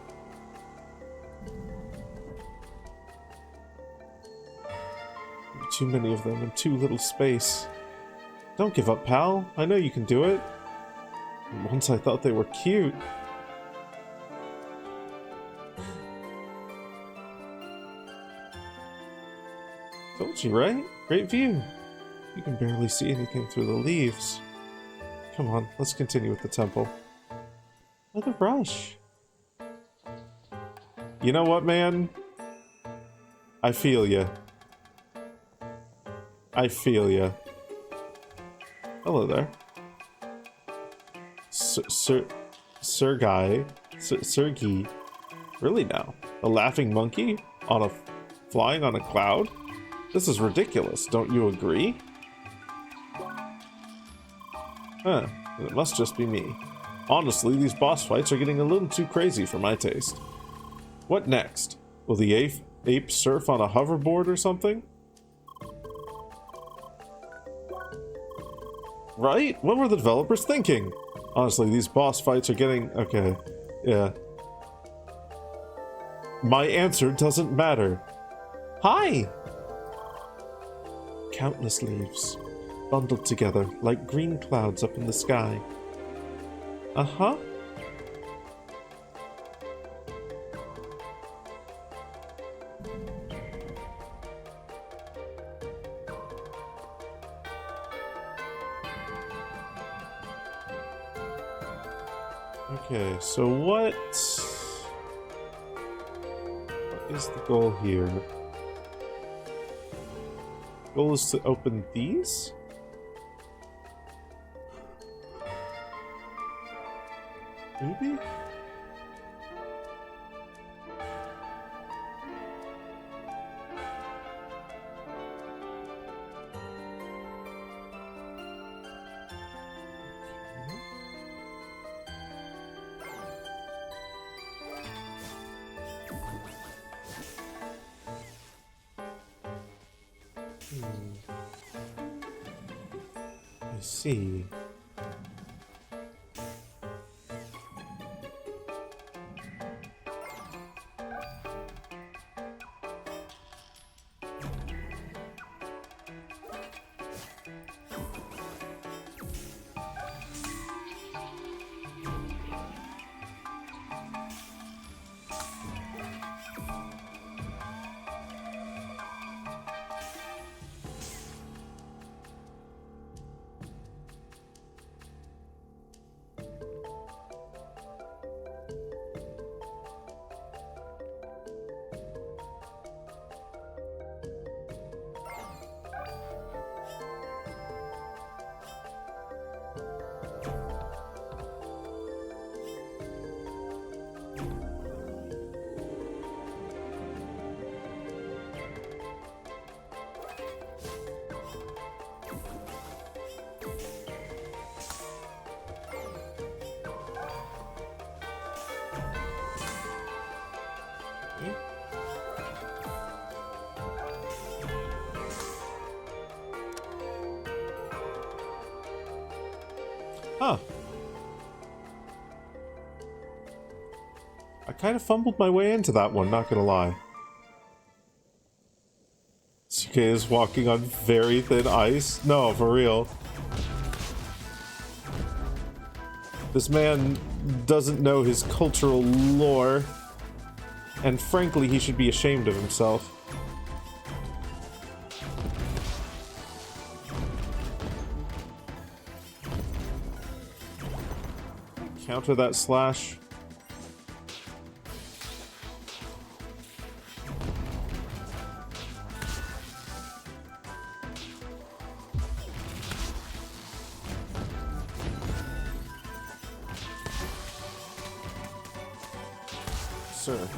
Too many of them in too little space. Don't give up, pal. I know you can do it. Once I thought they were cute. Told you, right? Great view. You can barely see anything through the leaves. Come on, let's continue with the temple. Another rush. You know what, man? I feel ya. I feel ya. Hello there. Sergei. Really now? A laughing monkey? Flying on a cloud? This is ridiculous, don't you agree? Huh, it must just be me. Honestly, these boss fights are getting a little too crazy for my taste. What next? Will the ape surf on a hoverboard or something? Right? What were the developers thinking? Honestly, these boss fights are getting... Okay, yeah. My answer doesn't matter. Hi! Countless leaves, bundled together like green clouds up in the sky. Uh-huh. Okay, so what is the goal here? Goal is to open these? Maybe? I see. Huh. I kind of fumbled my way into that one, not gonna lie. Suke is walking on very thin ice? No, for real. This man doesn't know his cultural lore. And frankly, he should be ashamed of himself. Counter that slash. Sir.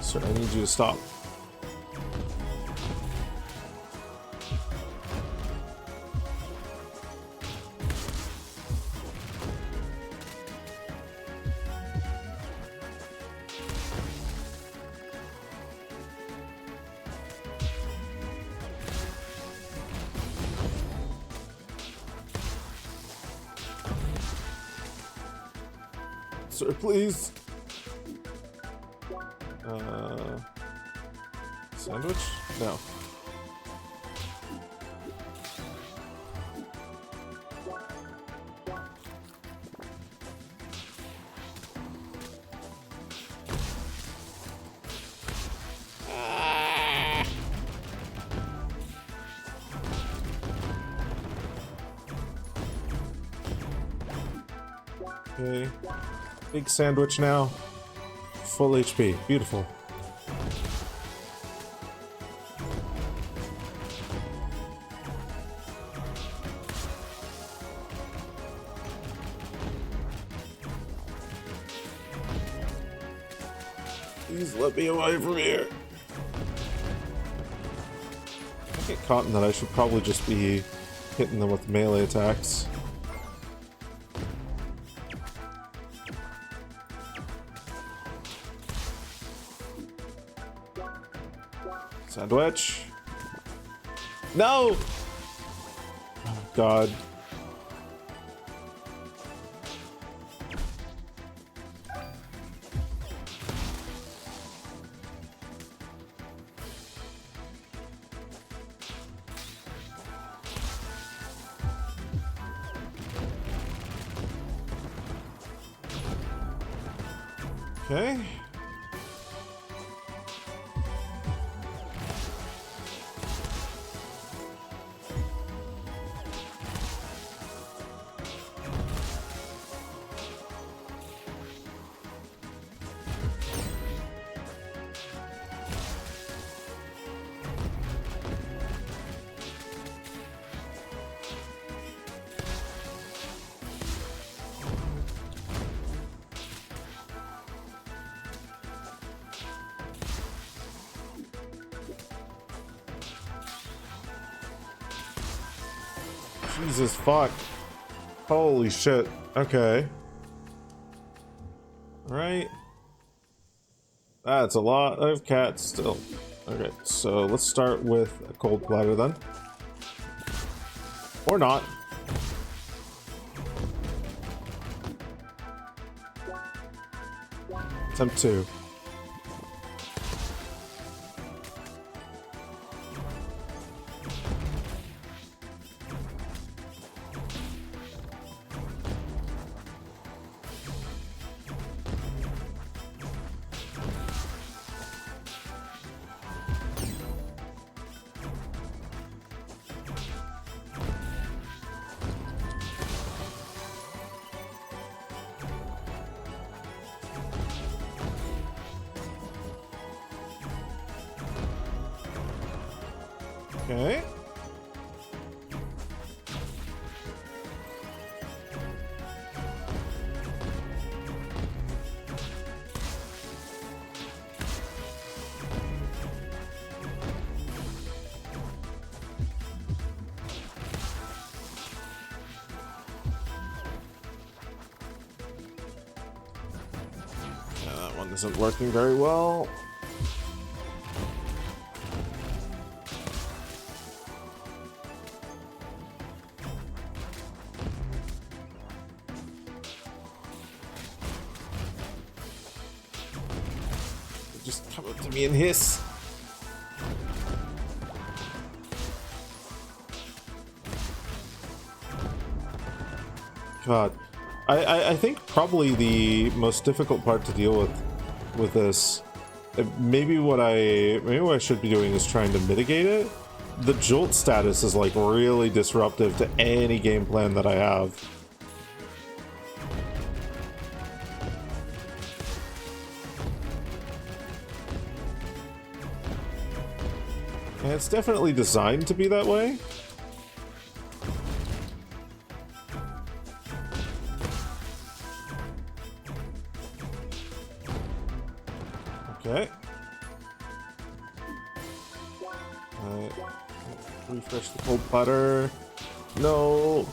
Sir, I need you to stop. Sir, please. Sandwich? No. Okay. Big sandwich now. Full HP. Beautiful. Please let me away from here. I get caught in that I should probably just be hitting them with melee attacks. Sandwich. No! Oh, God. Okay. Jesus fuck. Holy shit. Okay. Alright. That's a lot of cats still. Okay, so let's start with a cold platter then. Or not. Attempt 2. Okay. Yeah, that one isn't working very well. Just come up to me and hiss. God, I think probably the most difficult part to deal with this, maybe what I should be doing is trying to mitigate it. The jolt status is like really disruptive to any game plan that I have. And it's definitely designed to be that way. Okay. Alright. Refresh the cold platter. No.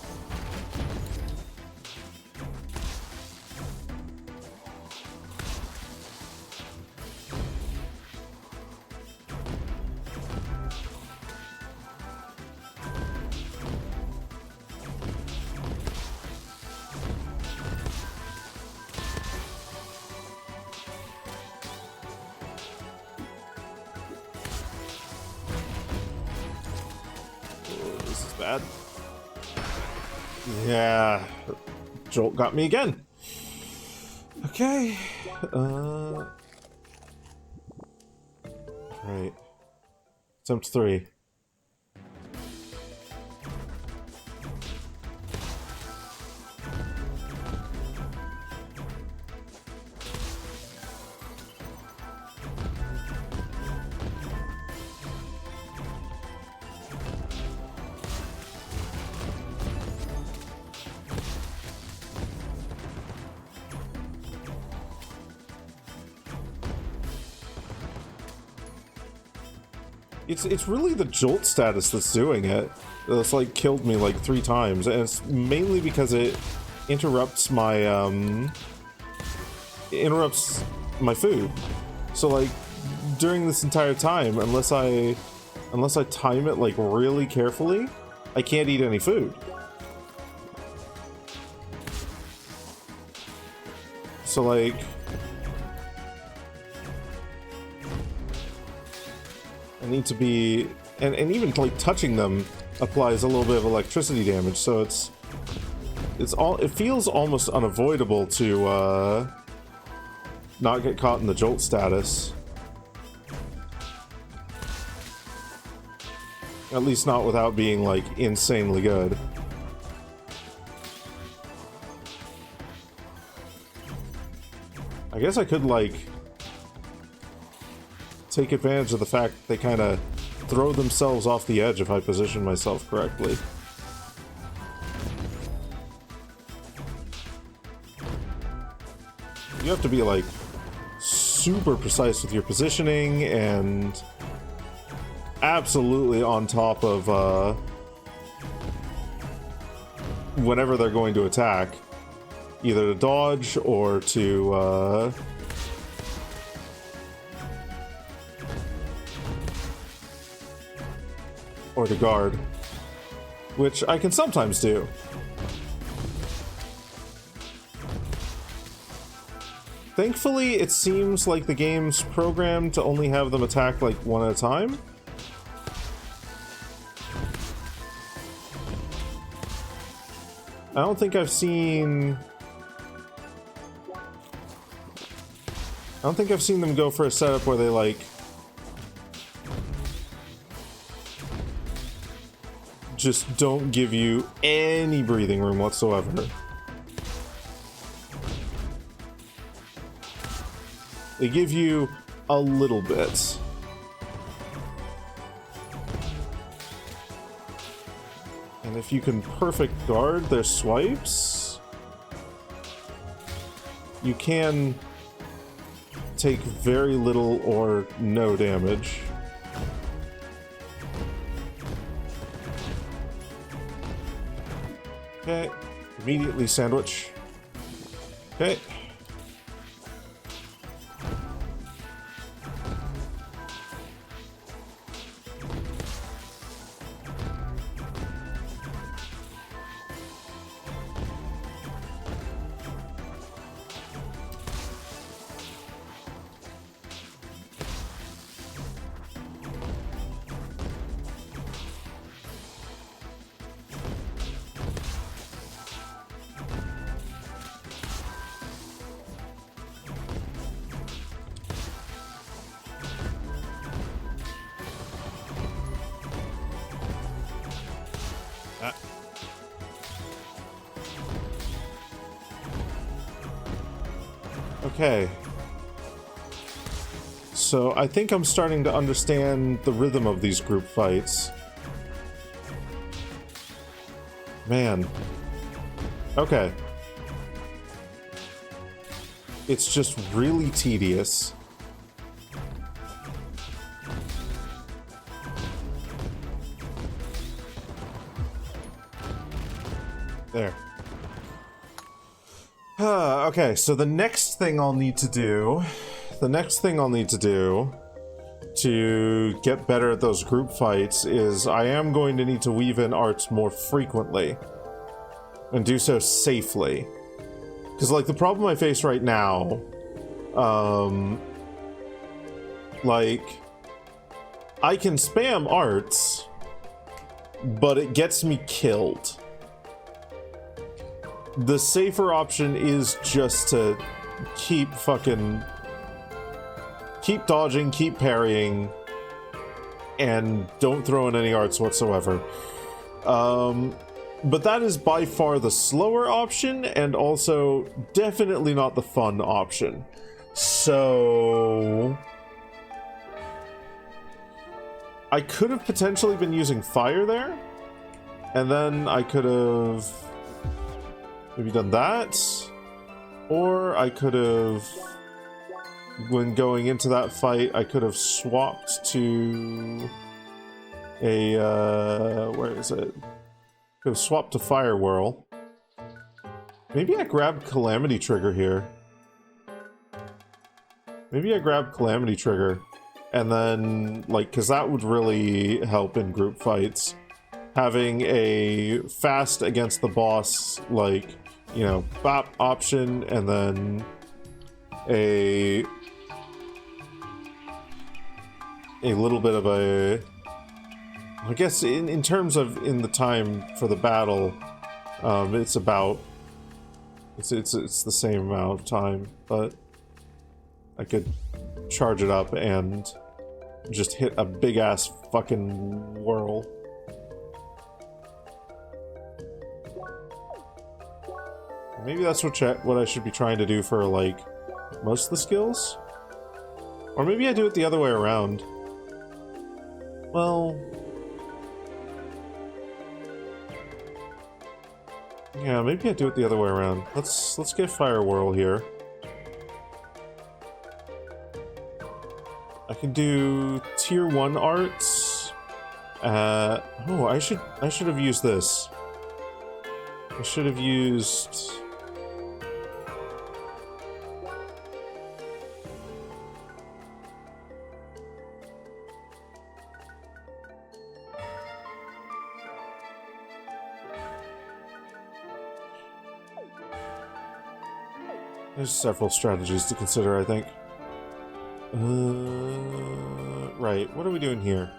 This is bad. Yeah, jolt got me again. Okay. Right. Attempt 3. It's really the jolt status that's doing it. It's like killed me like 3 times, and it's mainly because it interrupts my food. So like during this entire time, unless I time it like really carefully, I can't eat any food. So like I need to be, and even like touching them applies a little bit of electricity damage, so it feels almost unavoidable to not get caught in the jolt status. At least not without being, like, insanely good. I guess I could, like, take advantage of the fact that they kind of throw themselves off the edge if I position myself correctly. You have to be, like, super precise with your positioning and absolutely on top of whenever they're going to attack, either to dodge or to guard, which I can sometimes do. Thankfully, it seems like the game's programmed to only have them attack like one at a time. I don't think I've seen them go for a setup where they, like, just don't give you any breathing room whatsoever. They give you a little bit. And if you can perfect guard their swipes, you can take very little or no damage. Okay, immediately sandwich. Okay. Okay. So I think I'm starting to understand the rhythm of these group fights. Man. Okay. It's just really tedious. There. Okay, so the next thing I'll need to do to get better at those group fights is I am going to need to weave in arts more frequently and do so safely. Because, like, the problem I face right now, like, I can spam arts, but it gets me killed. The safer option is just to keep dodging, keep parrying, and don't throw in any arts whatsoever. But that is by far the slower option, and also definitely not the fun option. So I could have potentially been using fire there, and then I could have maybe done that, or I could have, when going into that fight, I could have swapped to a, where is it? Could have swapped to Fire Whirl. Maybe I grabbed Calamity Trigger here. Maybe I grabbed Calamity Trigger, and then, like, because that would really help in group fights. Having a fast against the boss, like, you know, bop option, and then a little bit of a, I guess in terms of in the time for the battle, it's the same amount of time, but I could charge it up and just hit a big ass fucking whirl. Maybe that's what I should be trying to do for, like, most of the skills? Or maybe I do it the other way around. Well... yeah, maybe I do it the other way around. Let's get Fire Whirl here. I can do tier 1 arts. Oh, I should have used this. I should have used... there's several strategies to consider, I think. Right, what are we doing here?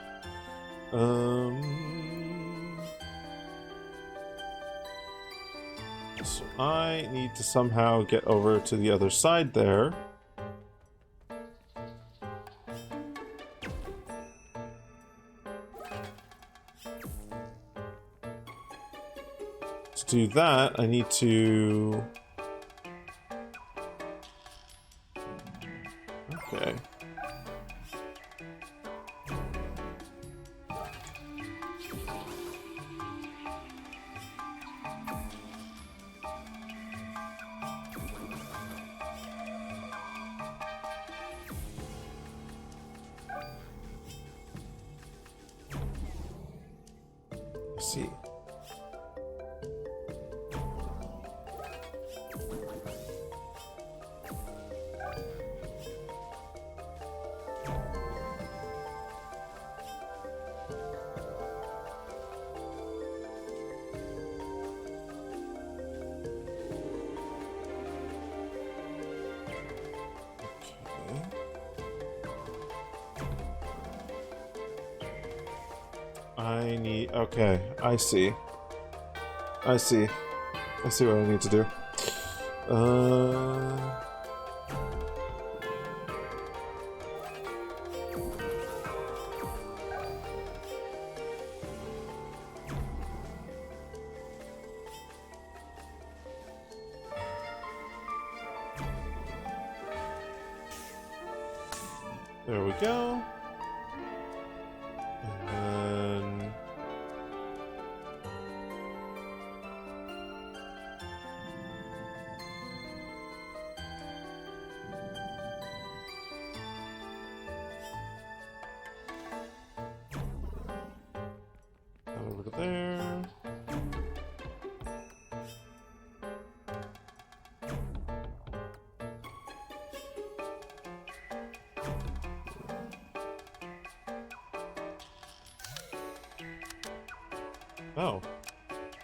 So I need to somehow get over to the other side there. To do that, I need to... okay. Let's see. I need... okay, I see. I see. I see what I need to do. There we go. And then... over to there. Oh.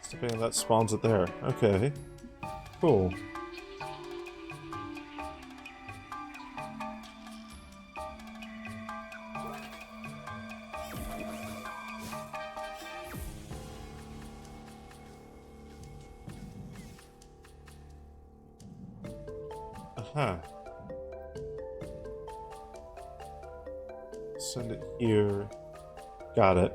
Stepping on that spawns it there. Okay. Cool. Aha. Send it here. Got it.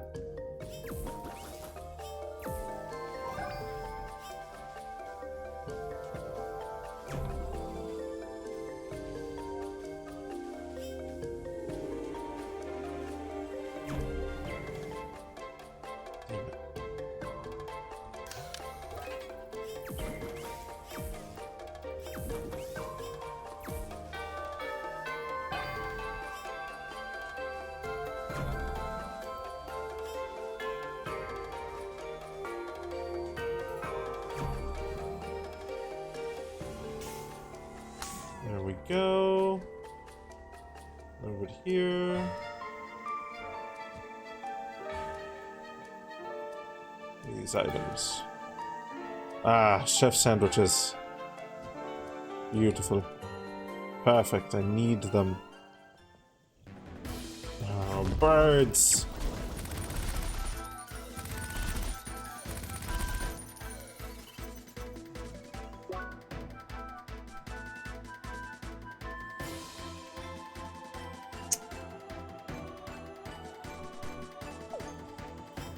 There we go. Over to here. These items. Ah, chef sandwiches. Beautiful. Perfect, I need them. Oh, birds.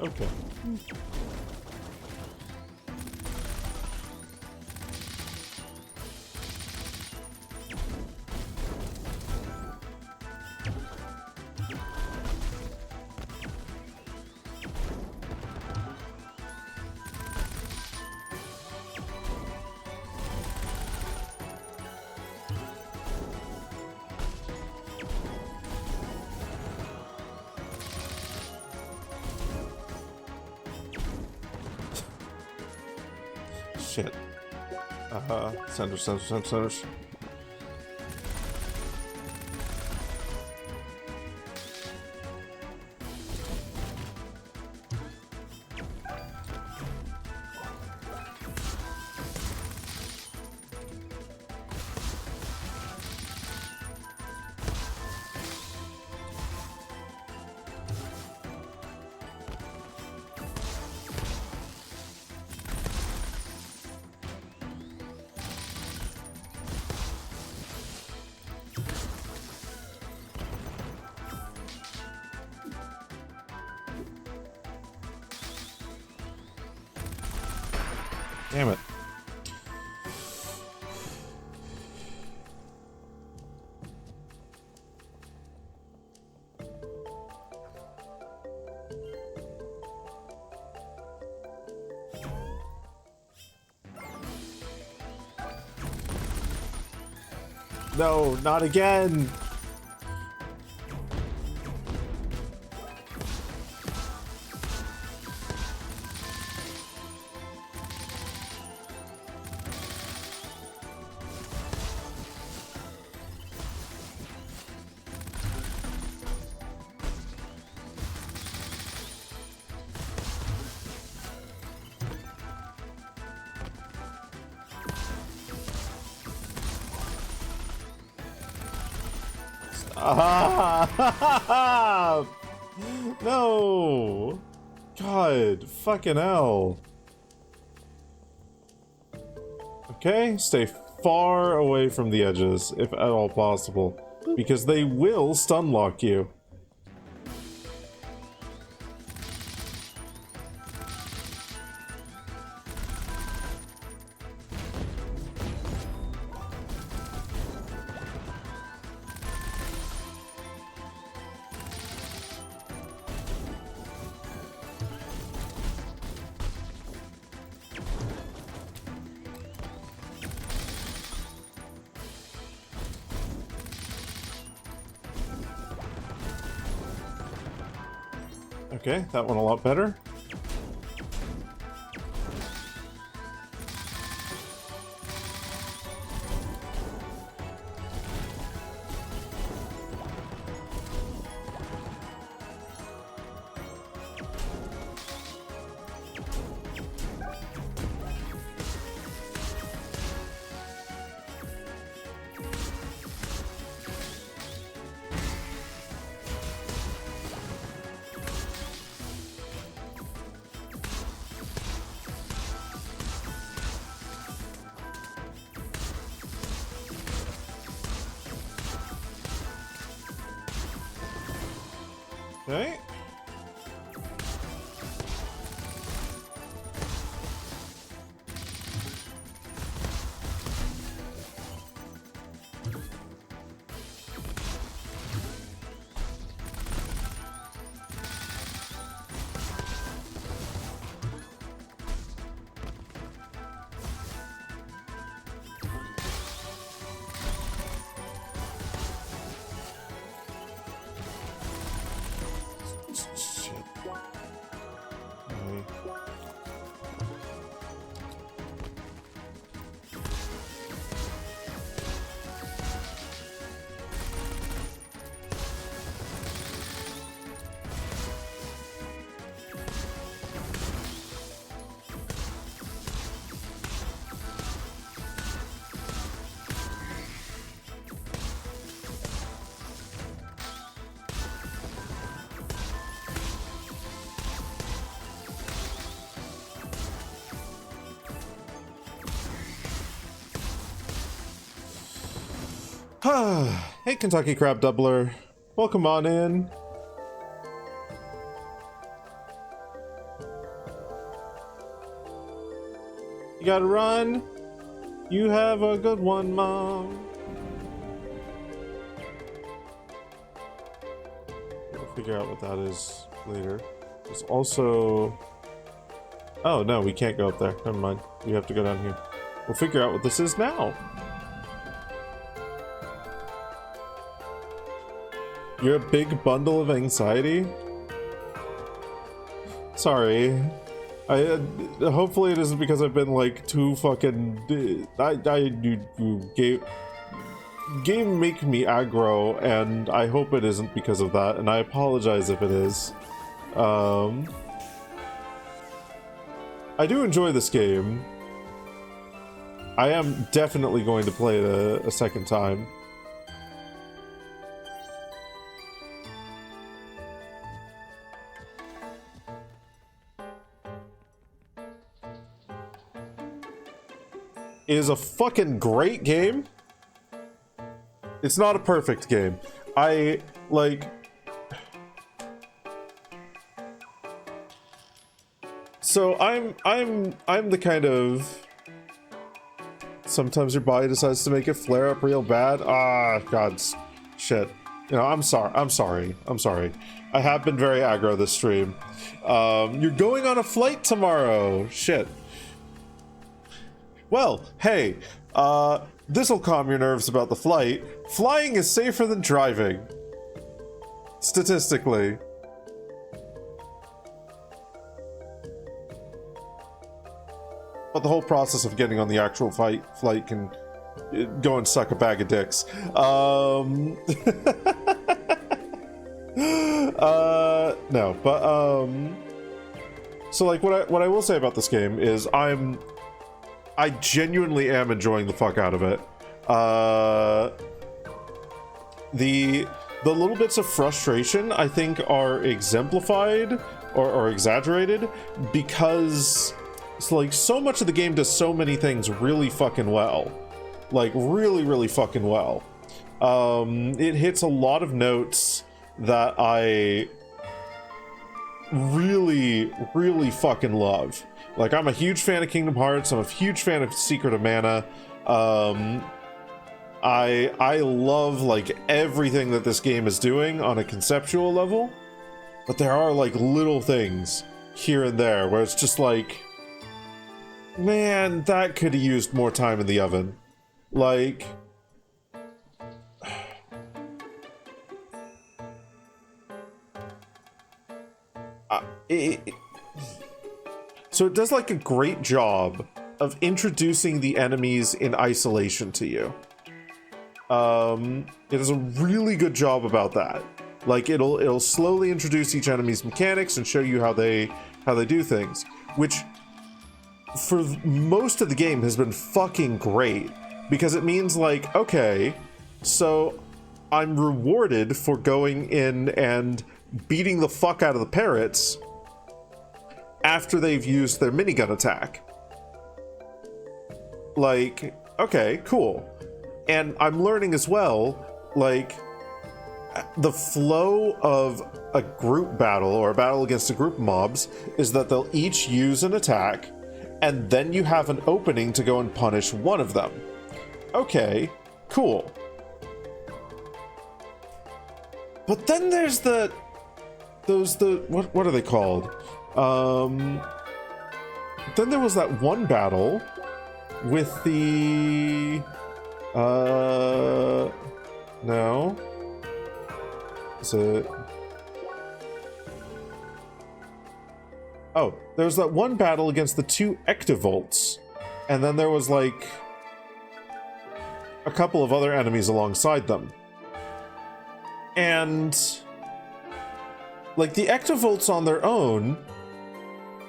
Okay. Shit. Center. Damn it. No, not again. Ah! No! God, fucking hell. Okay, stay far away from the edges, if at all possible, because they will stun lock you. Okay, that went a lot better. Okay. Shit. Okay. Hey, Kentucky Crab Doubler. Welcome on in. gotta run. You have a good one, Mom. We'll figure out what that is later. There's also... Oh, no, we can't go up there. Never mind. We have to go down here. We'll figure out what this is now. You're a big bundle of anxiety? Sorry. Hopefully it isn't because I've been like too fucking game make me aggro, and I hope it isn't because of that, and I apologize if it is. I do enjoy this game. I am definitely going to play it a second time. It is a fucking great game. It's not a perfect game. I like... So I'm the kind of... Sometimes your body decides to make it flare up real bad. Ah, God, shit. You know, I'm sorry. I have been very aggro this stream. You're going on a flight tomorrow. Shit. Well, hey, this'll calm your nerves about the flight. Flying is safer than driving. Statistically. But the whole process of getting on the actual flight can go and suck a bag of dicks. No, but, so like what I will say about this game is I genuinely am enjoying the fuck out of it. The little bits of frustration, I think, are exemplified or exaggerated because like so much of the game does so many things really fucking well. Like really fucking well. It hits a lot of notes that I really fucking love. Like, I'm a huge fan of Kingdom Hearts. I'm a huge fan of Secret of Mana. I love, like, everything that this game is doing on a conceptual level. But there are, like, little things here and there where it's just like, man, that could have used more time in the oven. Like... So it does like a great job of introducing the enemies in isolation to you. It does a really good job about that. Like it'll slowly introduce each enemy's mechanics and show you how they do things, which for most of the game has been fucking great because it means like, okay, so I'm rewarded for going in and beating the fuck out of the parrots after they've used their minigun attack. Like, okay, cool. And I'm learning as well, like, the flow of a group battle or a battle against a group of mobs is that they'll each use an attack and then you have an opening to go and punish one of them. Okay, cool. But then there's what are they called? Then there was that one battle with the no. Is it? Oh, there was that one battle against the two Ectovolts, and then there was like a couple of other enemies alongside them. And like the Ectovolts on their own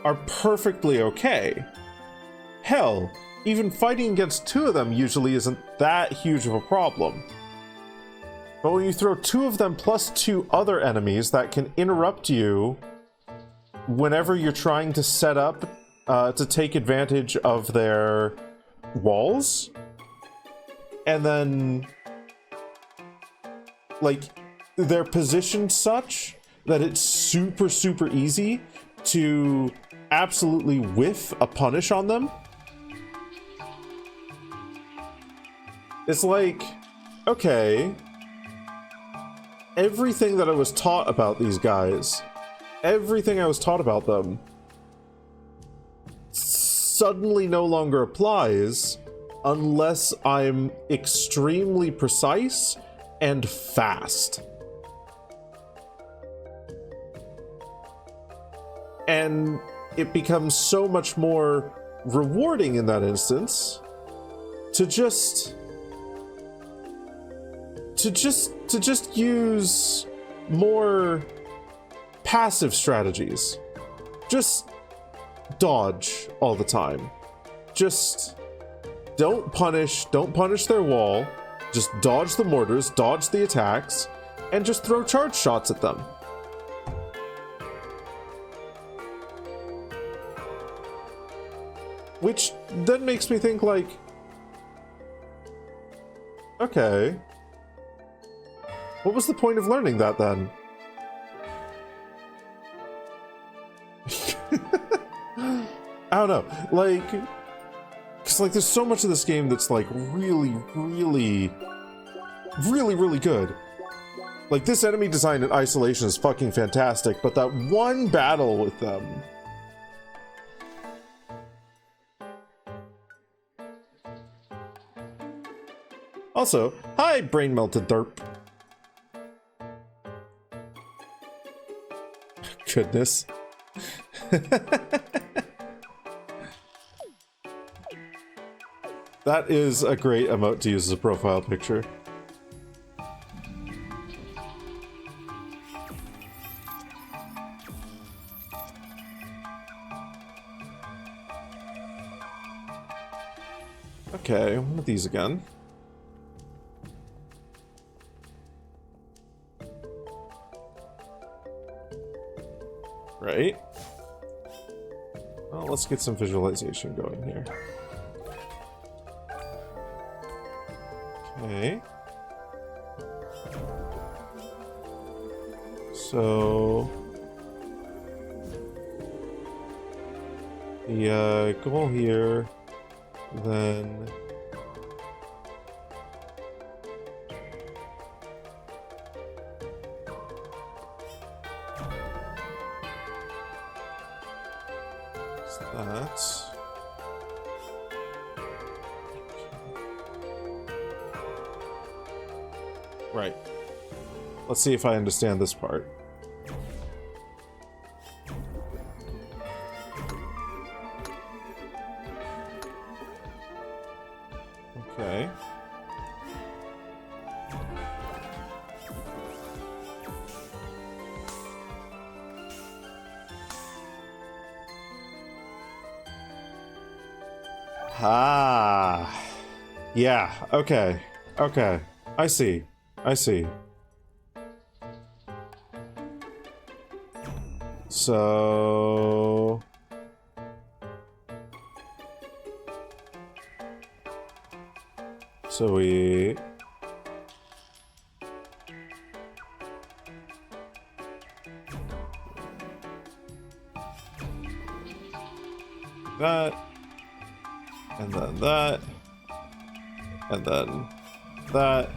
are perfectly okay. Hell, even fighting against two of them usually isn't that huge of a problem. But when you throw two of them plus two other enemies that can interrupt you whenever you're trying to set up to take advantage of their walls, and then like they're positioned such that it's super easy to absolutely whiff a punish on them, It's like, okay, everything that I was taught about these guys, everything I was taught about them, suddenly no longer applies unless I'm extremely precise and fast. And it becomes so much more rewarding in that instance to just use more passive strategies. Just dodge all the time. Just don't punish their wall. Just dodge the mortars, dodge the attacks, and just throw charge shots at them. Which then makes me think, like, okay, what was the point of learning that then? I don't know, like, because, like, there's so much of this game that's, like, really good. Like, this enemy design in isolation is fucking fantastic, but that one battle with them... Also, hi, brain melted derp. Goodness. That is a great emote to use as a profile picture. Okay, one of these again. Right. Well, let's get some visualization going here. Okay. So the goal here, then that. Right. Let's see if I understand this part. Okay. Ah. Yeah, okay. Okay. I see. I see. So... we... that, and then that, and then that.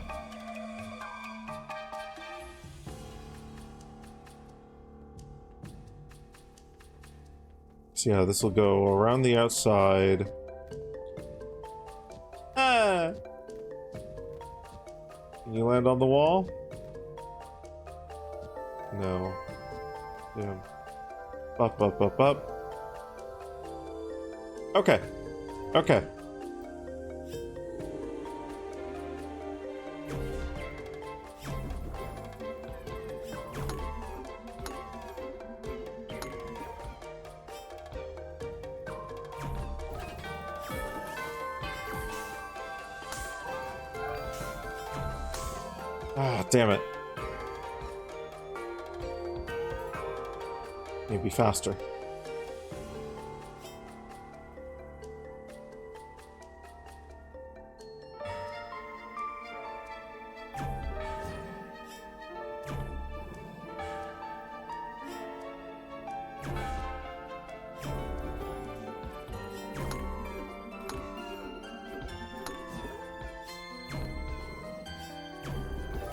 So yeah, this will go around the outside. Ah! Can you land on the wall? No. Yeah. Up, up, up, up. Okay. Okay. Ah, damn it. Maybe faster.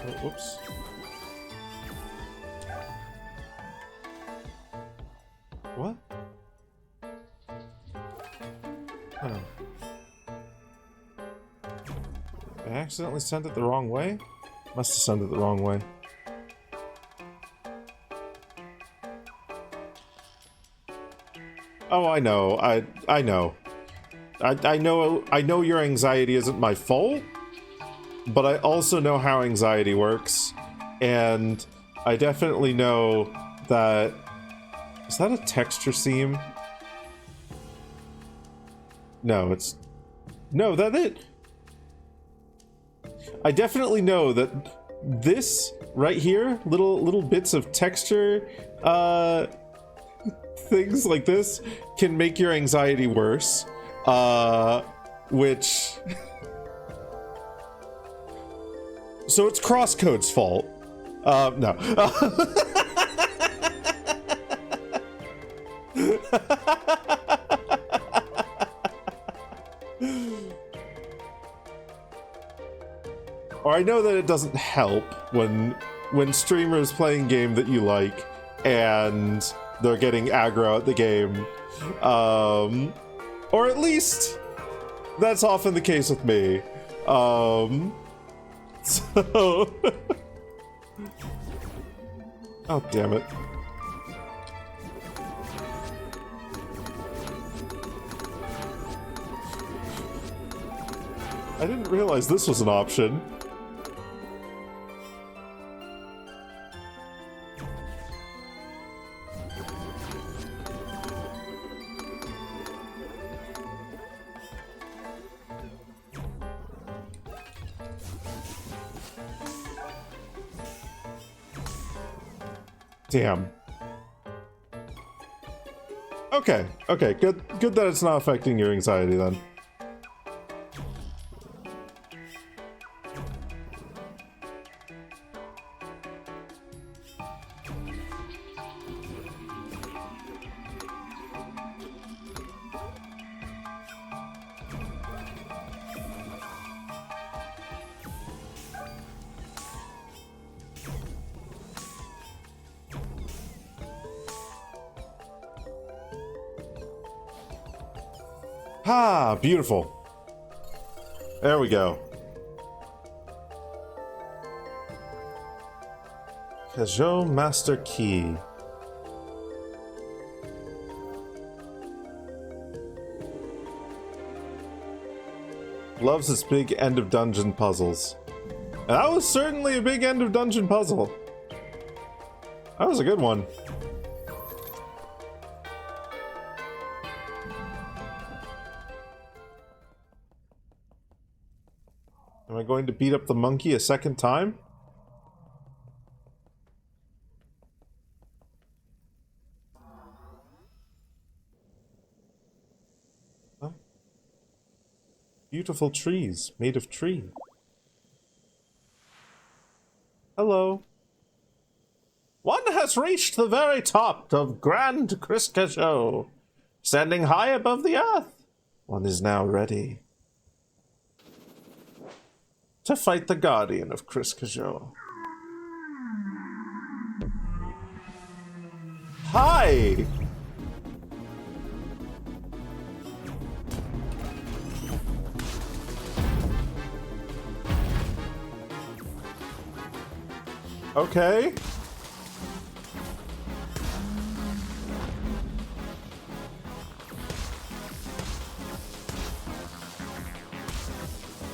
Oh, whoops. What? Oh. I accidentally sent it the wrong way? Must have sent it the wrong way. Oh, I know. I know. I know your anxiety isn't my fault, but I also know how anxiety works, and I definitely know that... Is that a texture seam? No, it's... No, that it... I definitely know that this right here, little bits of texture, things like this can make your anxiety worse, which... So it's Crosscode's fault. No. Or I know that it doesn't help when streamers playing game that you like and they're getting aggro at the game. Or at least that's often the case with me. So oh, damn it. I didn't realize this was an option. Damn. Okay, good that it's not affecting your anxiety then. Ah, beautiful. There we go. Kajou Master Key. Loves its big end of dungeon puzzles. And that was certainly a big end of dungeon puzzle. That was a good one. Am I going to beat up the monkey a second time? Oh. Beautiful trees made of tree. Hello. One has reached the very top of Grand Kajou, standing high above the earth. One is now ready to fight the guardian of Kajou. Hi! Okay.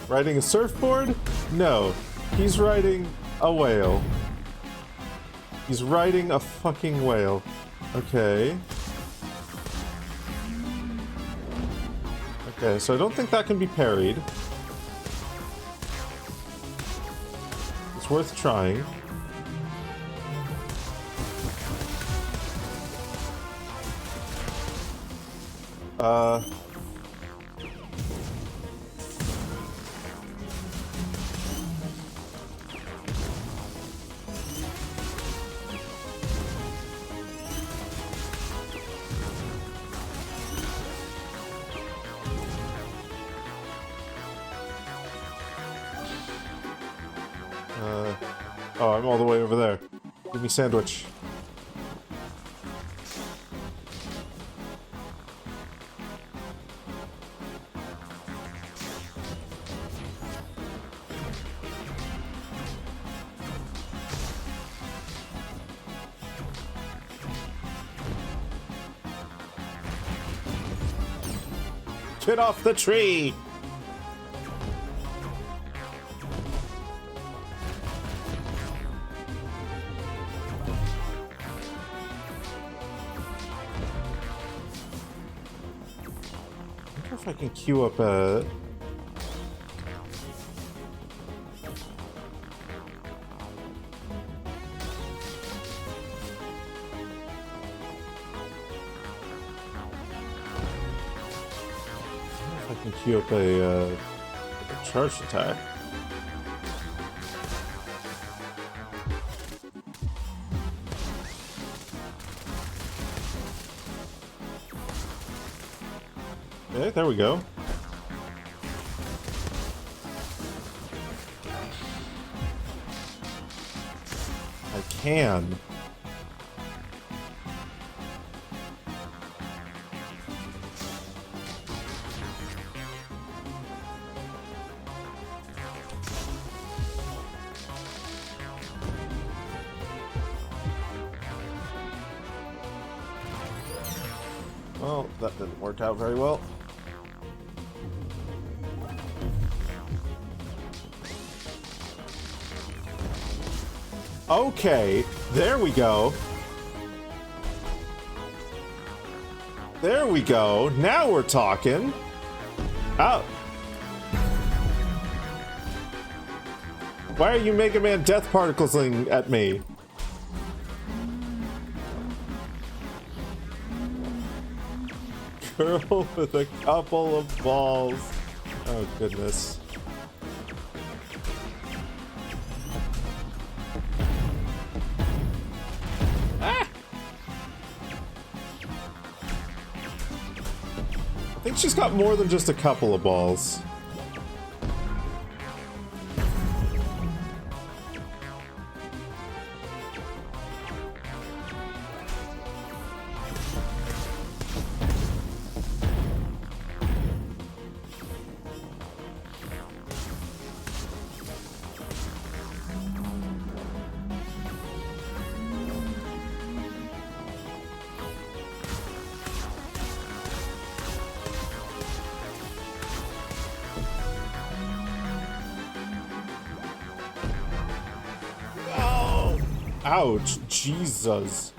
Riding a surfboard? No. He's riding a whale. He's riding a fucking whale. Okay. Okay, so I don't think that can be parried. It's worth trying. Oh, I'm all the way over there. Give me sandwich. Get off the tree! I wonder if I can queue up a... I can queue up a charged attack. Okay, there we go. I can. Well, that didn't work out very well. Okay, there we go. There we go. Now we're talking. Oh. Why are you Mega Man death particles-ing at me? Girl with a couple of balls. Oh, goodness. Ah! I think she's got more than just a couple of balls. Ouch, Jesus.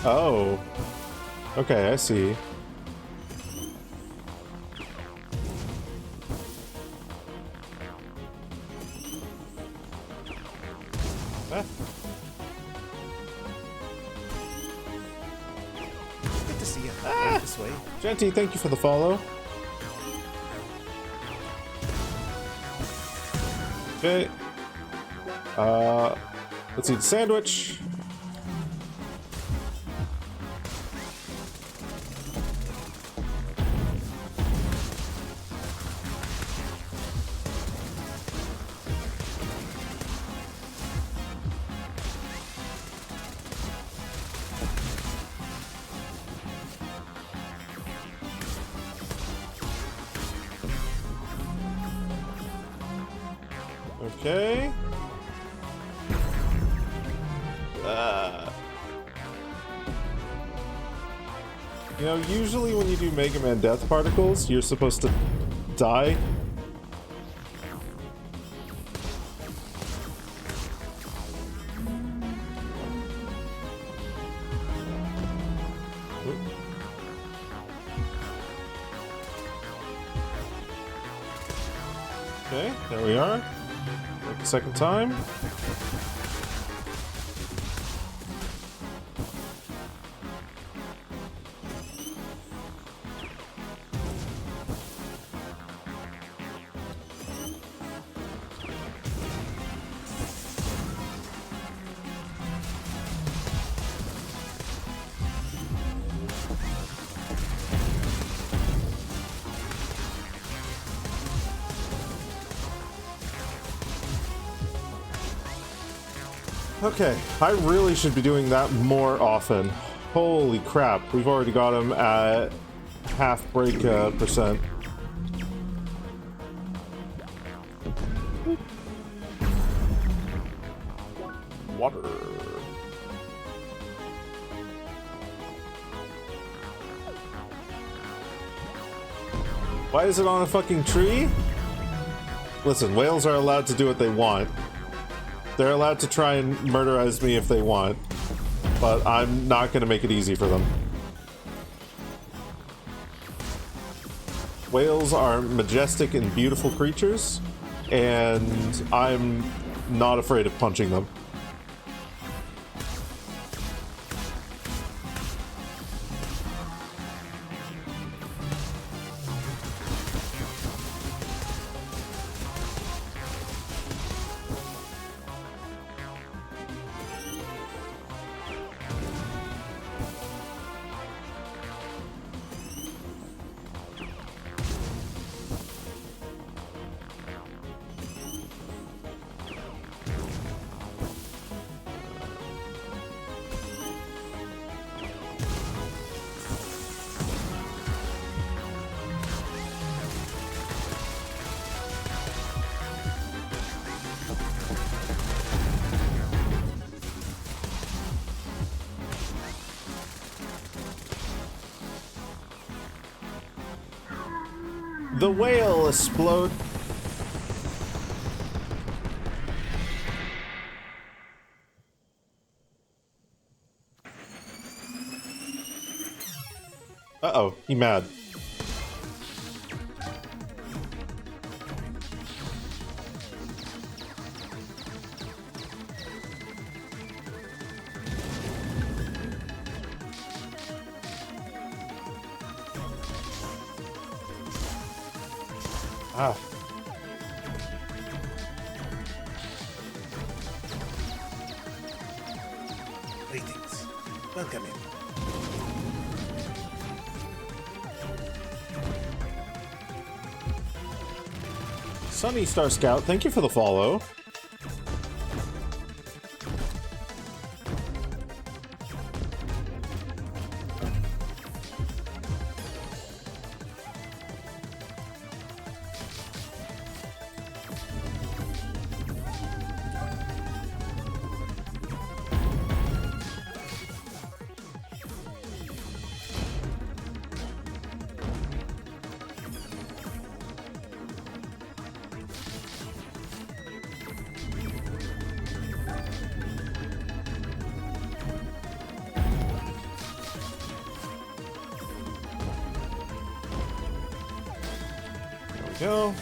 Oh. Okay, I see. Ah. Good to see you. Right this way. Genty, thank you for the follow. Okay. Let's eat a sandwich. Okay. You know, usually when you do Mega Man death particles, you're supposed to die. Okay, there we are. Second time. Okay, I really should be doing that more often. Holy crap, we've already got him at half break percent. Water. Why is it on a fucking tree? Listen, whales are allowed to do what they want. They're allowed to try and murderize me if they want, but I'm not gonna make it easy for them. Whales are majestic and beautiful creatures, and I'm not afraid of punching them. The whale explode. Uh-oh, he mad. Ah. Greetings. Welcome in. Sunny Star Scout, thank you for the follow. Go.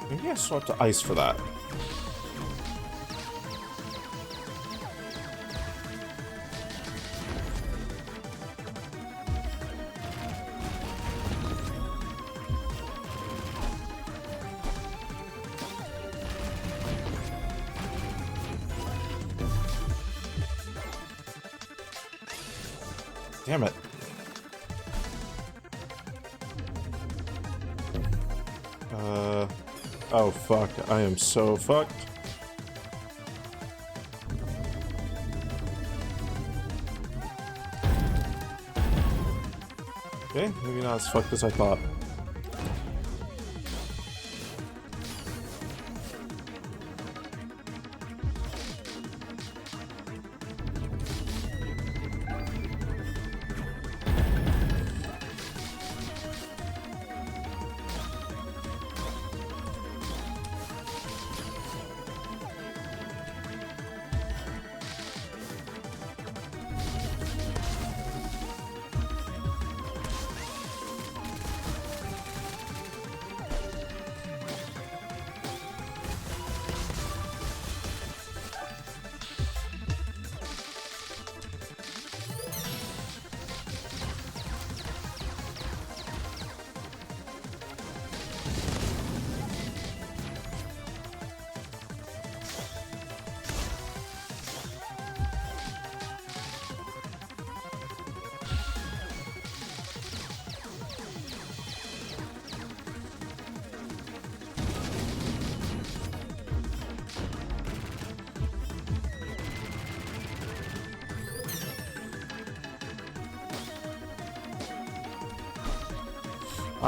Maybe I swap to ice for that. Damn it. Oh fuck, I am so fucked. Okay, maybe not as fucked as I thought.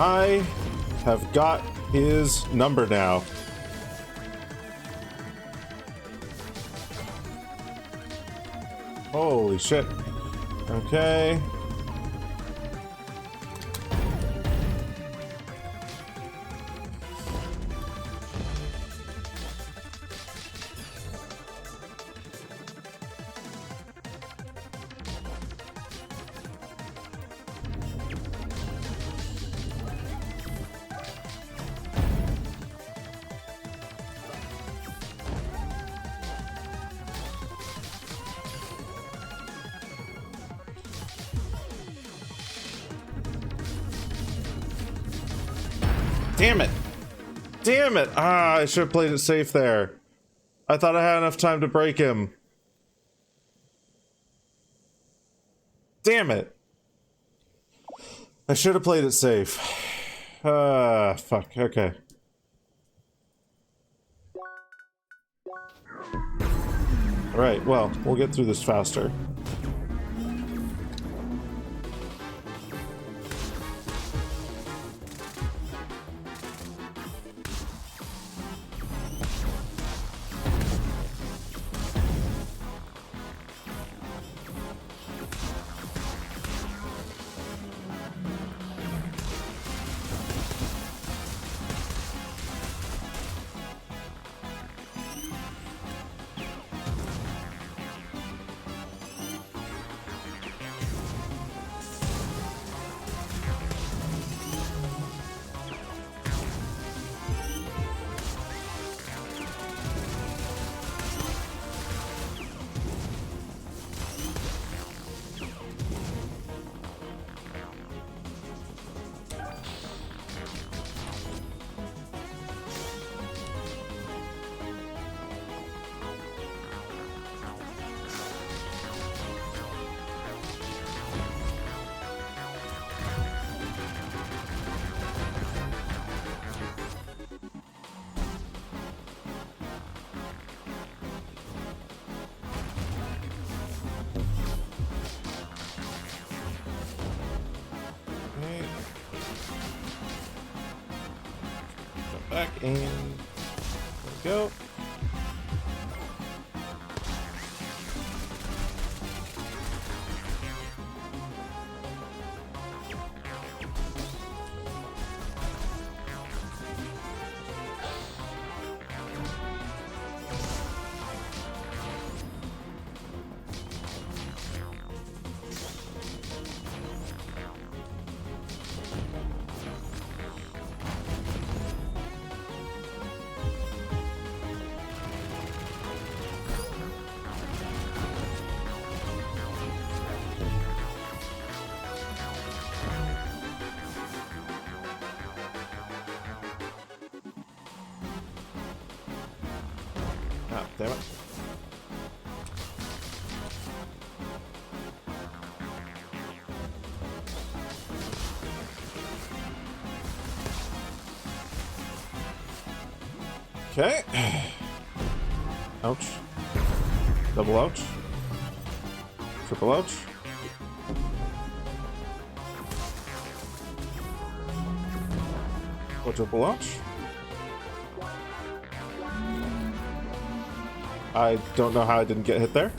I have got his number now. Holy shit. Okay. Damn it! Damn it! Ah, I should have played it safe there. I thought I had enough time to break him. Damn it! I should have played it safe. Fuck. Okay. Alright, well, we'll get through this faster. Back and there we go. Ah, damn it. Okay. Ouch. Double ouch. Triple ouch. Quadruple ouch. I don't know how I didn't get hit there.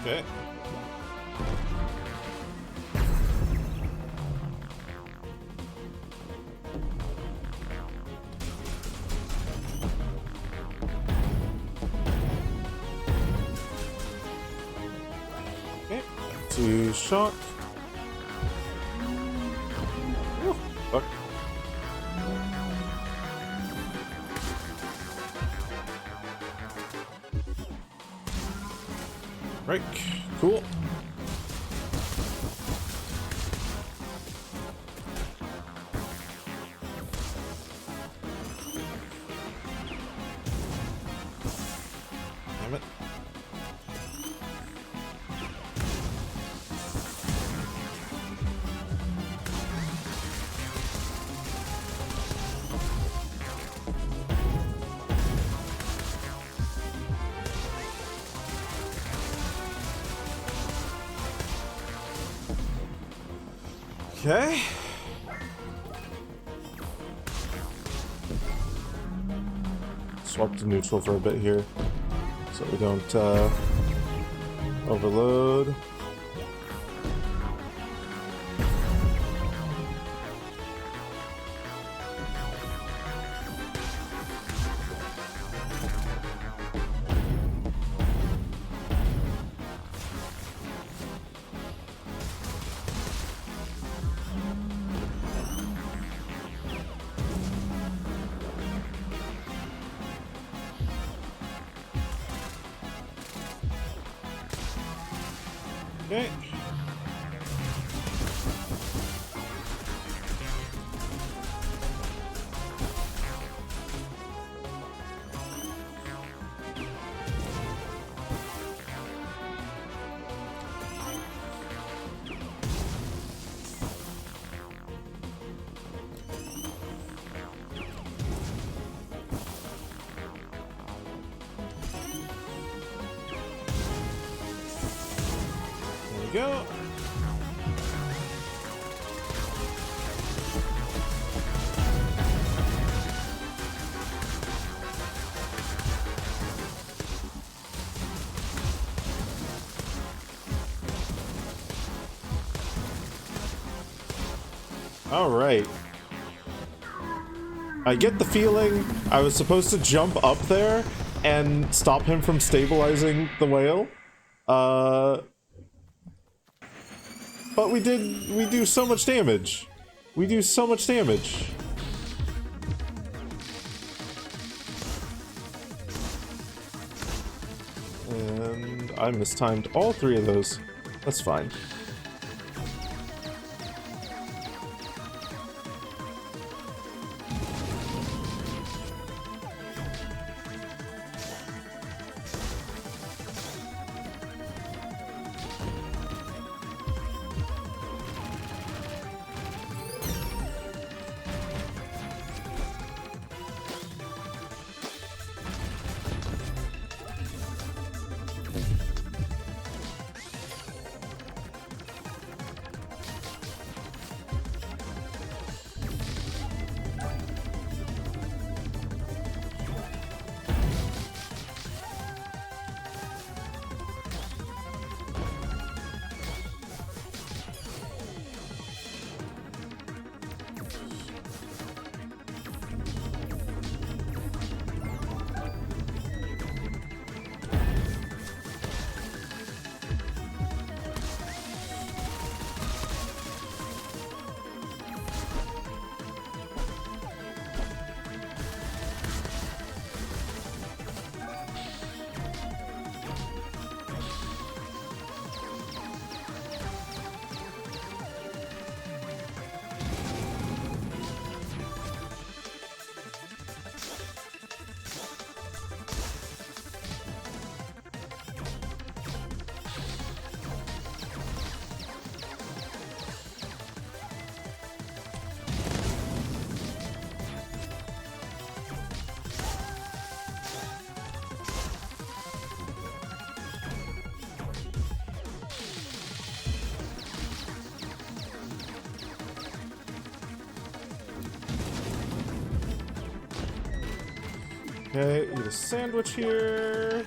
Okay. to shock. Ooh, fuck. Right, cool. Damn it. Okay. Swap to neutral for a bit here, so we don't overload. Okay. There we go. All right. I get the feeling I was supposed to jump up there and stop him from stabilizing the whale. But we do so much damage. We do so much damage. And I mistimed all three of those. That's fine. Okay, eat a sandwich here.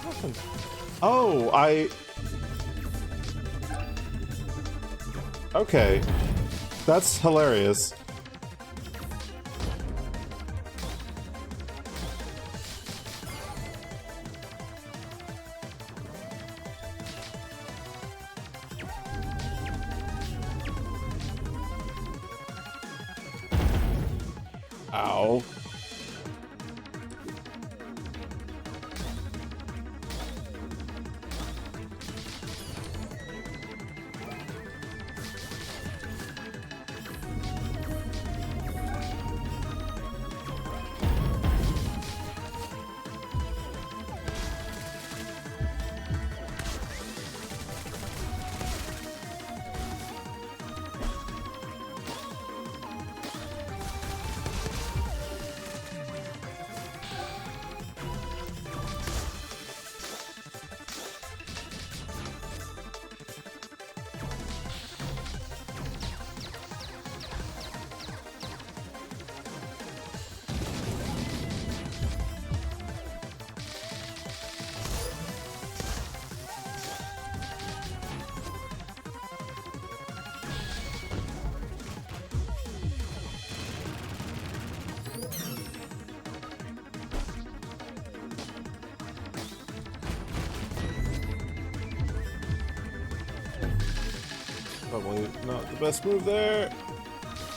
happened? Oh, okay. That's hilarious. Ow. Probably not the best move there.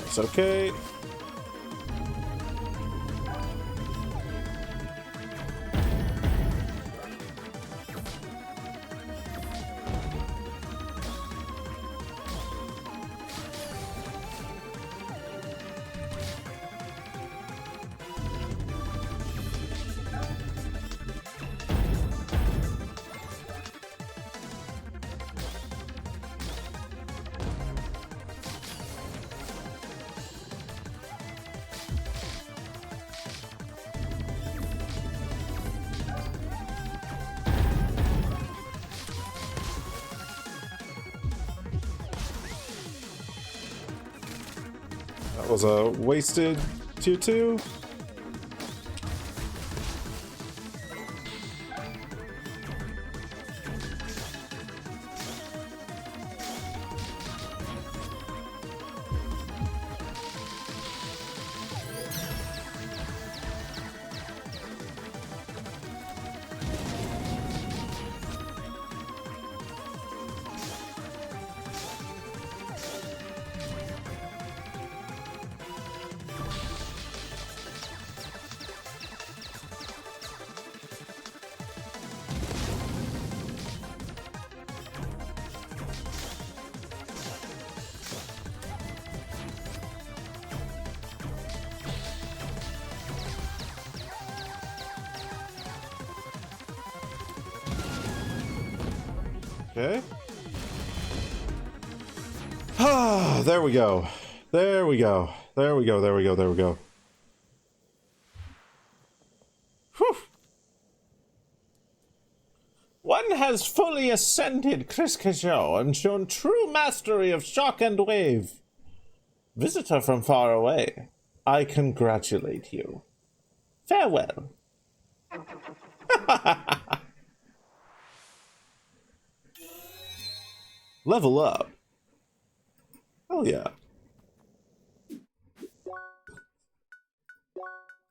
It's okay. That was a wasted 2-2. Okay. Ah, there we go. There we go. There we go. There we go. There we go. Whew. One has fully ascended Chris Cajot and shown true mastery of shock and wave. Visitor from far away, I congratulate you. Farewell. Level up. Hell yeah.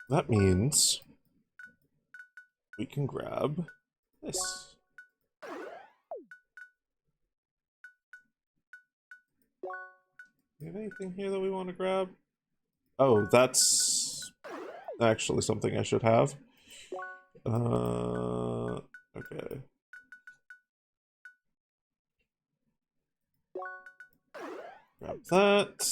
That means we can grab this. Do we have anything here that we want to grab? Oh, that's actually something I should have. Okay. Grab that.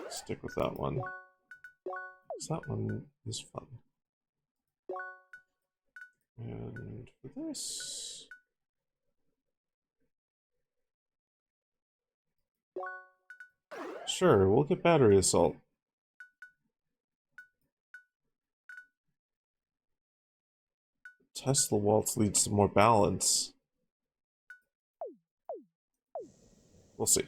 Stick with that one. 'Cause that one is fun. And for this... Sure, we'll get battery assault. Tesla waltz leads to more balance. We'll see.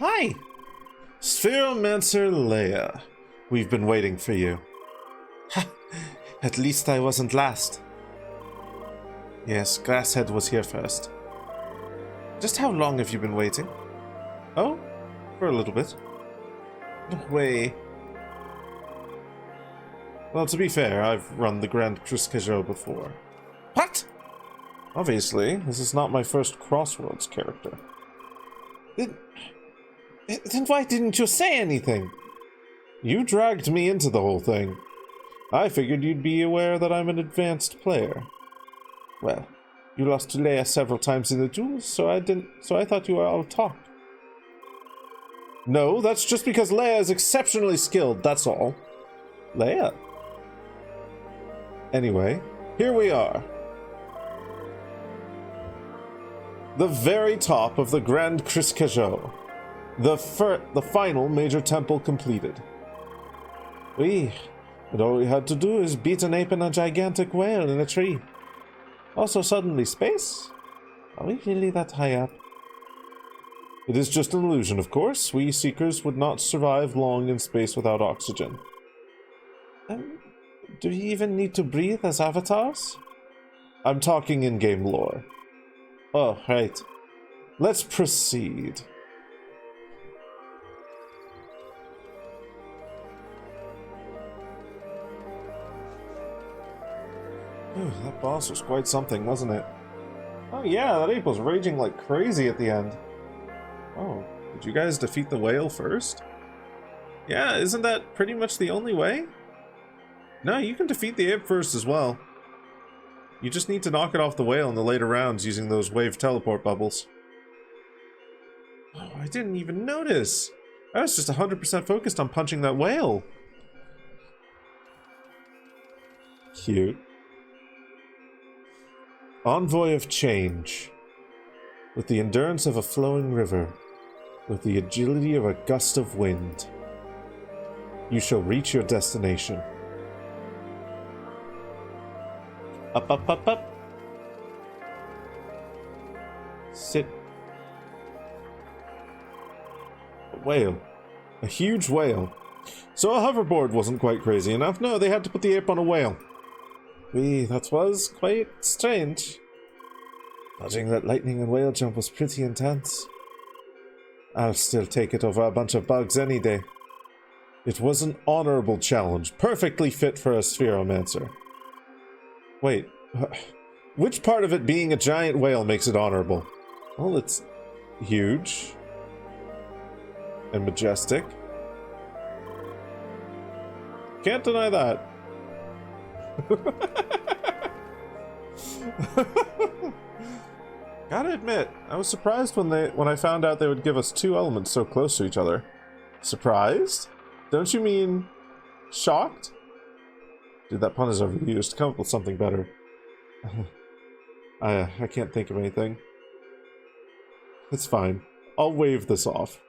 Hi! Spheromancer Leia. We've been waiting for you. Ha! At least I wasn't last. Yes, Glasshead was here first. Just how long have you been waiting? Oh, for a little bit. No way. Well, to be fair, I've run the Grand Criscajo before. What? Obviously, this is not my first Crossworlds character. Then why didn't you say anything? You dragged me into the whole thing. I figured you'd be aware that I'm an advanced player. Well, you lost to Leia several times in the duels, so I thought you were all talk. No, that's just because Leia is exceptionally skilled, that's all. Leia? Anyway, here we are. The very top of the Grand Criscajo. The final major temple completed. And all we had to do is beat an ape and a gigantic whale in a tree. Also suddenly space? Are we really that high up? It is just an illusion, of course. We Seekers would not survive long in space without oxygen. Do we even need to breathe as avatars? I'm talking in-game lore. Oh, right. Let's proceed. That boss was quite something, wasn't it? Oh yeah, that ape was raging like crazy at the end. Oh, did you guys defeat the whale first? Yeah, isn't that pretty much the only way? No, you can defeat the ape first as well. You just need to knock it off the whale in the later rounds using those wave teleport bubbles. Oh, I didn't even notice. I was just 100% focused on punching that whale. Cute. Envoy of change. With the endurance of a flowing river, with the agility of a gust of wind, you shall reach your destination. Up, up, up, up. Sit. A whale. A huge whale. So a hoverboard wasn't quite crazy enough. No, they had to put the ape on a whale. That was quite strange. Dodging that lightning and whale jump was pretty intense. I'll still take it over a bunch of bugs any day. It was an honorable challenge, perfectly fit for a Spheromancer. Wait, which part of it being a giant whale makes it honorable? Well, it's huge. And majestic. Can't deny that. Gotta admit, I was surprised when I found out they would give us two elements so close to each other. Surprised? Don't you mean shocked? Dude, that pun is overused. Come up with something better. I can't think of anything. It's fine. I'll wave this off.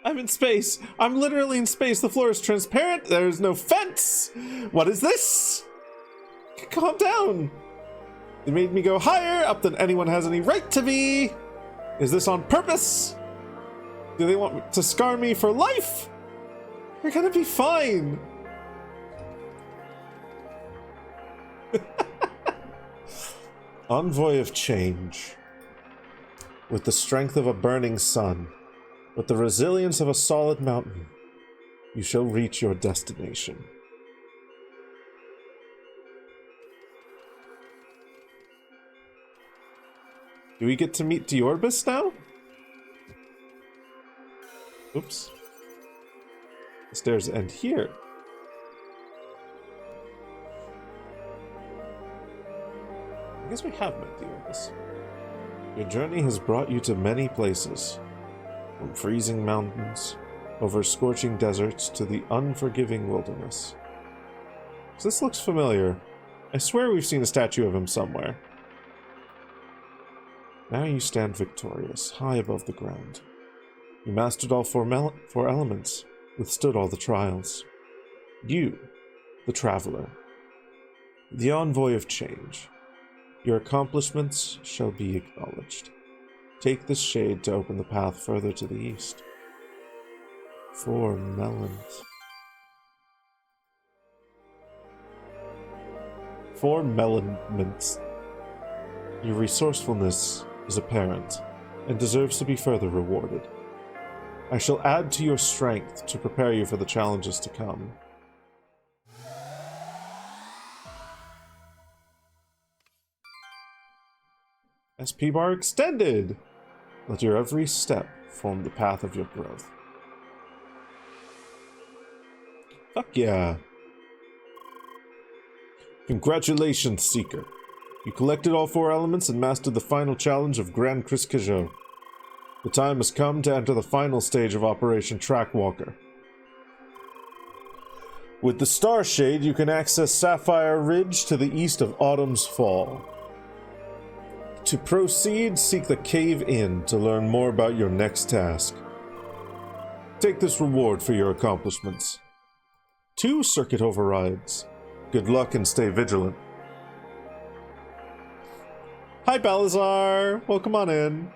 I'm in space! I'm literally in space! The floor is transparent! There's no fence! What is this? Calm down! They made me go higher up than anyone has any right to be! Is this on purpose? Do they want to scar me for life? You're gonna be fine! Envoy of change. With the strength of a burning sun, with the resilience of a solid mountain, you shall reach your destination. Do we get to meet Diorbis now? Oops. The stairs end here. I guess we have met Diorbis. Your journey has brought you to many places. From freezing mountains, over scorching deserts, to the unforgiving wilderness. This looks familiar. I swear we've seen a statue of him somewhere. Now you stand victorious, high above the ground. You mastered all four elements, withstood all the trials. You, the traveler, the envoy of change. Your accomplishments shall be acknowledged. Take this shade to open the path further to the east. 4 melons. 4 melonments. Your resourcefulness is apparent, and deserves to be further rewarded. I shall add to your strength to prepare you for the challenges to come. SP bar extended! Let your every step form the path of your growth. Fuck yeah. Congratulations, Seeker. You collected all 4 elements and mastered the final challenge of Grand Criscajo. The time has come to enter the final stage of Operation Trackwalker. With the Star Shade, you can access Sapphire Ridge to the east of Autumn's Fall. To proceed, seek the Cave Inn to learn more about your next task. Take this reward for your accomplishments. 2 circuit overrides. Good luck and stay vigilant. Hi, Balazar! Welcome on in.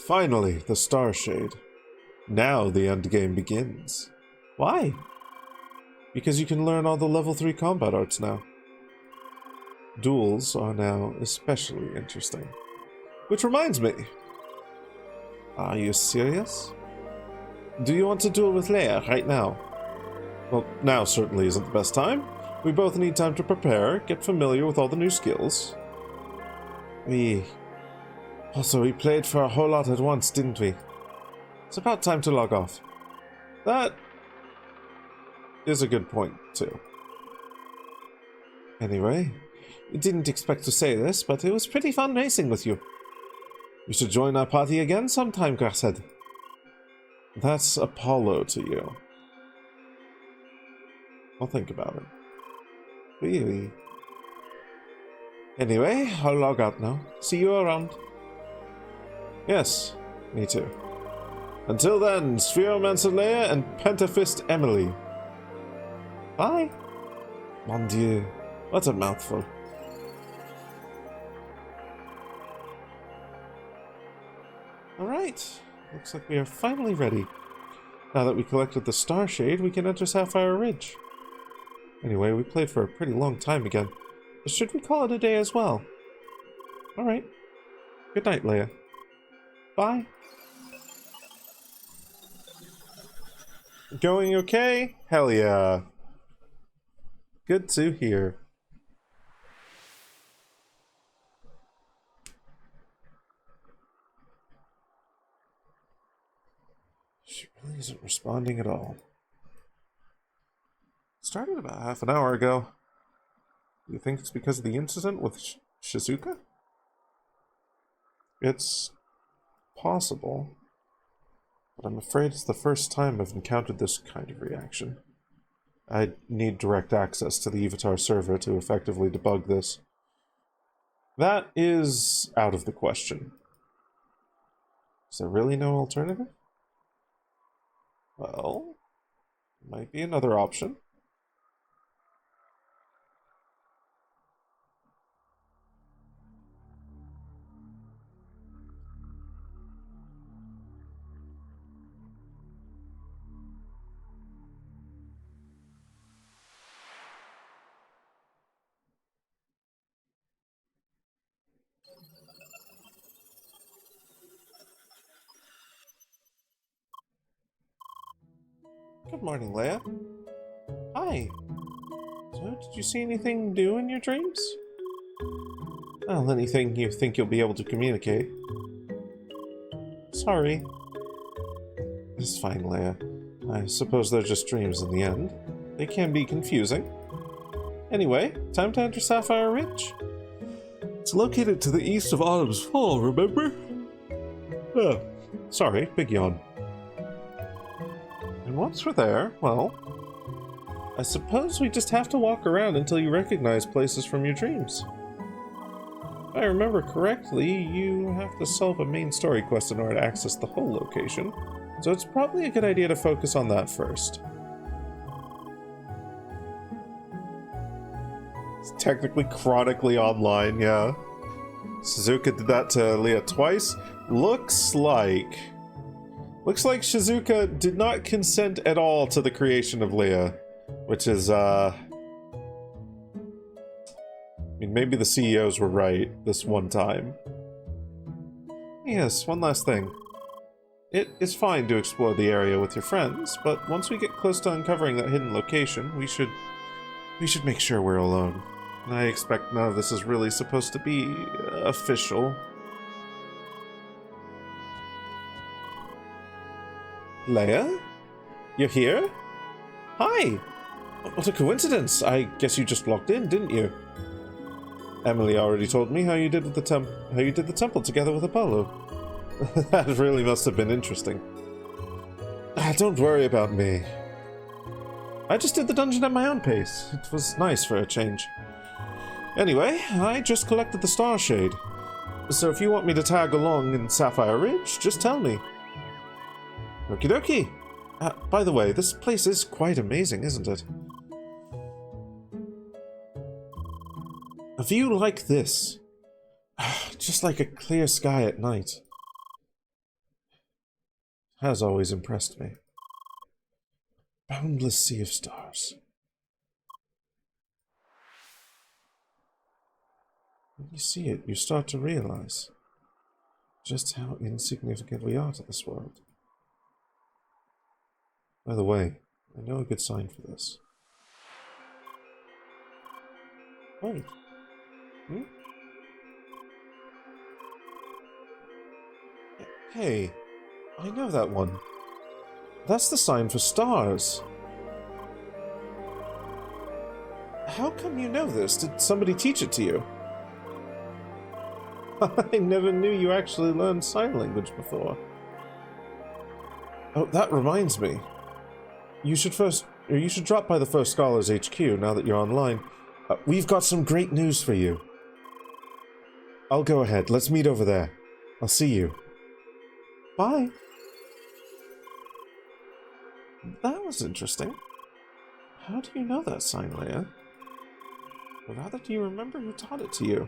Finally, the Star Shade. Now the endgame begins. Why? Because you can learn all the level 3 combat arts now. Duels are now especially interesting. Which reminds me. Are you serious? Do you want to duel with Leia right now? Well, now certainly isn't the best time. We both need time to prepare, get familiar with all the new skills. We played for a whole lot at once, didn't we? It's about time to log off. That is a good point, too. Anyway, I didn't expect to say this, but it was pretty fun racing with you. You should join our party again sometime, Grasshead. That's Apollo to you. I'll think about it. Really? Anyway, I'll log out now. See you around. Yes, me too. Until then, Spheromancer Leia and Pentafist Emily. Bye. Mon Dieu, what a mouthful. Alright, looks like we are finally ready. Now that we collected the Star Shade, we can enter Sapphire Ridge. Anyway, we played for a pretty long time again. But should we call it a day as well? Alright. Good night, Leia. Bye. Going okay? Hell yeah. Good to hear. She really isn't responding at all. Started about half an hour ago. Do you think it's because of the incident with Shizuka? It's possible. But I'm afraid it's the first time I've encountered this kind of reaction. I need direct access to the Avatar server to effectively debug this. That is out of the question. Is there really no alternative? Well, might be another option. Good morning, Leia. Hi. So, did you see anything new in your dreams? Well, anything you think you'll be able to communicate. Sorry. It's fine, Leia. I suppose they're just dreams in the end. They can be confusing. Anyway, time to enter Sapphire Ridge. It's located to the east of Autumn's Fall, remember? Oh, sorry, big yawn. And once we're there, well, I suppose we just have to walk around until you recognize places from your dreams. If I remember correctly, you have to solve a main story quest in order to access the whole location, so it's probably a good idea to focus on that first. It's technically chronically online, yeah. Shizuka did that to Leah twice. Looks like Shizuka did not consent at all to the creation of Leah, which is, I mean, maybe the CEOs were right this one time. Yes, one last thing. It is fine to explore the area with your friends, but once we get close to uncovering that hidden location, we should make sure we're alone. I expect none of this is really supposed to be official. Leia? You're here? Hi! What a coincidence! I guess you just logged in, didn't you? Emily already told me how you did the temple together with Apollo. That really must have been interesting. Don't worry about me. I just did the dungeon at my own pace. It was nice for a change. Anyway, I just collected the Star Shade. So if you want me to tag along in Sapphire Ridge, just tell me. Okie dokie. By the way, this place is quite amazing, isn't it? A view like this. Just like a clear sky at night. Has always impressed me. Boundless sea of stars. When you see it, you start to realize just how insignificant we are to this world. By the way, I know a good sign for this. Wait. Hey, I know that one. That's the sign for stars. How come you know this? Did somebody teach it to you? I never knew you actually learned sign language before. Oh, that reminds me. You should drop by the First Scholars HQ now that you're online. We've got some great news for you. I'll go ahead. Let's meet over there. I'll see you. Bye. That was interesting. How do you know that sign, Leia? Or rather, do you remember who taught it to you?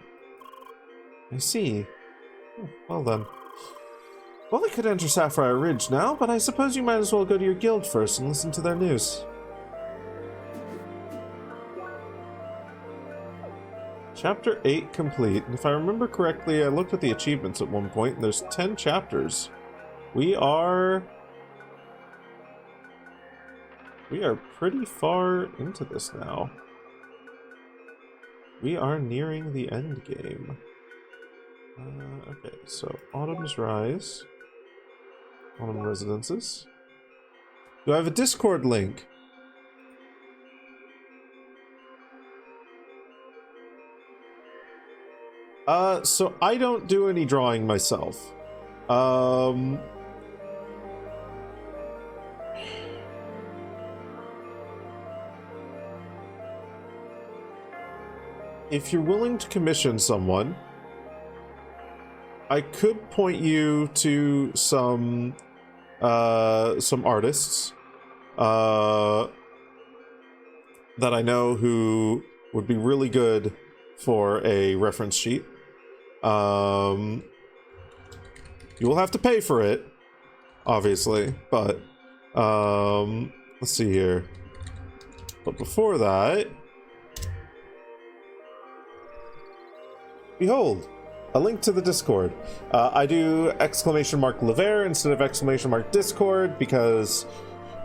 I see. Well then. Well, I could enter Sapphire Ridge now, but I suppose you might as well go to your guild first and listen to their news. Chapter 8 complete. And if I remember correctly, I looked at the achievements at one point, and there's 10 chapters. We are pretty far into this now. We are nearing the end game. Okay, so Autumn's Rise. Autumn Residences. Do I have a Discord link? So I don't do any drawing myself. If you're willing to commission someone, I could point you to some artists that I know who would be really good for a reference sheet. You will have to pay for it, obviously, but let's see here. But before that, behold, a link to the Discord. I do !Lever instead of !Discord because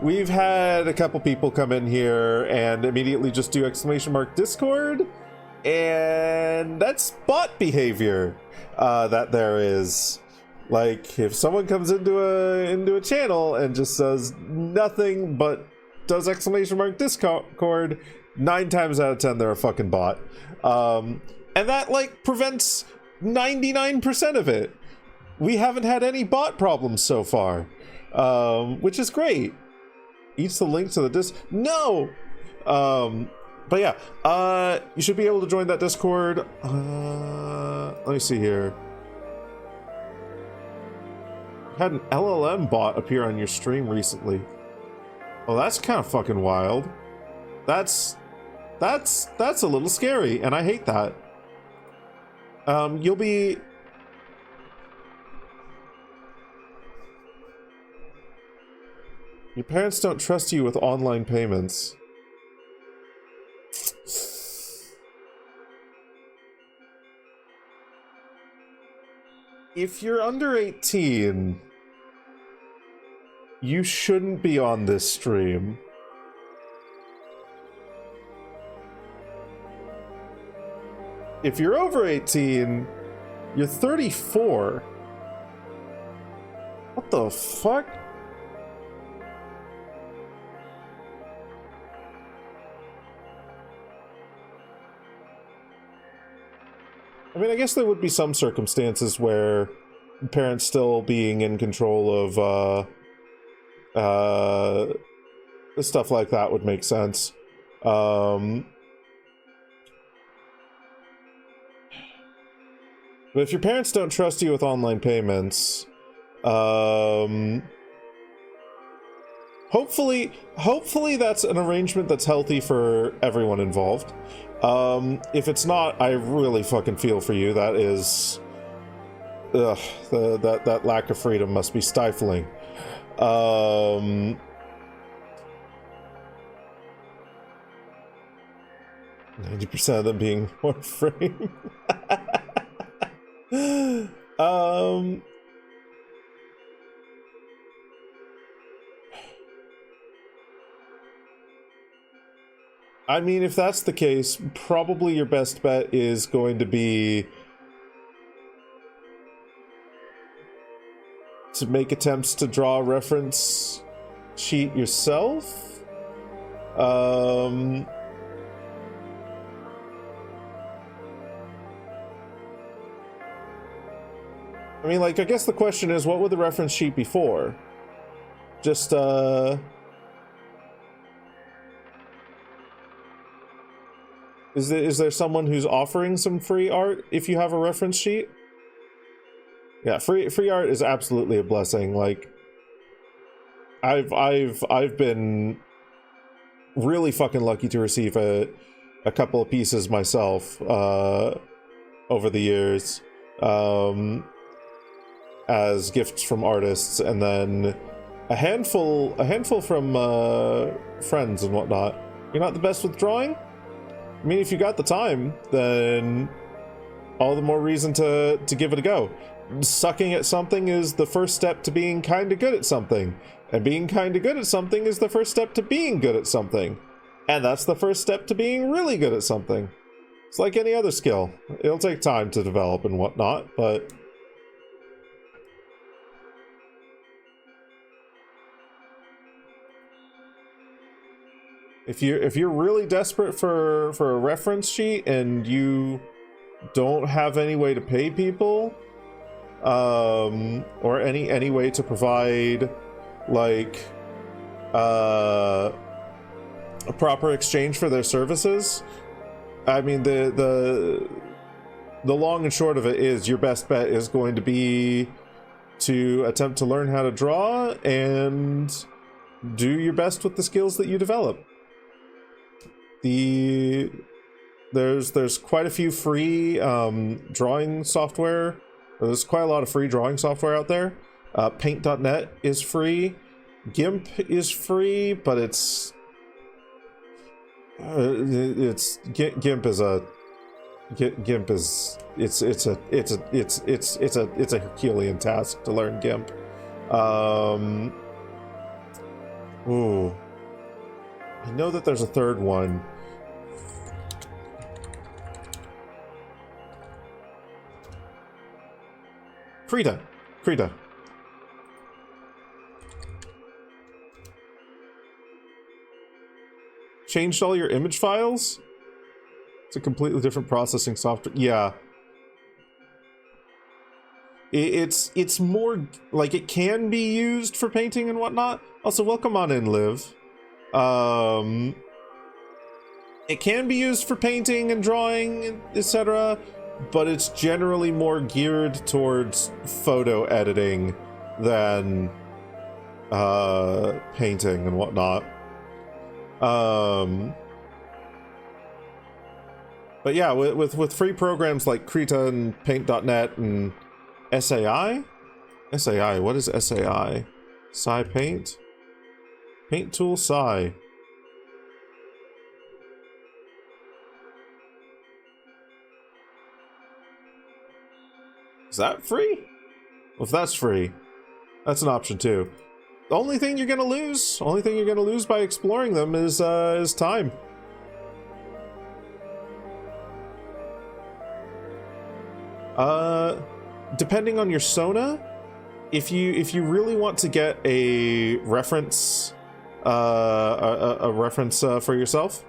we've had a couple people come in here and immediately just do !Discord, and that's bot behavior that there is. Like, if someone comes into a channel and just says nothing but does !Discord, 9 times out of 10 they're a fucking bot. And that, like, prevents 99% of it. We haven't had any bot problems so far, which is great. Eats the link to the No! But yeah, you should be able to join that Discord. Let me see here. Had an LLM bot appear on your stream recently. Oh, that's kind of fucking wild. That's a little scary, and I hate that. You'll be... Your parents don't trust you with online payments. If you're under 18, you shouldn't be on this stream. If you're over 18, you're 34. What the fuck? I mean, I guess there would be some circumstances where parents still being in control of stuff like that would make sense. But if your parents don't trust you with online payments, hopefully that's an arrangement that's healthy for everyone involved. If it's not, I really fucking feel for you. That is, that lack of freedom must be stifling. 90% of them being Warframe. I mean, if that's the case, probably your best bet is going to be to make attempts to draw a reference sheet yourself. I mean, like, I guess the question is, what would the reference sheet be for? Just, Is there someone who's offering some free art if you have a reference sheet? Yeah, free art is absolutely a blessing. Like, I've been really fucking lucky to receive a couple of pieces myself over the years as gifts from artists, and then a handful from friends and whatnot. You're not the best with drawing? I mean, if you got the time, then all the more reason to give it a go. Sucking at something is the first step to being kind of good at something. And being kind of good at something is the first step to being good at something. And that's the first step to being really good at something. It's like any other skill. It'll take time to develop and whatnot, but... If you're really desperate for a reference sheet and you don't have any way to pay people, or any way to provide like a proper exchange for their services, I mean, the long and short of it is your best bet is going to be to attempt to learn how to draw and do your best with the skills that you develop. There's quite a few free drawing software. There's quite a lot of free drawing software out there. Paint.net is free. GIMP is free, but GIMP is a Herculean task to learn GIMP. Ooh. I know that there's a third one. Krita. Changed all your image files? It's a completely different processing software. Yeah. It's more like it can be used for painting and whatnot. Also, welcome on in, Liv. It can be used for painting and drawing, etc., but it's generally more geared towards photo editing than painting and whatnot. But yeah, with free programs like Krita and Paint.net and SAI? SAI, what is SAI? Sai Paint? Paint Tool Sai. Is that free? Well, if that's free, that's an option too. The only thing you're gonna lose by exploring them is time. Depending on your Sona, if you really want to get a reference, for yourself,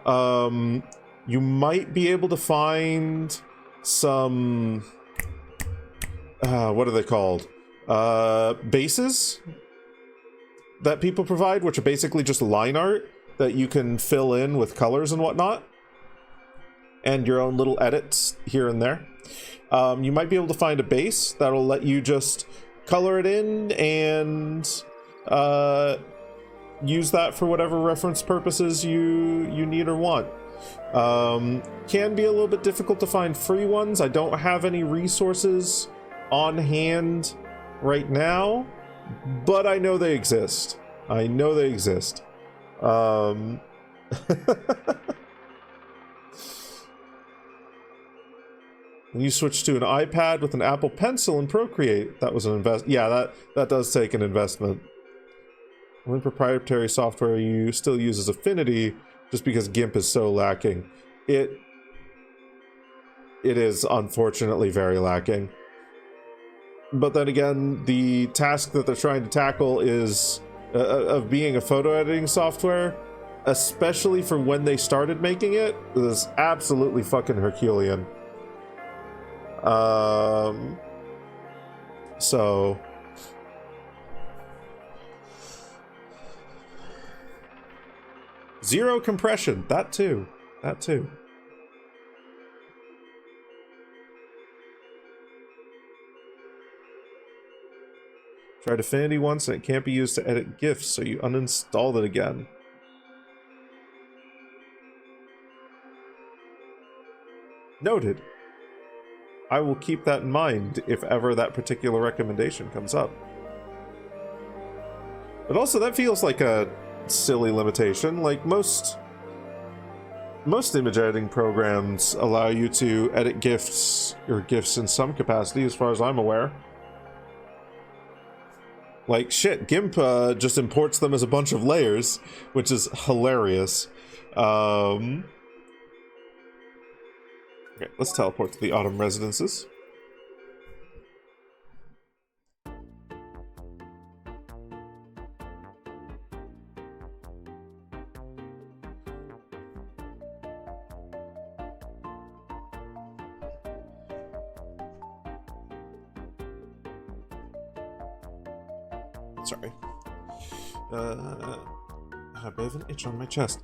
you might be able to find some, what are they called? Bases that people provide, which are basically just line art that you can fill in with colors and whatnot, and your own little edits here and there. You might be able to find a base that'll let you just color it in and use that for whatever reference purposes you need or want. Can be a little bit difficult to find free ones. I don't have any resources on hand right now, but I know they exist. I know they exist. When you switch to an iPad with an Apple Pencil and Procreate, that was an invest. Yeah, that does take an investment. Only proprietary software you still use is Affinity, just because GIMP is so lacking. It is unfortunately very lacking. But then again, the task that they're trying to tackle is of being a photo editing software, especially for when they started making it, is absolutely fucking Herculean. So zero compression, that too. Tried Affinity once and it can't be used to edit GIFs, so you uninstalled it again. Noted. I will keep that in mind if ever that particular recommendation comes up. But also, that feels like a silly limitation. Like, most image editing programs allow you to edit GIFs, or GIFs in some capacity, as far as I'm aware. Like, shit, GIMP just imports them as a bunch of layers, which is hilarious. Okay, let's teleport to the Autumn Residences. Sorry. I have a bit of an itch on my chest.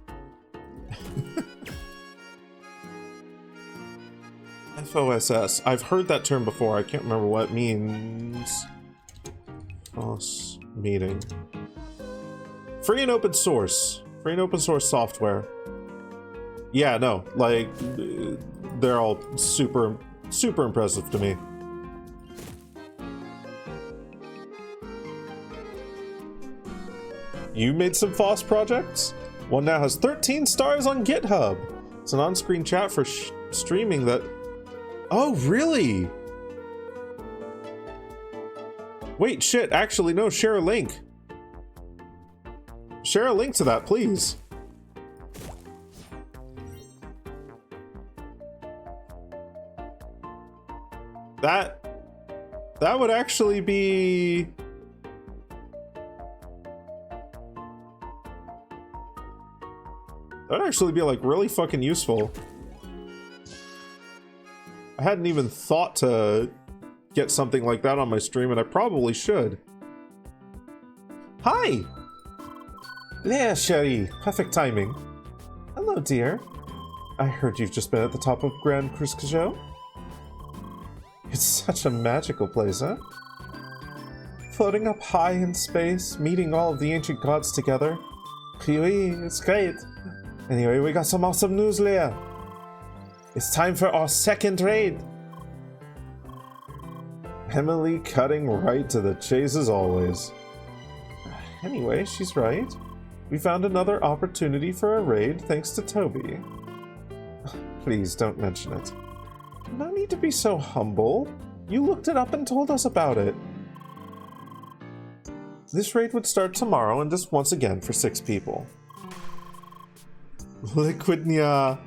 FOSS. I've heard that term before. I can't remember what it means. FOSS meeting. Free and open source. Free and open source software. Yeah, no. Like, they're all super impressive to me. You made some FOSS projects? One now has 13 stars on GitHub. It's an on-screen chat for streaming that... Oh, really? Wait, shit, actually, no, share a link. Share a link to that, please. That would actually be... That'd actually be, like, really fucking useful. I hadn't even thought to get something like that on my stream, and I probably should. Hi! There, Sherry. Perfect timing. hello, dear. I heard you've just been at the top of Grand Criscajo. It's such a magical place, huh? Floating up high in space, meeting all of the ancient gods together. Oui, it's great. Anyway, we got some awesome news, Leia. It's time for our second raid. Emily cutting right to the chase as always. Anyway, she's right. We found another opportunity for a raid thanks to Toby. Please don't mention it. No need to be so humble. You looked it up and told us about it. This raid would start tomorrow and just once again for 6 people. Liquidnia.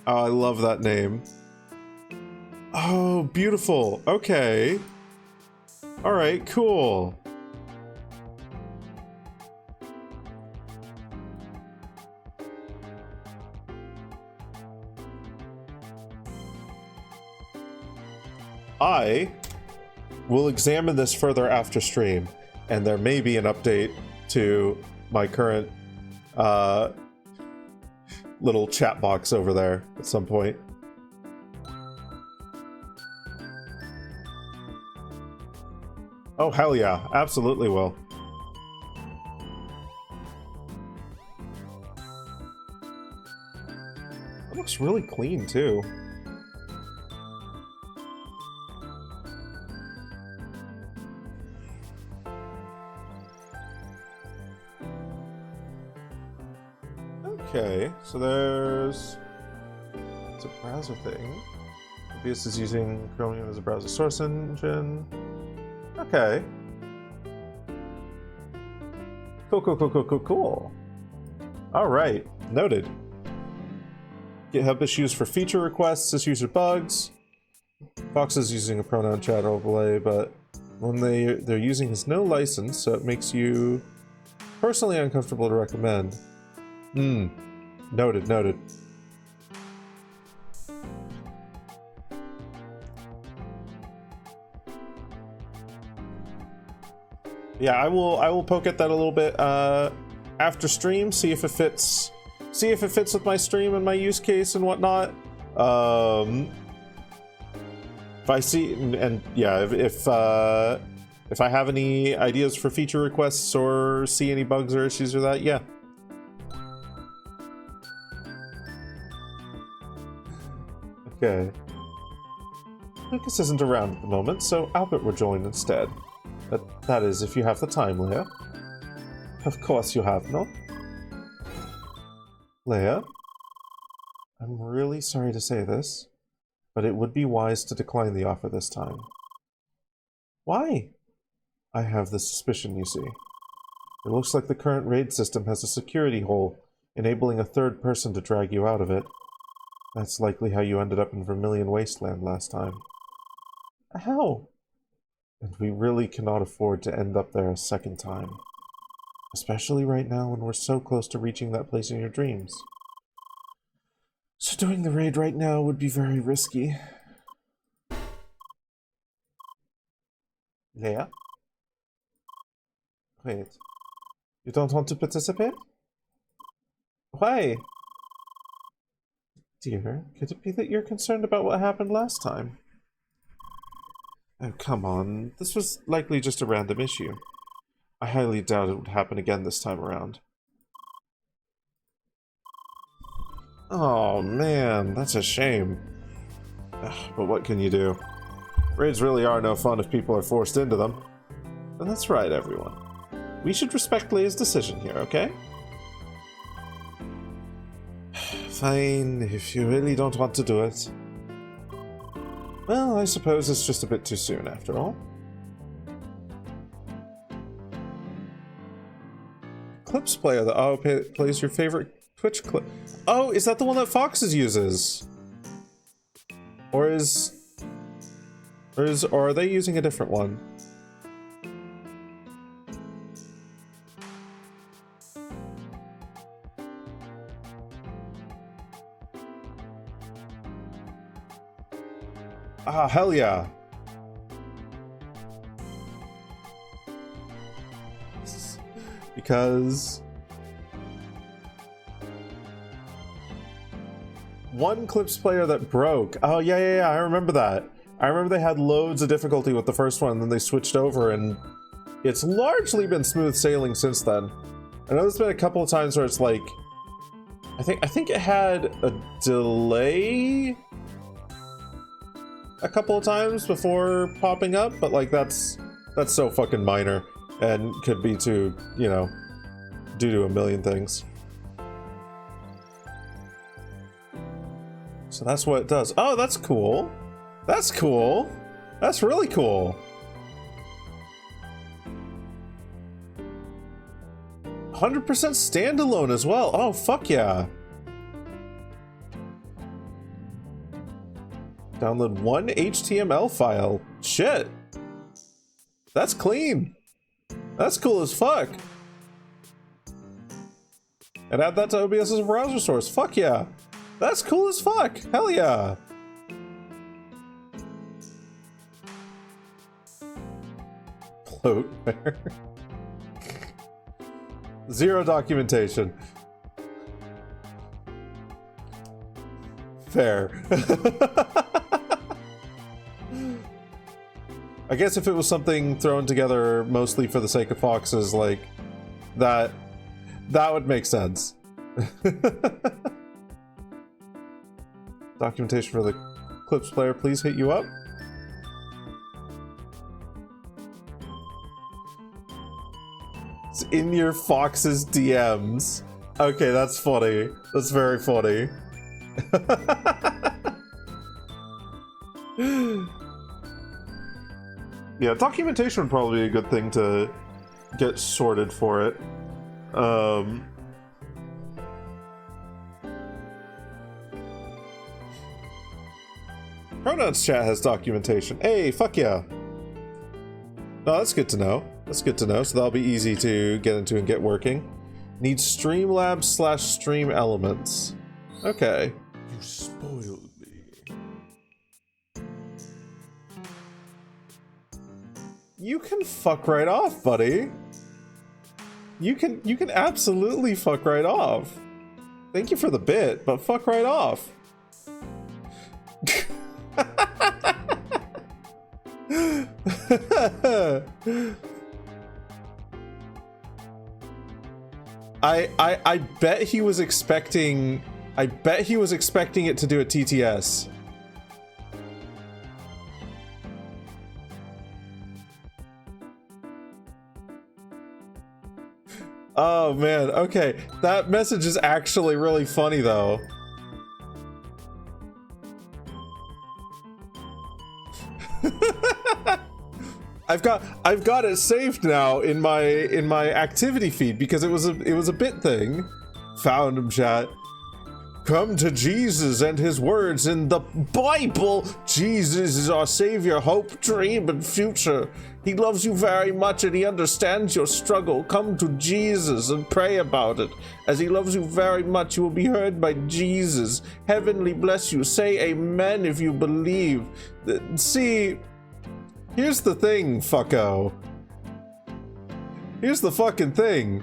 Oh, I love that name. Oh, beautiful. Okay. Alright, cool. I will examine this further after stream, and there may be an update to my current little chat box over there at some point. Oh, hell yeah. Absolutely will. It looks really clean, too. Okay, so there's... It's a browser thing. OBS is using Chromium as a browser source engine. Okay. Cool. Alright, noted. GitHub issues for feature requests, issues or bugs. Fox is using a pronoun chat overlay, but when they're using his no license, so it makes you personally uncomfortable to recommend. Noted. Yeah, I will poke at that a little bit after stream, see if it fits with my stream and my use case and whatnot. If I see and yeah, if I have any ideas for feature requests or see any bugs or issues with that, yeah. Okay. Lucas isn't around at the moment, so Albert will join instead. That is, if you have the time, Leia. Of course you have, no? Leia? I'm really sorry to say this, but it would be wise to decline the offer this time. Why? I have the suspicion, you see. It looks like the current raid system has a security hole, enabling a third person to drag you out of it. That's likely how you ended up in Vermilion Wasteland last time. How? And we really cannot afford to end up there a second time. Especially right now when we're so close to reaching that place in your dreams. So doing the raid right now would be very risky. Leia? Wait. You don't want to participate? Why? Dear, could it be that you're concerned about what happened last time? Oh, come on. This was likely just a random issue. I highly doubt it would happen again this time around. Oh, man, that's a shame. Ugh, but what can you do? Raids really are no fun if people are forced into them. And that's right, everyone. We should respect Leia's decision here, okay? Fine, if you really don't want to do it. Well, I suppose it's just a bit too soon, after all. Clips player that plays your favorite Twitch clip. Oh, is that the one that Foxes uses? Or are they using a different one? Ah, hell yeah. Because one Clips player that broke. Oh, yeah, I remember that. I remember they had loads of difficulty with the first one, and then they switched over, and it's largely been smooth sailing since then. I know there's been a couple of times where it's like, I think it had a delay a couple of times before popping up, but like that's so fucking minor and could be to, you know, due to a million things. So that's what it does. Oh, that's cool. That's cool. That's really cool. 100% standalone as well. Oh, fuck yeah. Download one HTML file. Shit. That's clean. That's cool as fuck. And add that to OBS as a browser source. Fuck yeah. That's cool as fuck. Hell yeah. Bloatware. Zero documentation. Fair. I guess if it was something thrown together mostly for the sake of foxes, like that would make sense. Documentation for the Clips player, please hit you up. It's in your fox's DMs. Okay, that's funny. That's very funny. Yeah, documentation would probably be a good thing to get sorted for it. Pronouns chat has documentation. Hey, fuck yeah. No, that's good to know. That's good to know. So that'll be easy to get into and get working. Need Streamlabs/stream elements. Okay. You spoiled me. You can fuck right off, buddy. You can absolutely fuck right off. Thank you for the bit, but fuck right off. I bet he was expecting it to do a TTS. Oh man, okay. That message is actually really funny though. I've got it saved now in my activity feed because it was a bit thing. Found him, chat. Come to Jesus and his words in the Bible. Jesus is our savior, hope, dream, and future. He loves you very much and he understands your struggle. Come to Jesus and pray about it. As he loves you very much, you will be heard by Jesus. Heavenly bless you. Say amen if you believe. See, here's the thing, fucko. Here's the fucking thing.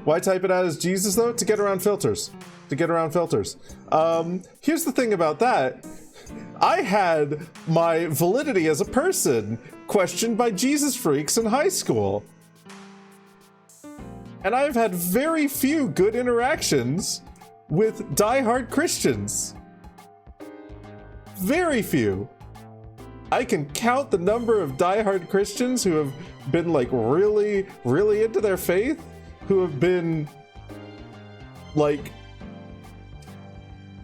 Why type it out as Jesus though? To get around filters. To get around filters. Here's the thing about that. I had my validity as a person questioned by Jesus freaks in high school. And I've had very few good interactions with diehard Christians. Very few. I can count the number of diehard Christians who have been like really, really into their faith, who have been like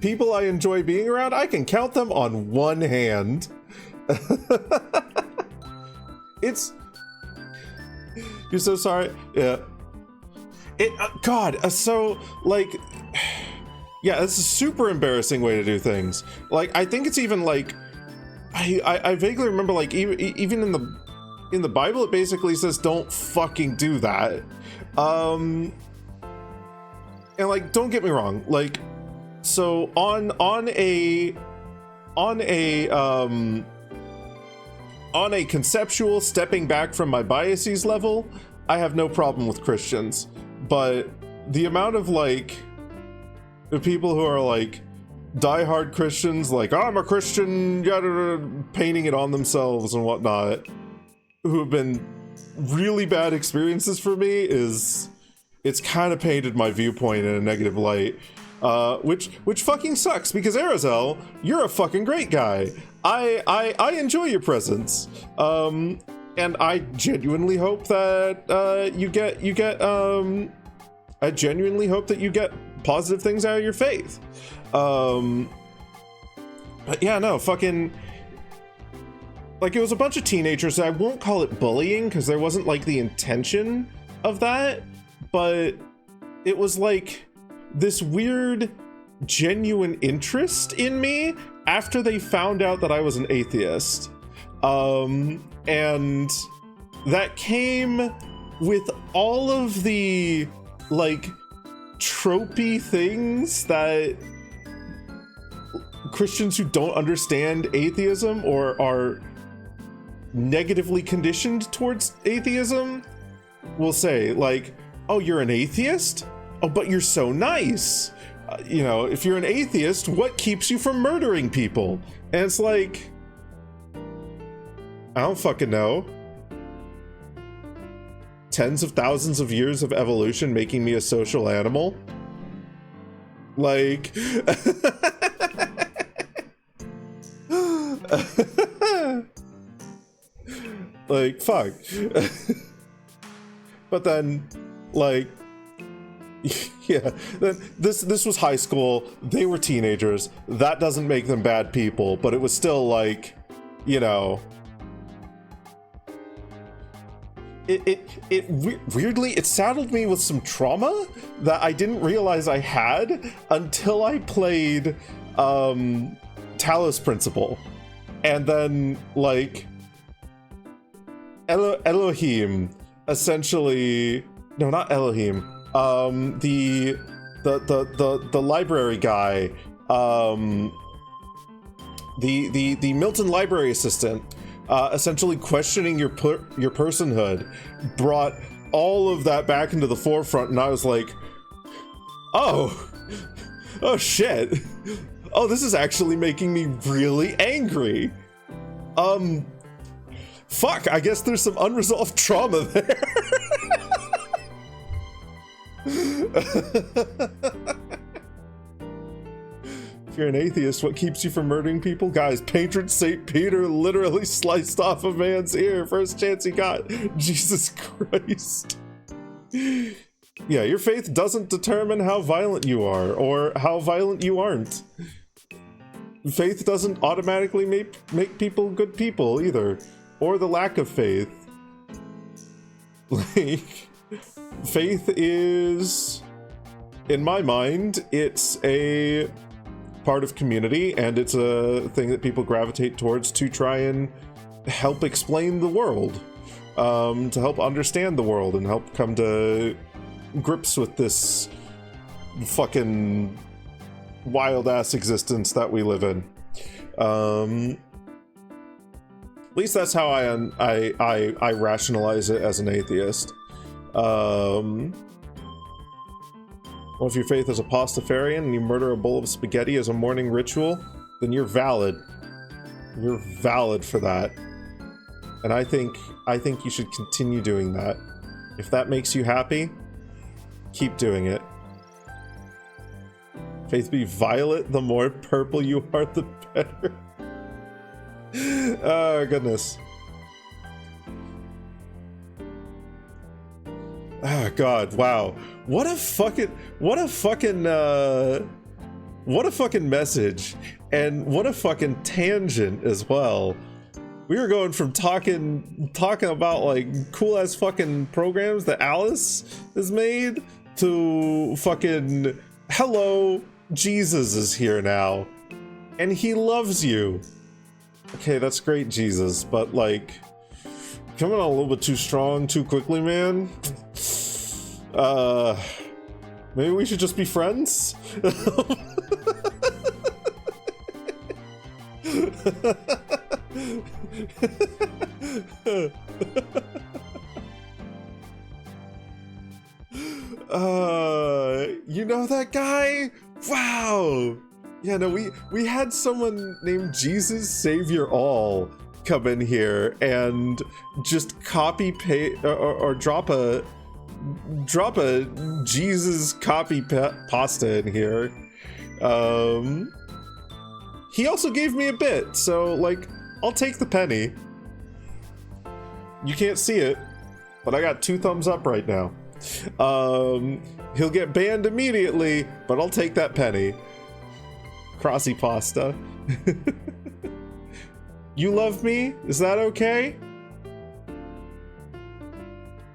people I enjoy being around. I can count them on one hand. You're so sorry. Yeah. God, so like, yeah, it's a super embarrassing way to do things. Like, I think it's even like, I vaguely remember like even in the Bible it basically says don't fucking do that. And like, don't get me wrong, like, so on a conceptual stepping back from my biases level, I have no problem with Christians, but the amount of like The people who are like diehard Christians, like, oh, I'm a Christian, yada, painting it on themselves and whatnot, who have been really bad experiences for me, it's kind of painted my viewpoint in a negative light. Which fucking sucks, because Aerozel, you're a fucking great guy. I enjoy your presence. And I genuinely hope that you get I genuinely hope that you get positive things out of your faith. But yeah, no, fucking, like, it was a bunch of teenagers. I won't call it bullying because there wasn't like the intention of that, but it was like this weird genuine interest in me after they found out that I was an atheist. And that came with all of the like tropey things that Christians who don't understand atheism or are negatively conditioned towards atheism will say, like, oh, you're an atheist? Oh, but you're so nice. You know, if you're an atheist, what keeps you from murdering people? And it's like, I don't fucking know. Tens of thousands of years of evolution making me a social animal? Like... like, fuck. But then, like... yeah, then this was high school. They were teenagers. That doesn't make them bad people, but it was still like, you know... Weirdly, it saddled me with some trauma that I didn't realize I had until I played Talos Principle. And then, like, Elohim essentially, no, not Elohim, the library guy, the Milton library assistant, essentially questioning your personhood, brought all of that back into the forefront, and I was like, oh shit, oh, this is actually making me really angry. Fuck, I guess there's some unresolved trauma there. If you're an atheist, what keeps you from murdering people? Guys, patron Saint Peter literally sliced off a man's ear first chance he got. Jesus Christ. Yeah, your faith doesn't determine how violent you are or how violent you aren't. Faith doesn't automatically make people good people either, or the lack of faith. Like, faith is, in my mind, it's a part of community, and it's a thing that people gravitate towards to try and help explain the world, to help understand the world and help come to grips with this fucking wild ass existence that we live in. At least that's how I rationalize it as an atheist. Well, if your faith is a pastafarian and you murder a bowl of spaghetti as a morning ritual, then you're valid. You're valid for that. And I think you should continue doing that. If that makes you happy, keep doing it. Faith be violet, the more purple you are, the better. Oh, goodness. Oh, God, wow. What a fucking message, and what a fucking tangent as well. We were going from talking about like cool ass fucking programs that Alice has made to fucking, hello, Jesus is here now and he loves you. Okay, that's great, Jesus, but like coming on a little bit too strong too quickly, man. Maybe we should just be friends? You know that guy? Wow! Yeah, no, we had someone named Jesus Savior All come in here and just copy paste or drop a Jesus copy pasta in here. He also gave me a bit, so like I'll take the penny. You can't see it, but I got 2 thumbs up right now. He'll get banned immediately, but I'll take that penny. Crossy pasta. You love me? Is that okay?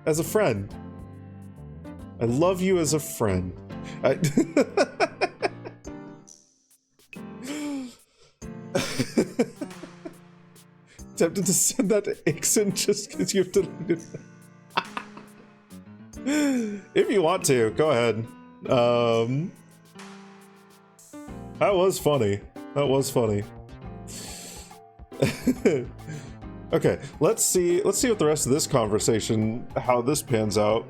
As a friend. I love you as a friend. Tempted to send that to Ixon just because you've deleted it. If you want to, go ahead. That was funny. That was funny. Okay, let's see what the rest of this conversation, how this pans out.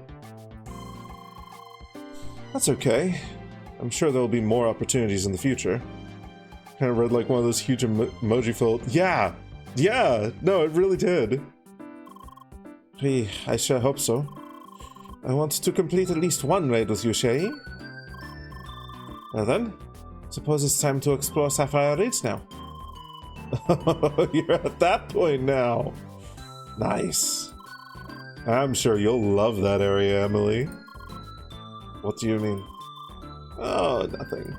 That's okay. I'm sure there'll be more opportunities in the future. Kind of read like one of those huge emoji filled. Yeah, no, it really did. Hey, I sure hope so. I want to complete at least one raid with you, Shay. Well then, suppose it's time to explore Sapphire Ridge now. You're at that point now. Nice. I'm sure you'll love that area, Emily. What do you mean? Oh, nothing.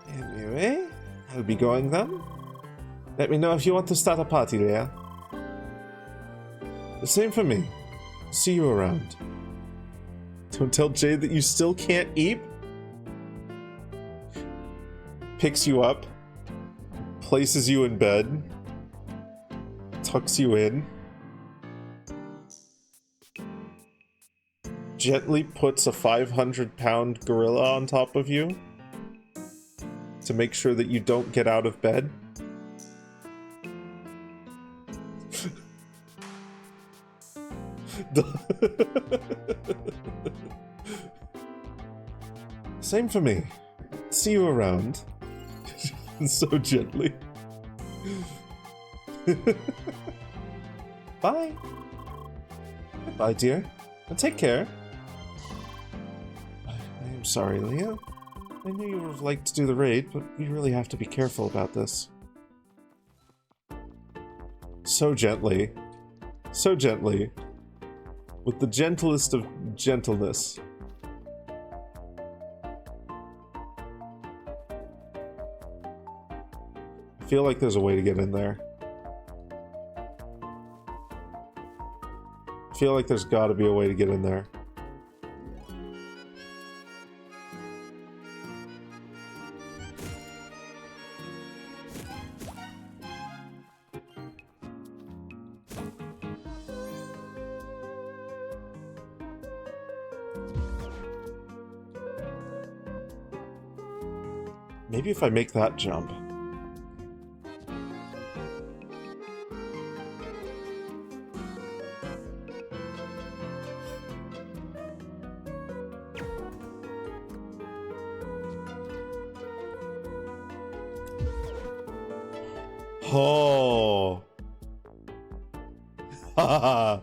Anyway, I'll be going then. Let me know if you want to start a party, Leia. The same for me. See you around. Don't tell Jade that you still can't eat. Picks you up, places you in bed, tucks you in, gently puts a 500-pound gorilla on top of you to make sure that you don't get out of bed. Same for me. See you around. So gently. Bye. Bye, dear. And take care. I am sorry, Leah. I knew you would have liked to do the raid, but we really have to be careful about this. So gently. So gently. With the gentlest of gentleness. I feel like there's a way to get in there. I feel like there's gotta be a way to get in there. Maybe if I make that jump. Oh. Haha.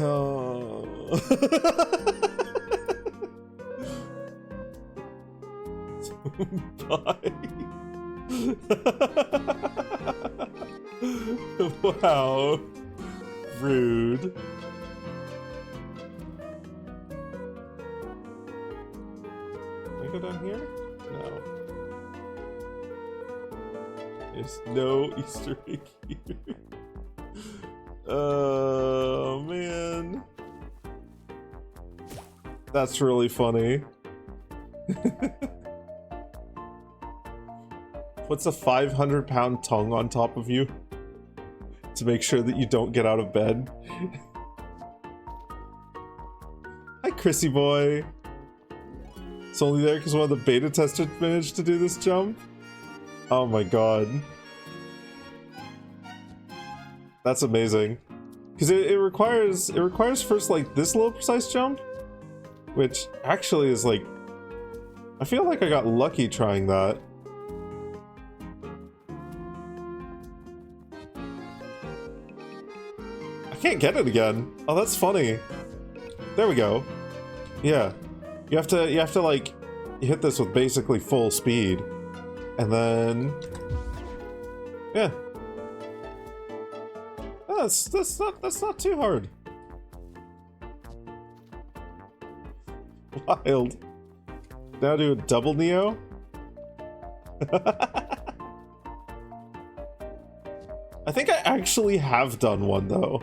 Oh. Bye. Wow. Rude. Can I go down here? No. There's no Easter egg here. Oh, man. That's really funny. Puts a 500-pound tongue on top of you to make sure that you don't get out of bed. Hi, Chrissy boy. It's only there because one of the beta testers managed to do this jump. Oh my god. That's amazing. Because it requires first like this low precise jump, which actually is like, I feel like I got lucky trying that. I can't get it again. Oh, that's funny. There we go. Yeah. You have to like hit this with basically full speed. And then yeah. Oh, that's not too hard. Wild. Now do a double Neo. I think I actually have done one though.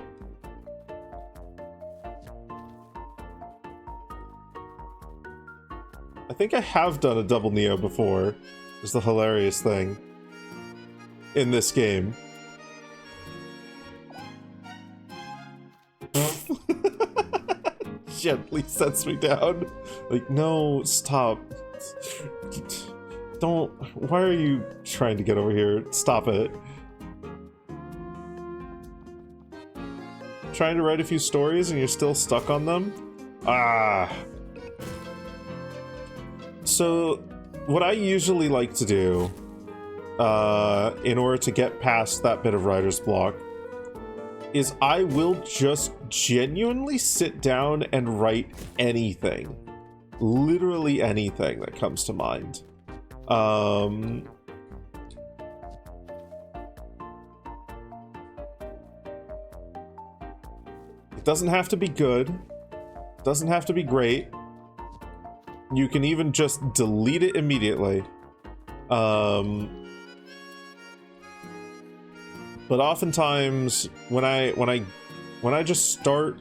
I think I have done a double Neo before. It's the hilarious thing in this game. Gently sets me down. Like, no, stop. Don't. Why are you trying to get over here? Stop it. Trying to write a few stories and you're still stuck on them? Ah. So, what I usually like to do, in order to get past that bit of writer's block, is I will just genuinely sit down and write anything. Literally anything that comes to mind. It doesn't have to be good. It doesn't have to be great. You can even just delete it immediately. But oftentimes when I just start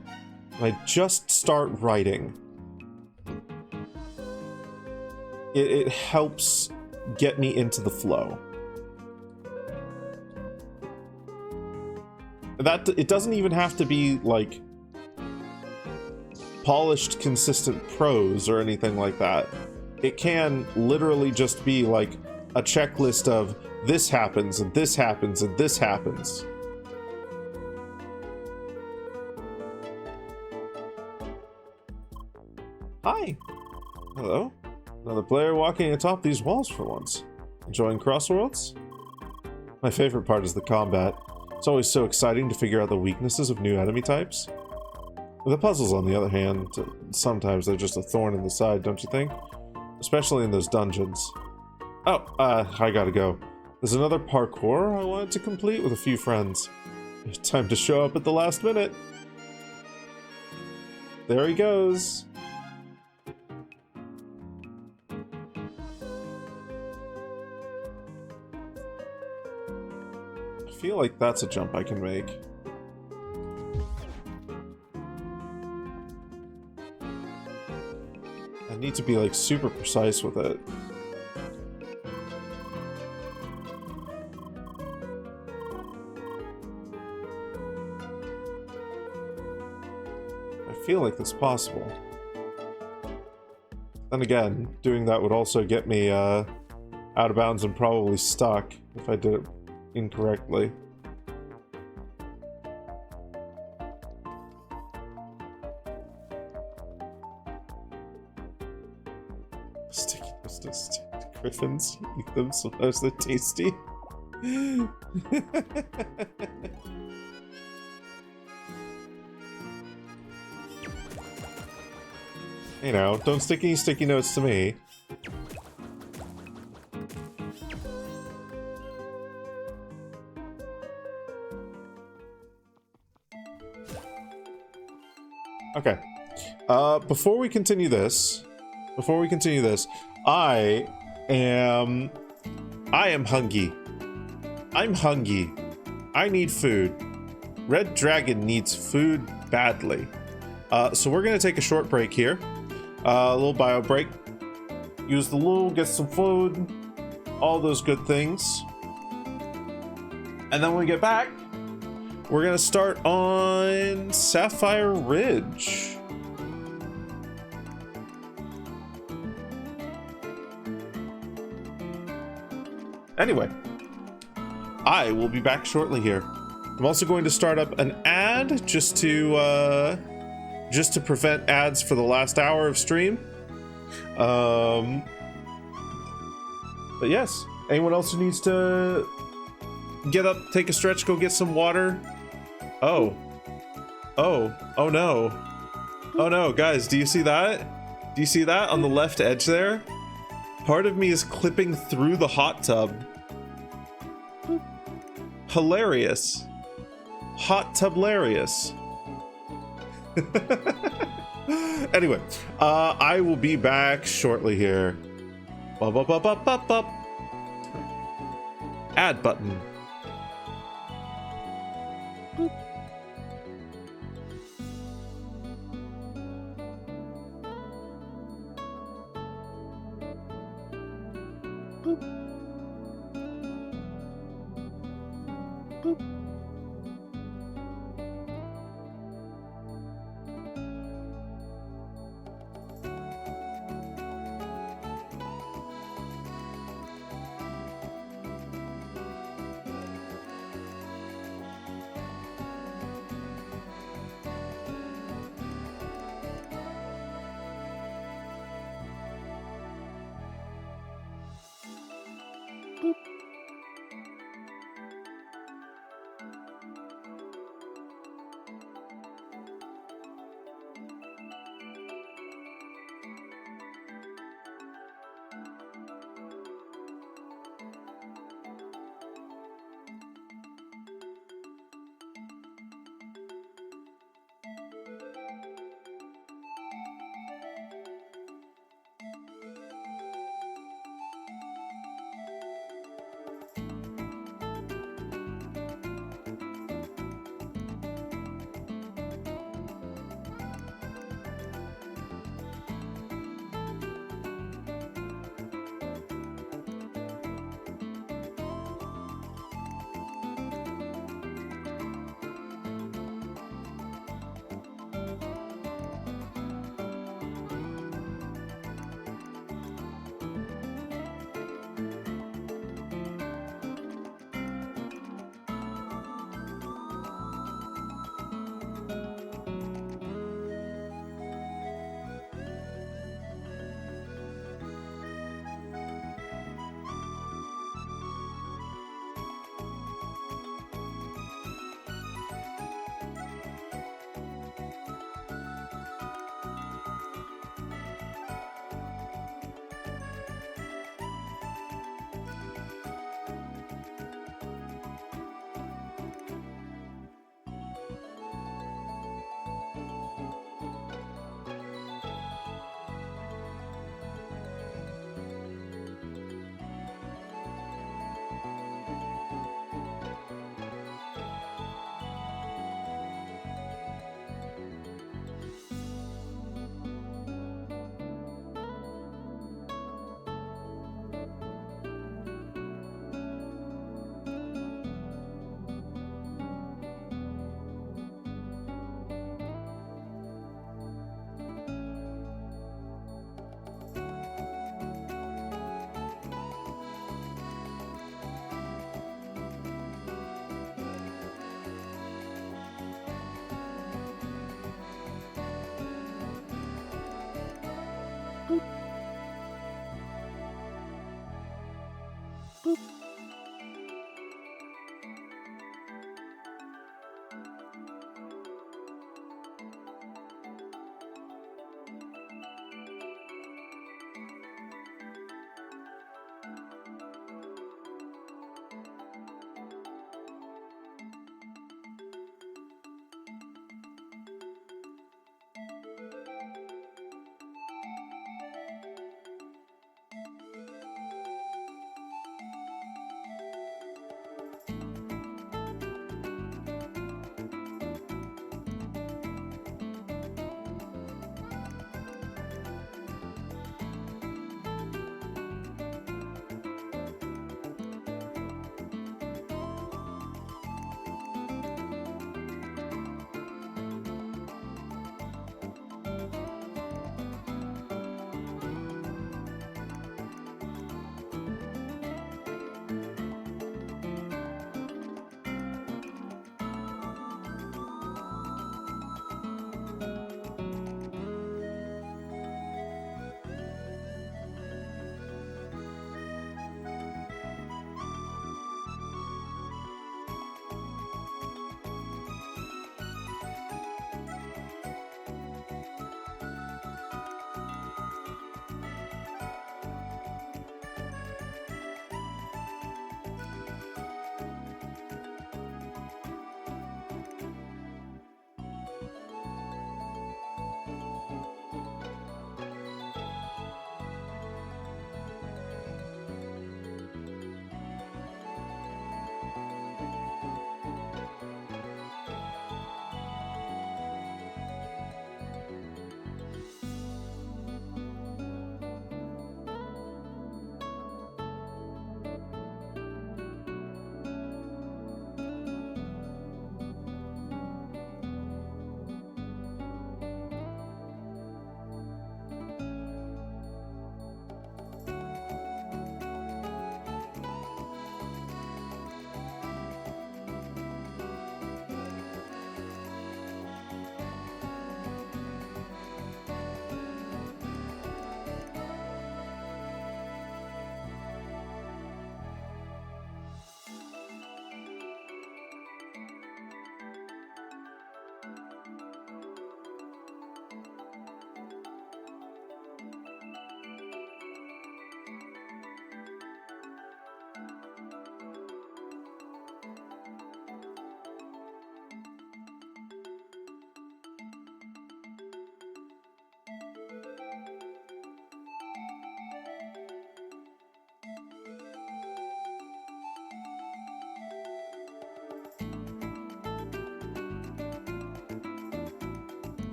writing, it helps get me into the flow. That it doesn't even have to be like polished, consistent prose or anything like that. It can literally just be like a checklist of this happens and this happens and this happens. Hi. Hello. Another player walking atop these walls for once. Enjoying Crossworlds? My favorite part is the combat. It's always so exciting to figure out the weaknesses of new enemy types. The puzzles, on the other hand, sometimes they're just a thorn in the side, don't you think? Especially in those dungeons. Oh, I gotta go. There's another parkour I wanted to complete with a few friends. Time to show up at the last minute. There he goes. I feel like that's a jump I can make. I need to be like super precise with it. I feel like that's possible. Then again, doing that would also get me out of bounds and probably stuck if I did it incorrectly. Sticky toasted griffins. Eat them, sometimes they're tasty. You know, don't stick any sticky notes to me. Okay. Before we continue this, I am hungry. I'm hungry. I need food. Red Dragon needs food badly. So we're gonna take a short break here. A little bio break. Use the loo, get some food, all those good things. And then when we get back, we're gonna start on Sapphire Ridge. Anyway, I will be back shortly here. I'm also going to start up an ad just to prevent ads for the last hour of stream. But yes, anyone else who needs to get up, take a stretch, go get some water. Oh no. Oh no, guys, do you see that? Do you see that on the left edge there? Part of me is clipping through the hot tub. Hilarious. Hot tub-larious. Anyway, I will be back shortly here. Bop, bop, bop, bop, bop, bop. Add button.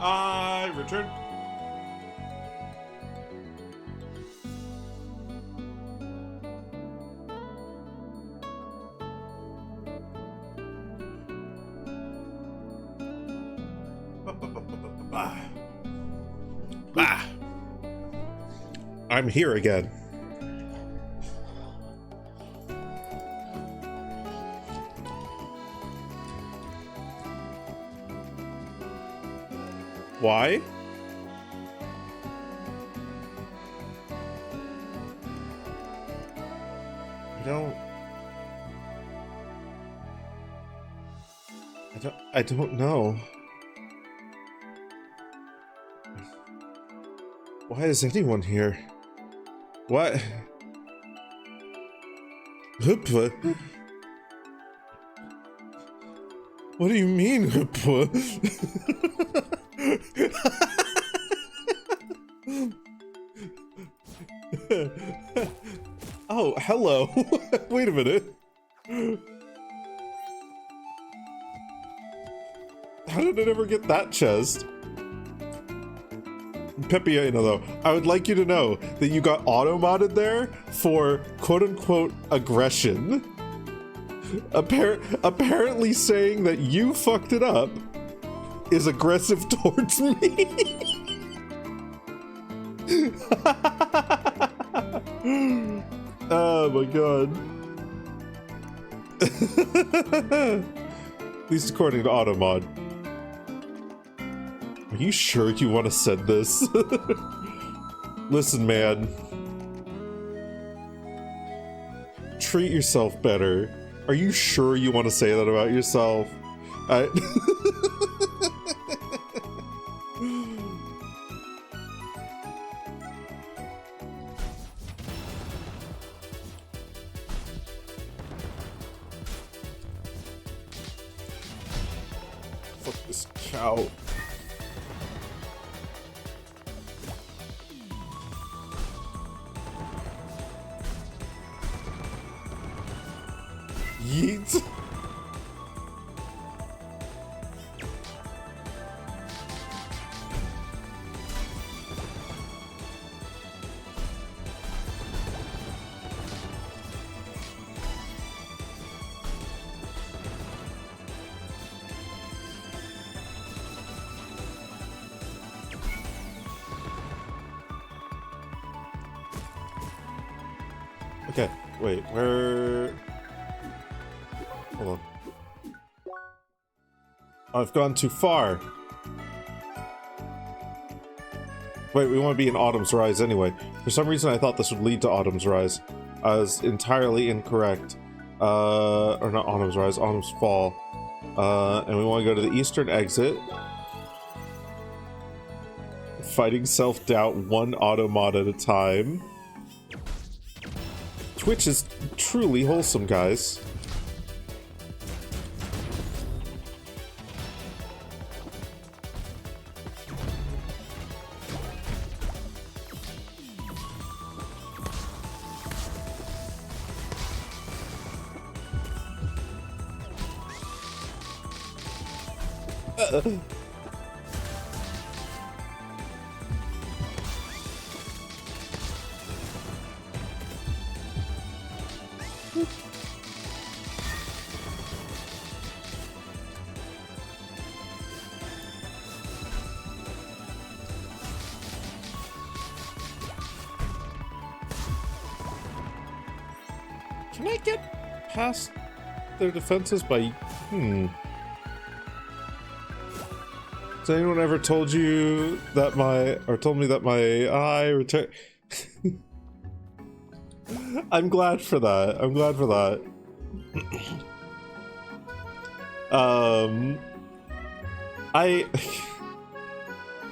I return. I'm here again. Why? I don't know. Why is anyone here? What? What do you mean, Oh, hello. Wait a minute. How did I never get that chest? Pepiano, though, I would like you to know that you got auto-modded there for quote-unquote aggression. Apparently saying that you fucked it up is aggressive towards me. Oh my god. At least according to Automod. Are you sure you want to send this? Listen, man. Treat yourself better. Are you sure you want to say that about yourself? Fuck this cow. Yeet. Okay, wait, where... Hold on. I've gone too far. Wait, we want to be in Autumn's Rise anyway. For some reason I thought this would lead to Autumn's Rise. I was entirely incorrect. Or not Autumn's Rise, Autumn's Fall. And we want to go to the eastern exit. Fighting self-doubt one auto mod at a time. Twitch is truly wholesome, guys. Can I get past their defenses by... Has anyone ever told you that told me that my eye return... I'm glad for that. I'm glad for that.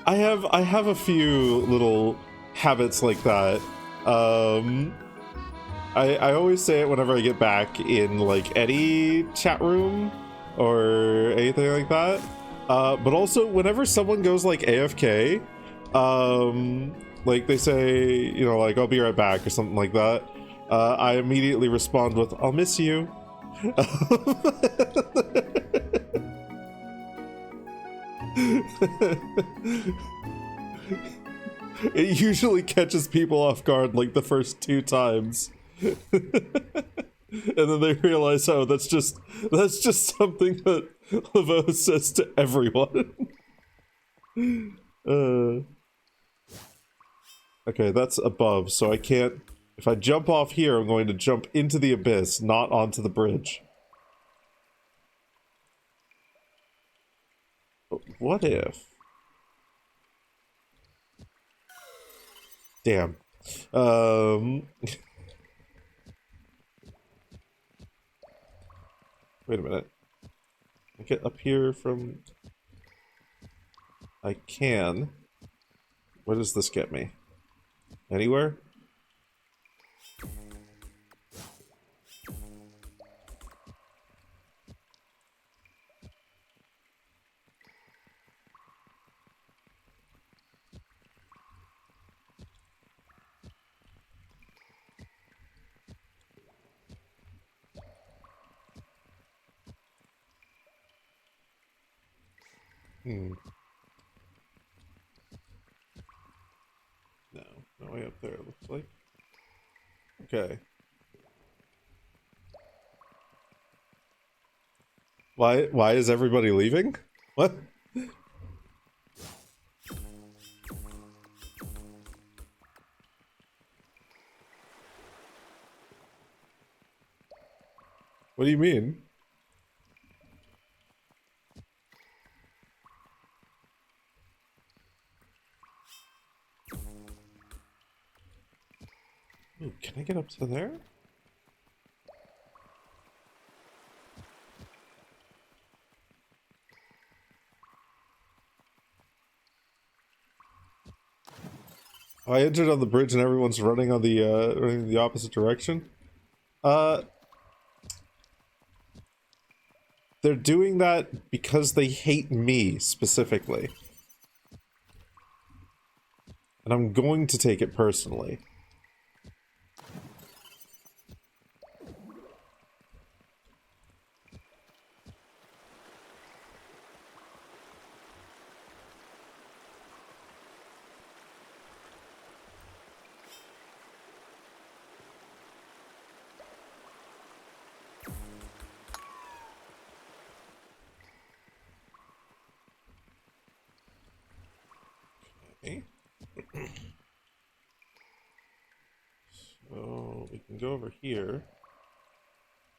I have a few little habits like that. I always say it whenever I get back in like any chat room or anything like that. But also whenever someone goes like AFK, like they say, you know, like I'll be right back or something like that, I immediately respond with, I'll miss you. It usually catches people off guard like the first 2 times. And then they realize, oh, that's just something that Laveau says to everyone. Okay, that's above, so I can't... If I jump off here, I'm going to jump into the abyss, not onto the bridge. But what if... Damn. Wait a minute. I get up here from... I can. Where does this get me? Anywhere? No way up there, it looks like. Okay. Why is everybody leaving? What? What do you mean? Ooh, can I get up to there? Oh, I entered on the bridge and everyone's running on the running in the opposite direction. They're doing that because they hate me specifically. And I'm going to take it personally. So we can go over here,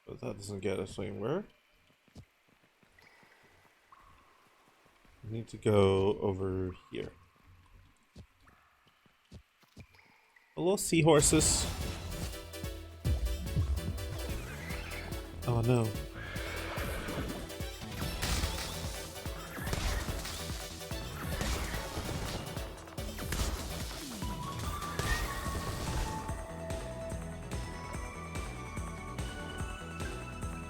but that doesn't get us anywhere. We need to go over here. Hello, seahorses. Oh no.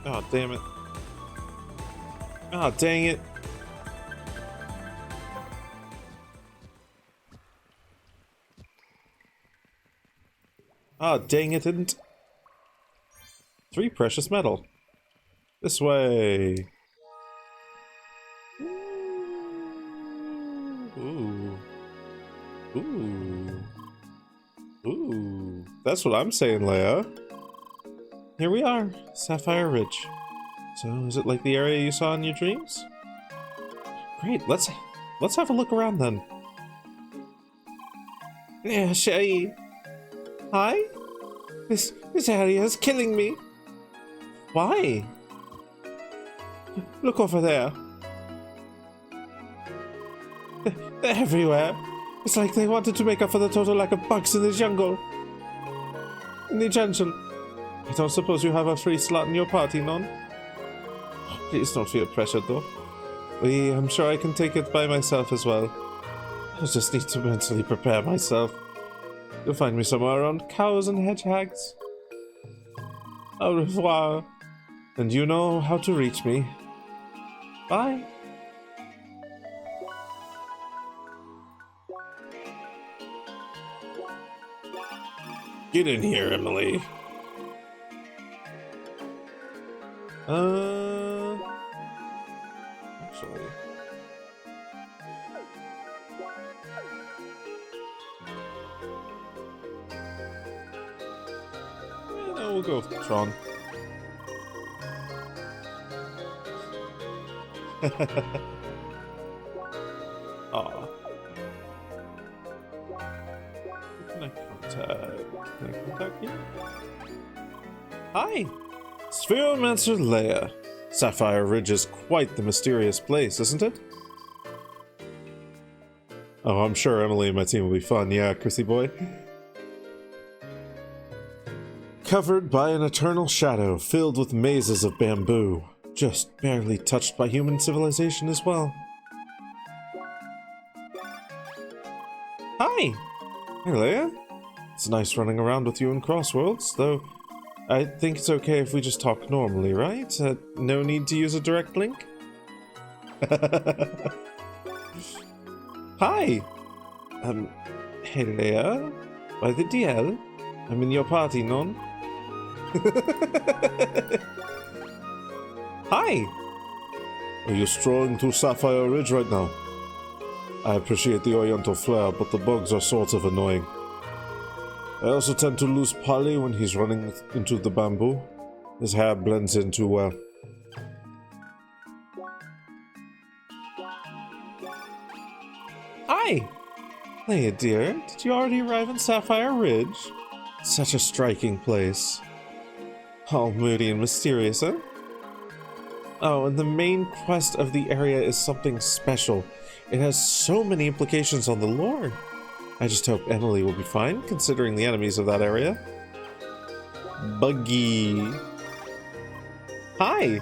Oh, damn it. Oh, dang it. Oh, dang it, didn't. 3 precious metal. This way. Ooh. Ooh. Ooh. That's what I'm saying, Leia. Here we are, Sapphire Ridge. So, is it like the area you saw in your dreams? Great, let's have a look around then. Yeah, Shay. Hi? This area is killing me. Why? Look over there. They're everywhere. It's like they wanted to make up for the total lack of bugs in the jungle. In the jungle. I don't suppose you have a free slot in your party, none? Please don't feel pressured, though. I'm sure I can take it by myself as well. I just need to mentally prepare myself. You'll find me somewhere around cows and hedgehogs. Au revoir. And you know how to reach me. Bye. Get in here, Emily. Actually, We'll go with Tron. Aw. Can I contact you? Hi! Spheromancer Leia. Sapphire Ridge is quite the mysterious place, isn't it? Oh, I'm sure Emily and my team will be fun. Yeah, Chrissy boy. Covered by an eternal shadow filled with mazes of bamboo. Just barely touched by human civilization as well. Hi! Hey, Leia. It's nice running around with you in Crossworlds, though I think it's okay if we just talk normally, right? No need to use a direct link? Hi! Hey Leia. By the DL? I'm in your party, non? Hi! Are you strolling through Sapphire Ridge right now? I appreciate the Oriental flair, but the bugs are sort of annoying. I also tend to lose Polly when he's running into the bamboo. His hair blends in too well. Hi! Leia dear, did you already arrive in Sapphire Ridge? Such a striking place. All moody and mysterious, huh? Oh, and the main quest of the area is something special. It has so many implications on the lore. I just hope Emily will be fine, considering the enemies of that area. Buggy. Hi!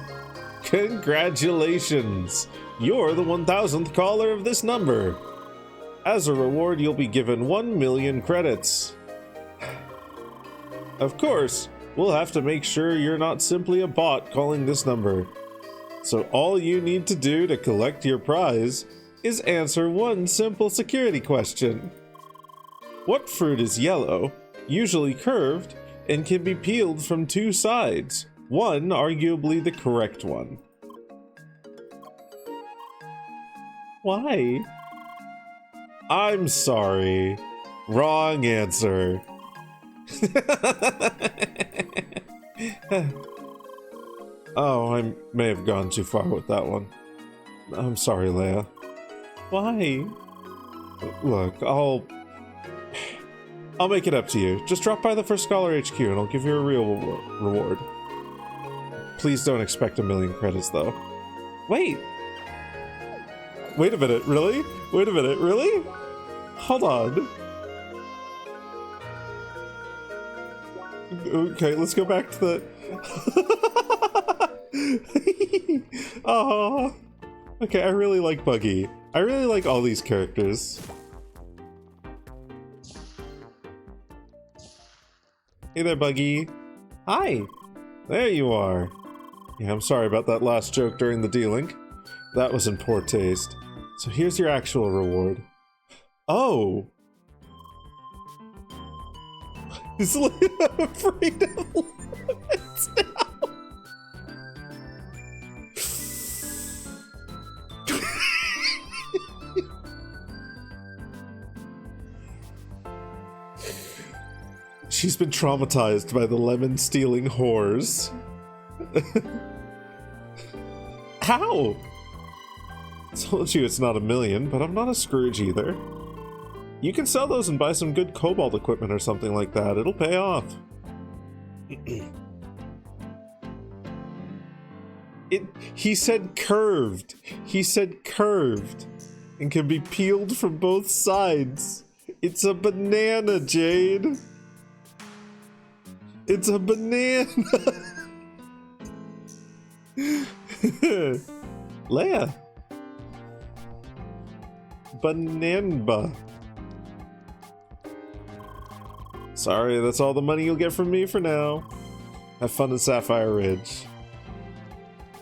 Congratulations! You're the 1000th caller of this number. As a reward, you'll be given 1 million credits. Of course, we'll have to make sure you're not simply a bot calling this number. So all you need to do to collect your prize is answer one simple security question. What fruit is yellow, usually curved, and can be peeled from two sides? One arguably the correct one. Why? I'm sorry. Wrong answer. Oh, I may have gone too far with that one. I'm sorry, Leia. Why? Look, I'll make it up to you. Just drop by the First Scholar HQ and I'll give you a real reward. Please don't expect 1 million credits, though. Wait a minute, really? Wait a minute, really? Hold on. Okay, let's go back to the... Oh, okay, I really like Buggy. I really like all these characters. Hey there, Buggy. Hi. There you are. Yeah, I'm sorry about that last joke during the dealing. That was in poor taste. So here's your actual reward. Oh. Is Leia afraid of limits now? She's been traumatized by the lemon-stealing whores. How? I told you it's not 1 million, but I'm not a Scrooge either. You can sell those and buy some good cobalt equipment or something like that. It'll pay off. He said curved. He said curved. And can be peeled from both sides. It's a banana, Jade. It's a banana. Leia. Bananba. Sorry, that's all the money you'll get from me for now. Have fun in Sapphire Ridge.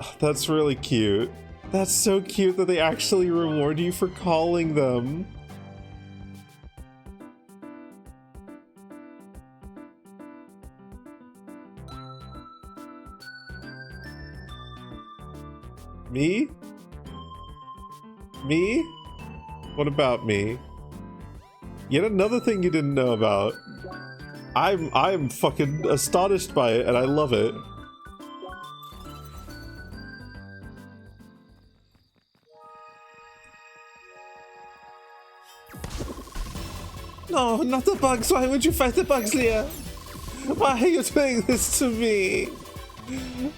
Oh, that's really cute. That's so cute that they actually reward you for calling them. Me? Me? What about me? Yet another thing you didn't know about. I'm fucking astonished by it, and I love it. No, not the bugs. Why would you fight the bugs, Leah? Why are you doing this to me?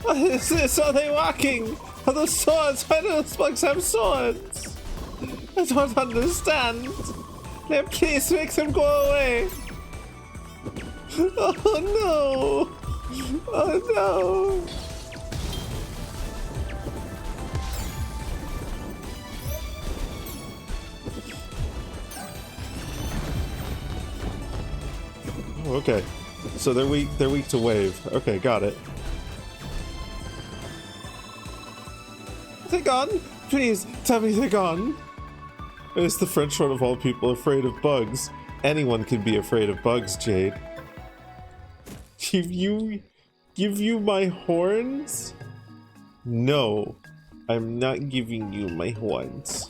What is this? Are they walking? Are those swords? Why do those bugs have swords? I don't understand. Leah, please make them go away. Oh no! Oh no! Oh, okay. So they're weak to wave. Okay, got it. They're gone? Please, tell me they're gone. It's the French one of all people afraid of bugs. Anyone can be afraid of bugs, Jade. Give you my horns? No, I'm not giving you my horns.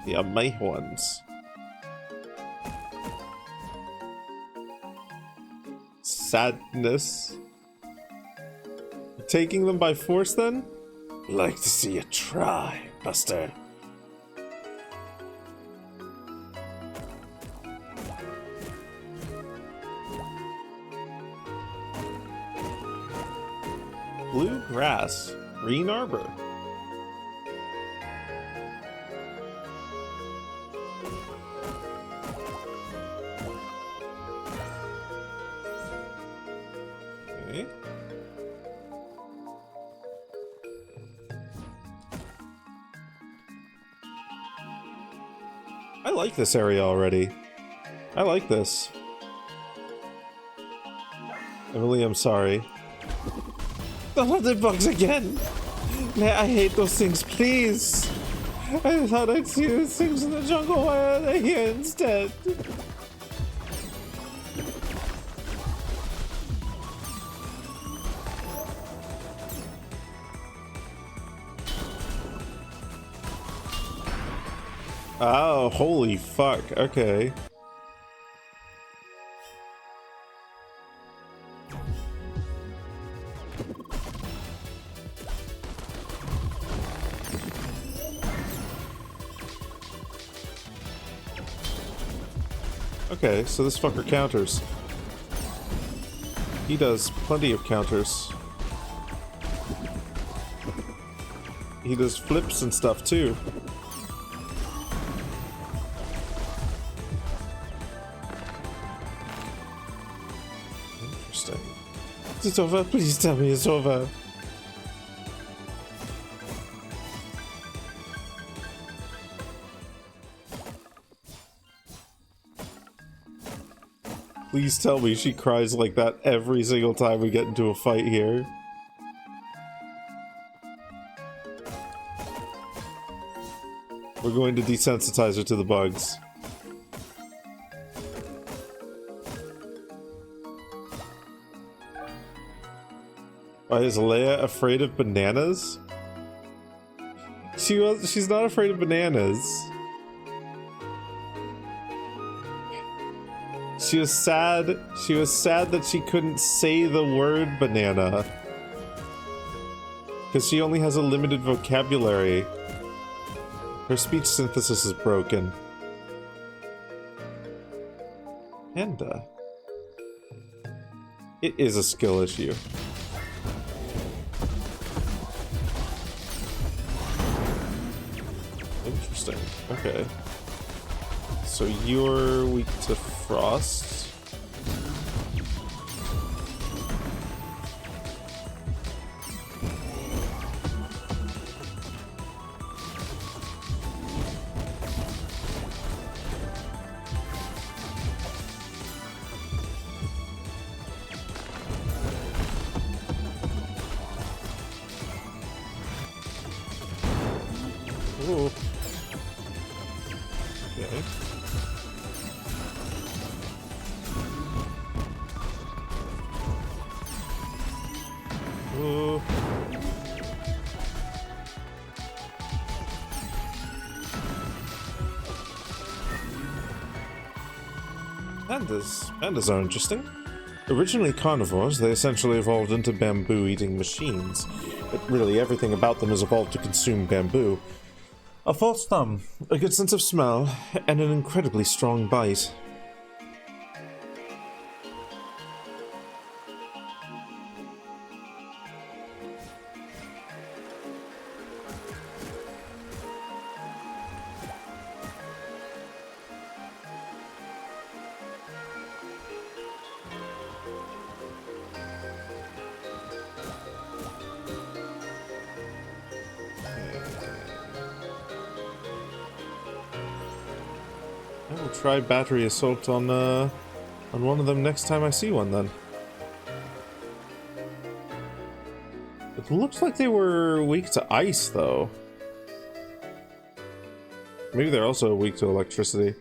They are my horns. Sadness. Taking them by force then? Like to see you try, Buster. Blue grass, green arbor. Okay. I like this area already. I like this. Emily, I'm sorry. Don't let the bugs again! I hate those things, please! I thought I'd see those things in the jungle, why are they here instead? Oh, holy fuck, okay. Okay, so this fucker counters. He does plenty of counters. He does flips and stuff too. Interesting. It's over, please tell me it's over. Please tell me she cries like that every single time we get into a fight here. We're going to desensitize her to the bugs. Why is Leia afraid of bananas? She's not afraid of bananas. She was sad that she couldn't say the word banana. Because she only has a limited vocabulary. Her speech synthesis is broken. Panda. It is a skill issue. Interesting. Okay. So you're weak to frost. Ooh. Okay. Ooh. Pandas are interesting. Originally carnivores, they essentially evolved into bamboo-eating machines. But really, everything about them has evolved to consume bamboo. A false thumb, a good sense of smell, and an incredibly strong bite. I will try battery assault on one of them next time I see one then. It looks like they were weak to ice though. Maybe they're also weak to electricity.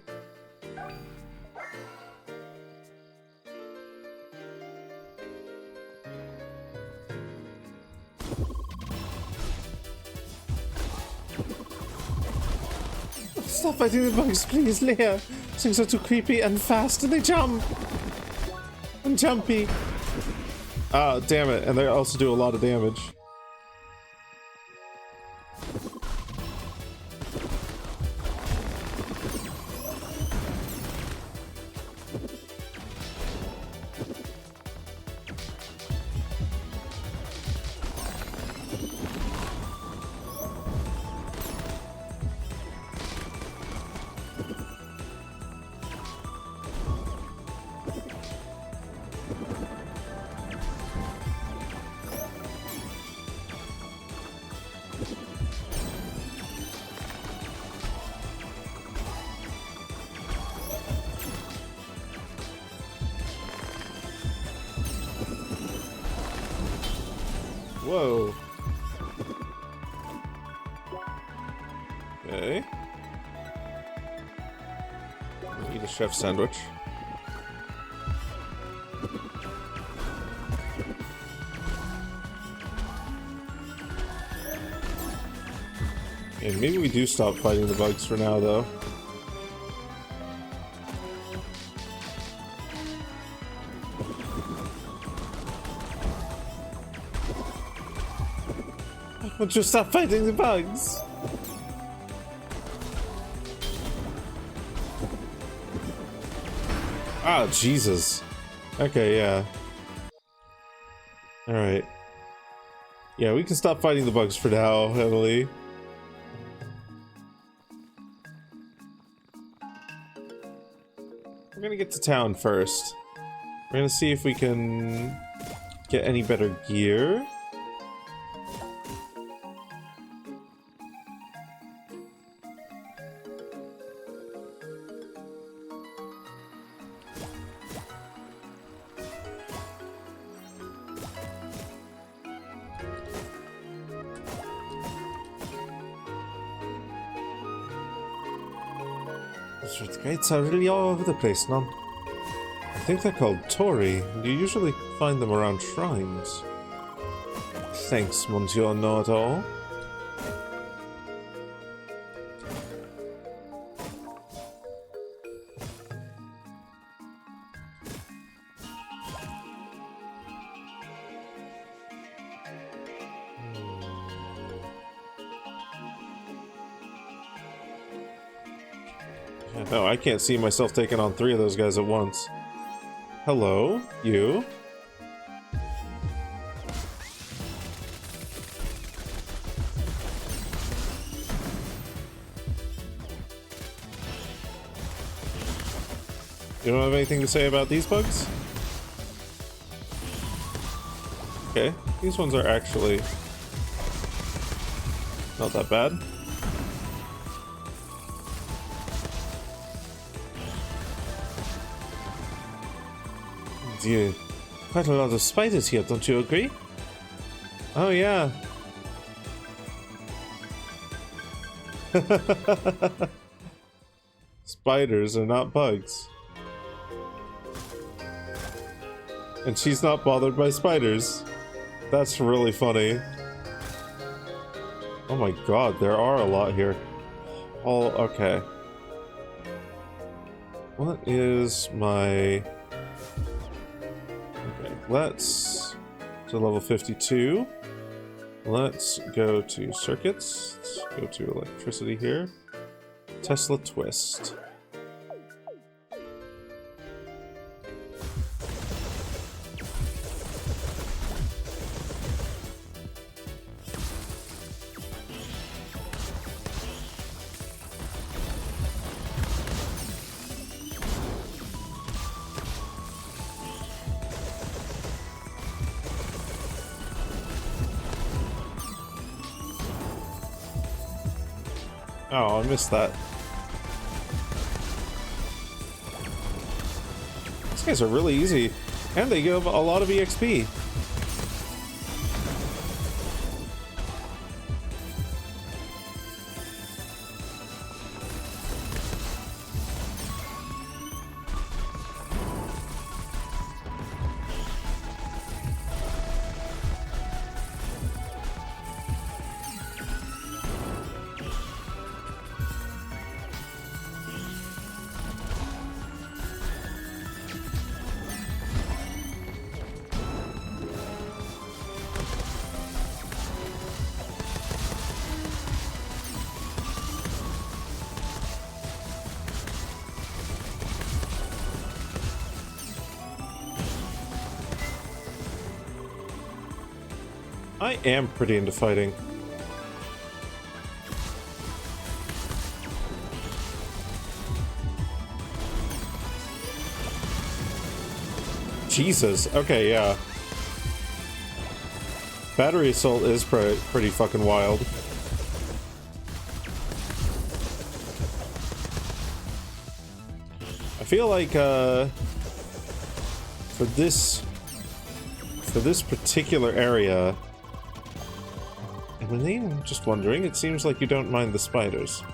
Stop fighting the bugs, please, Leia. Things are too creepy and fast, and they jump. I'm jumpy. Ah, damn it. And they also do a lot of damage. Whoa. Okay. Eat a chef sandwich. And maybe we do stop fighting the bugs for now, though. Won't you stop fighting the bugs? Ah, Jesus. Okay, yeah. Alright. Yeah, we can stop fighting the bugs for now, Emily. We're gonna get to town first. We're gonna see if we can get any better gear. Those gates are really all over the place now. I think they're called Tori. You usually find them around shrines. Thanks, Monsieur Know-It-All. No, I can't see myself taking on 3 of those guys at once. Hello, you? You don't have anything to say about these bugs? Okay, these ones are actually not that bad. Dear, quite a lot of spiders here, don't you agree? Oh yeah. Spiders are not bugs. And she's not bothered by spiders. That's really funny. Oh my god, there are a lot here. Oh, okay. What is my... Okay, let's... to level 52. Let's go to circuits. Let's go to electricity here. Tesla twist. Oh, I missed that. These guys are really easy, and they give a lot of EXP. I am pretty into fighting. Jesus. Okay, yeah. Battery assault is pretty fucking wild. I feel like for this particular area, I'm just wondering, it seems like you don't mind the spiders.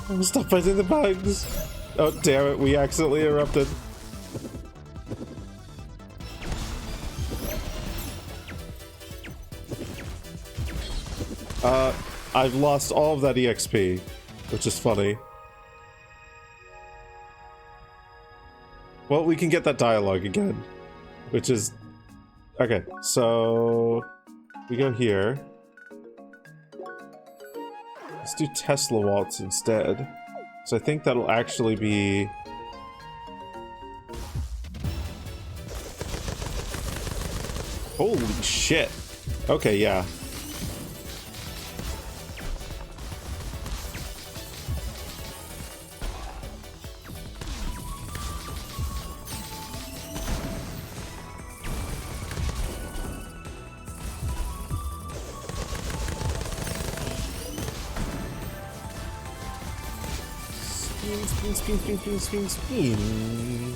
Oh, stop fighting the bugs! Oh, damn it, we accidentally erupted. I've lost all of that EXP, which is funny. Well, we can get that dialogue again, which is... Okay, so... we go here. Let's do Tesla Waltz instead. So I think that'll actually be... Holy shit! Okay, yeah. Spin.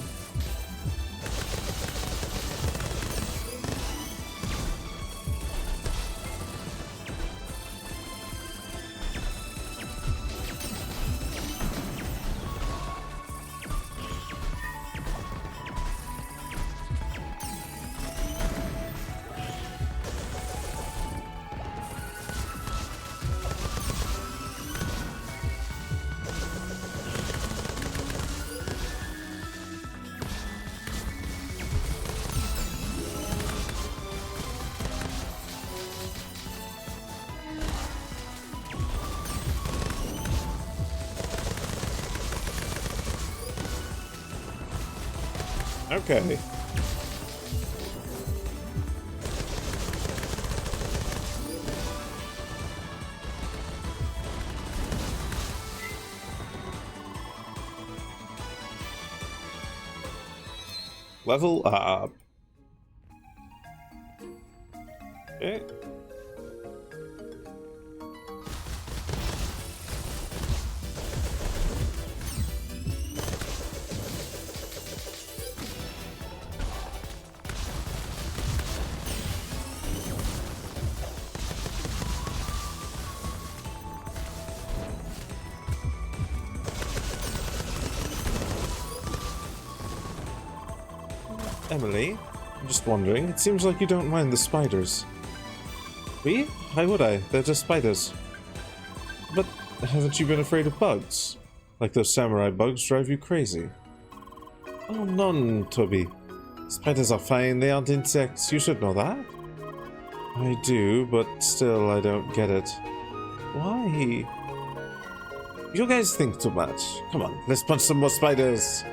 Okay. Level up. Okay. Emily, I'm just wondering, it seems like you don't mind the spiders. Me? Why would I? They're just spiders. But haven't you been afraid of bugs? Like those samurai bugs drive you crazy. Oh, none, Toby. Spiders are fine, they aren't insects. You should know that. I do, but still I don't get it. Why? You guys think too much. Come on, let's punch some more spiders.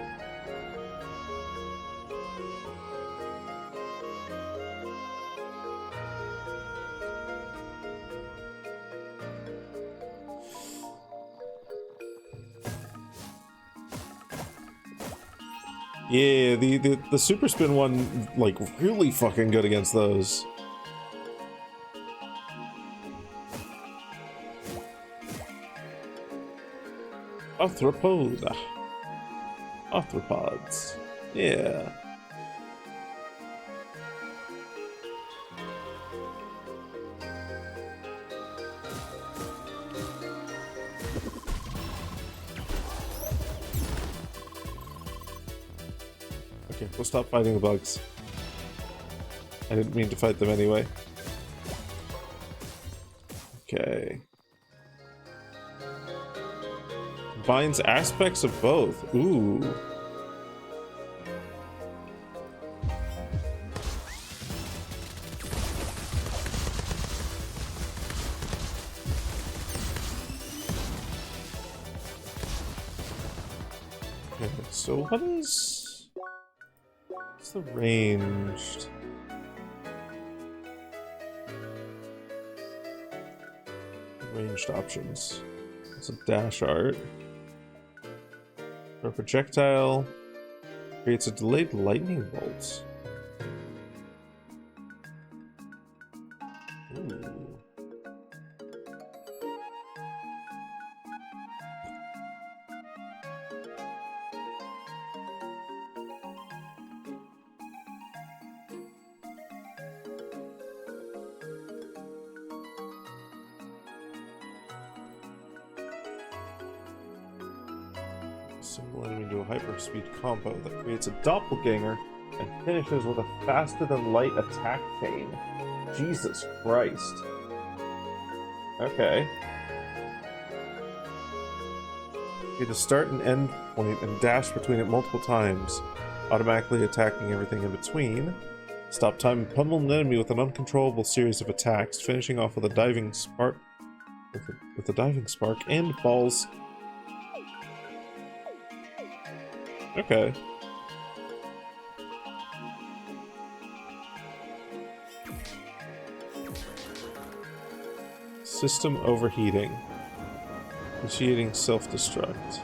Yeah, the super spin one, like, really fucking good against those. Arthropod. Arthropods. Yeah. Okay, we'll stop fighting the bugs. I didn't mean to fight them anyway. Okay. Combines aspects of both. Ooh. Okay, so what's the ranged? Ranged options. It's a dash art. For a projectile, creates a delayed lightning bolt. Ooh. Single enemy into a hyperspeed combo that creates a doppelganger and finishes with a faster than light attack chain. Jesus Christ. Okay. You get a start and end point and dash between it multiple times, automatically attacking everything in between. Stop time and pummel an enemy with an uncontrollable series of attacks, finishing off with a diving spark with a diving spark and balls. Okay. System overheating. Initiating self-destruct.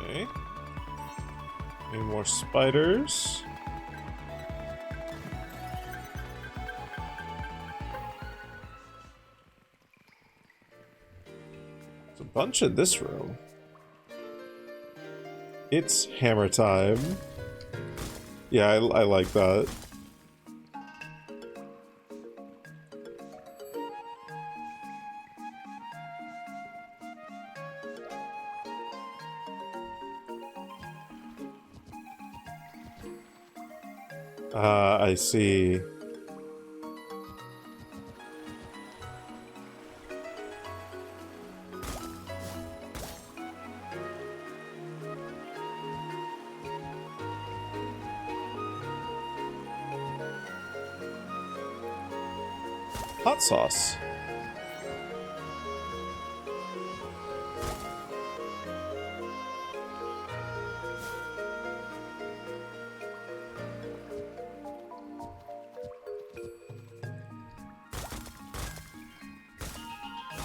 Okay. Any more spiders? There's a bunch in this room. It's hammer time. Yeah, I like that. I see. hot sauce.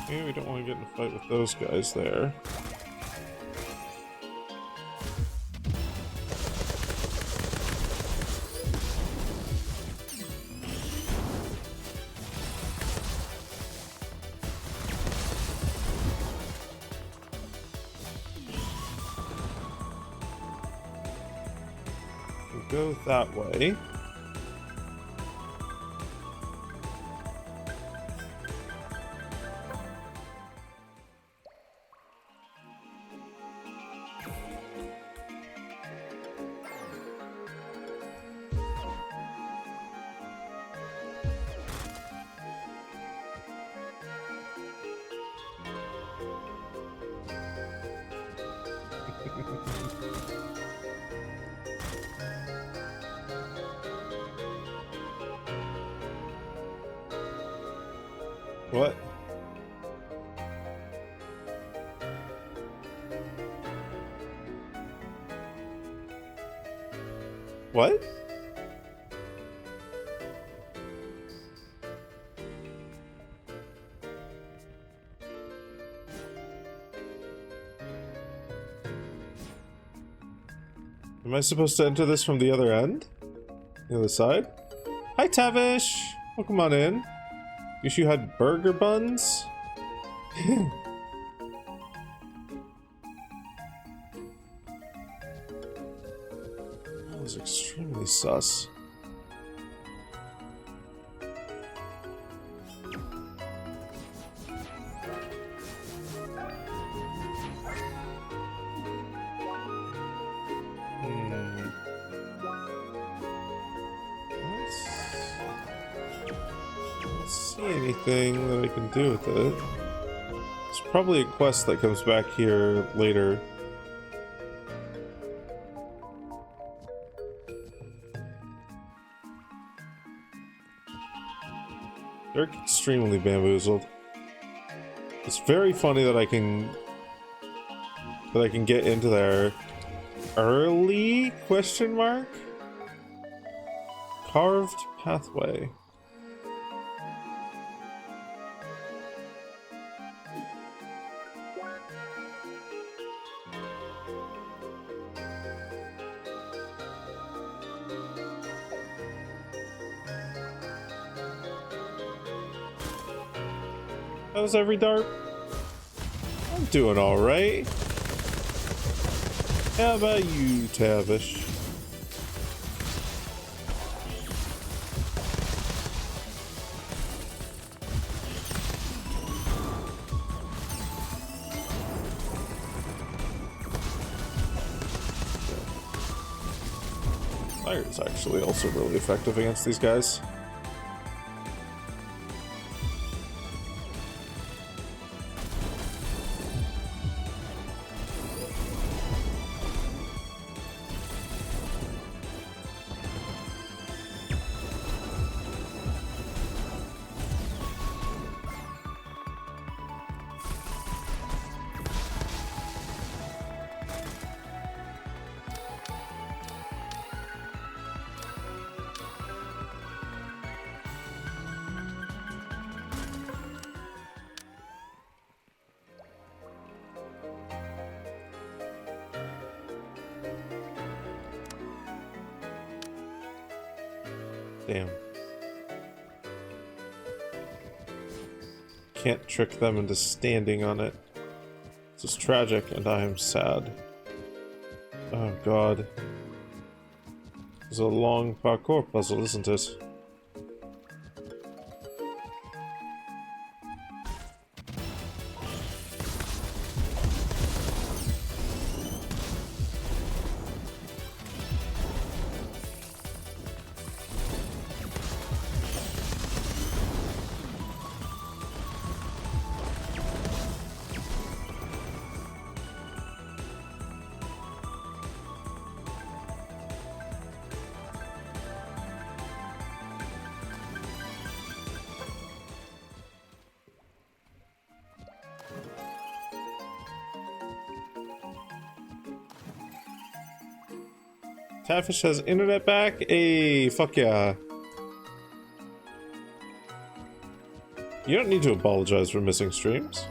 Maybe we don't want to get in a fight with those guys there. We'll go that way. What? What? Am I supposed to enter this from the other end? The other side? Hi, Tavish! Welcome on in. Wish you had burger buns? That was extremely sus. Anything that I can do with it. It's probably a quest that comes back here later. They're extremely bamboozled. It's very funny that I can get into there early? Question mark? Carved pathway. How's every dart? I'm doing alright. How about you, Tavish? Fire is actually also really effective against these guys. Damn. Can't trick them into standing on it. This is tragic, and I am sad. Oh god. It's a long parkour puzzle, isn't it? Tafish has internet back. Hey, fuck yeah. You don't need to apologize for missing streams.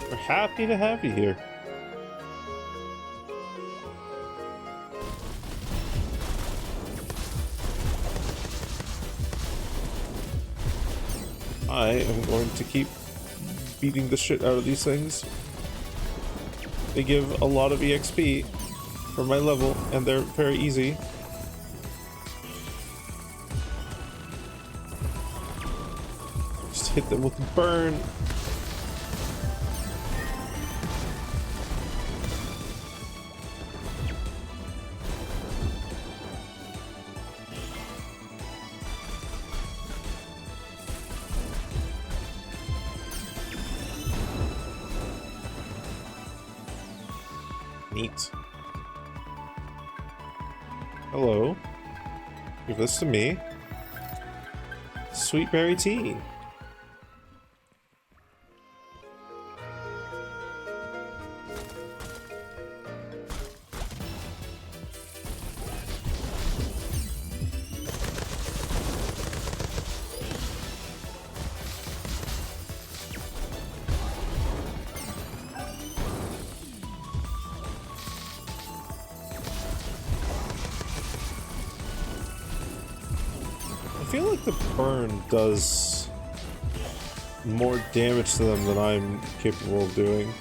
We're happy to have you here. I am going to keep beating the shit out of these things. They give a lot of EXP for my level, and they're very easy. Just hit them with burn. Neat. Hello. Give this to me. Sweet berry tea. I feel like the burn does more damage to them than I'm capable of doing.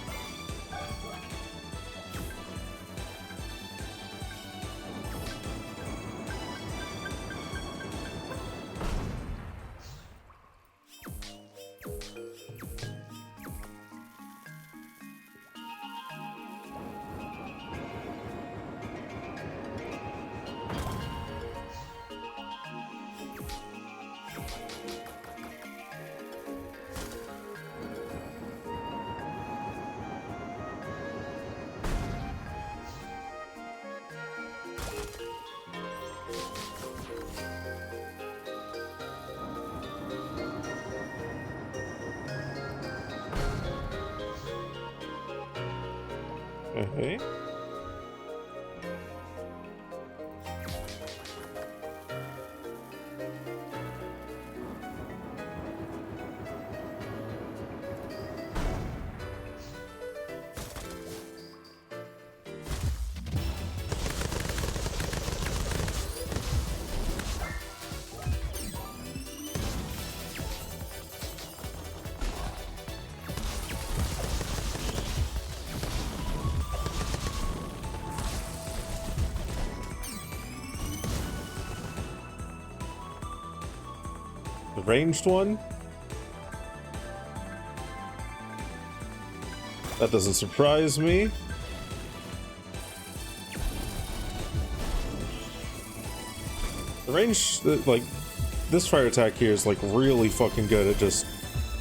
Okay. The ranged one? That doesn't surprise me. The range, like, this fire attack here is like really fucking good at just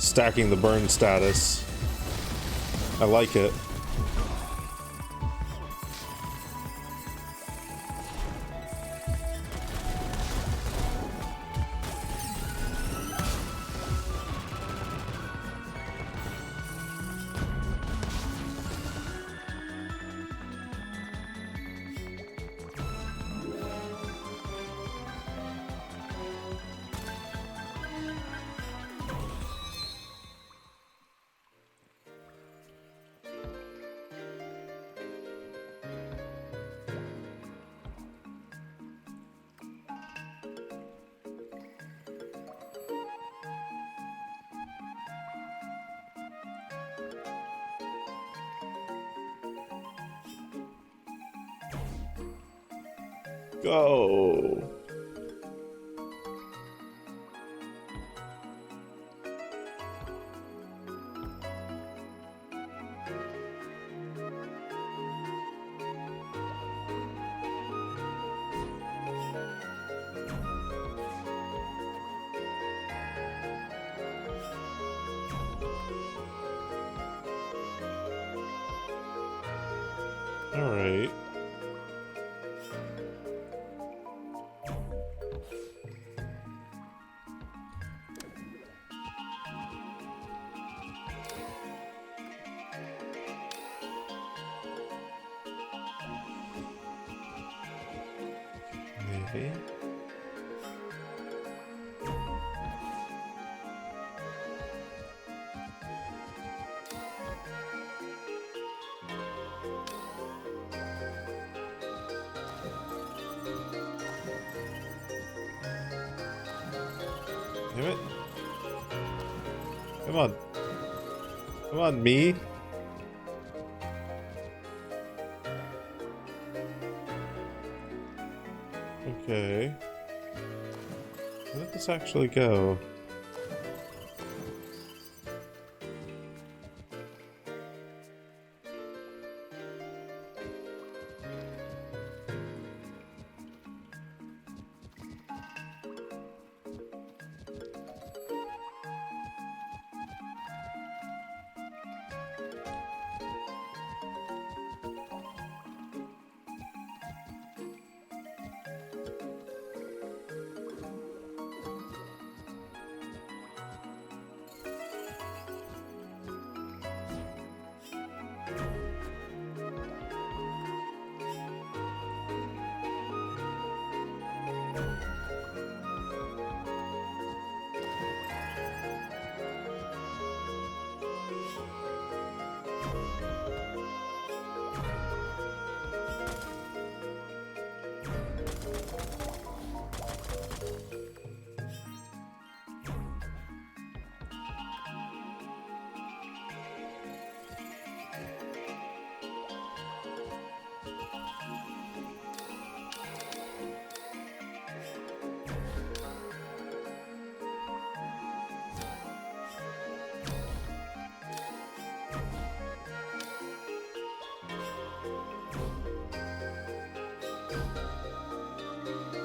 stacking the burn status. I like it. Go. All right. Okay. Damn it. Come on. Come on, me. Okay. Where did this actually go?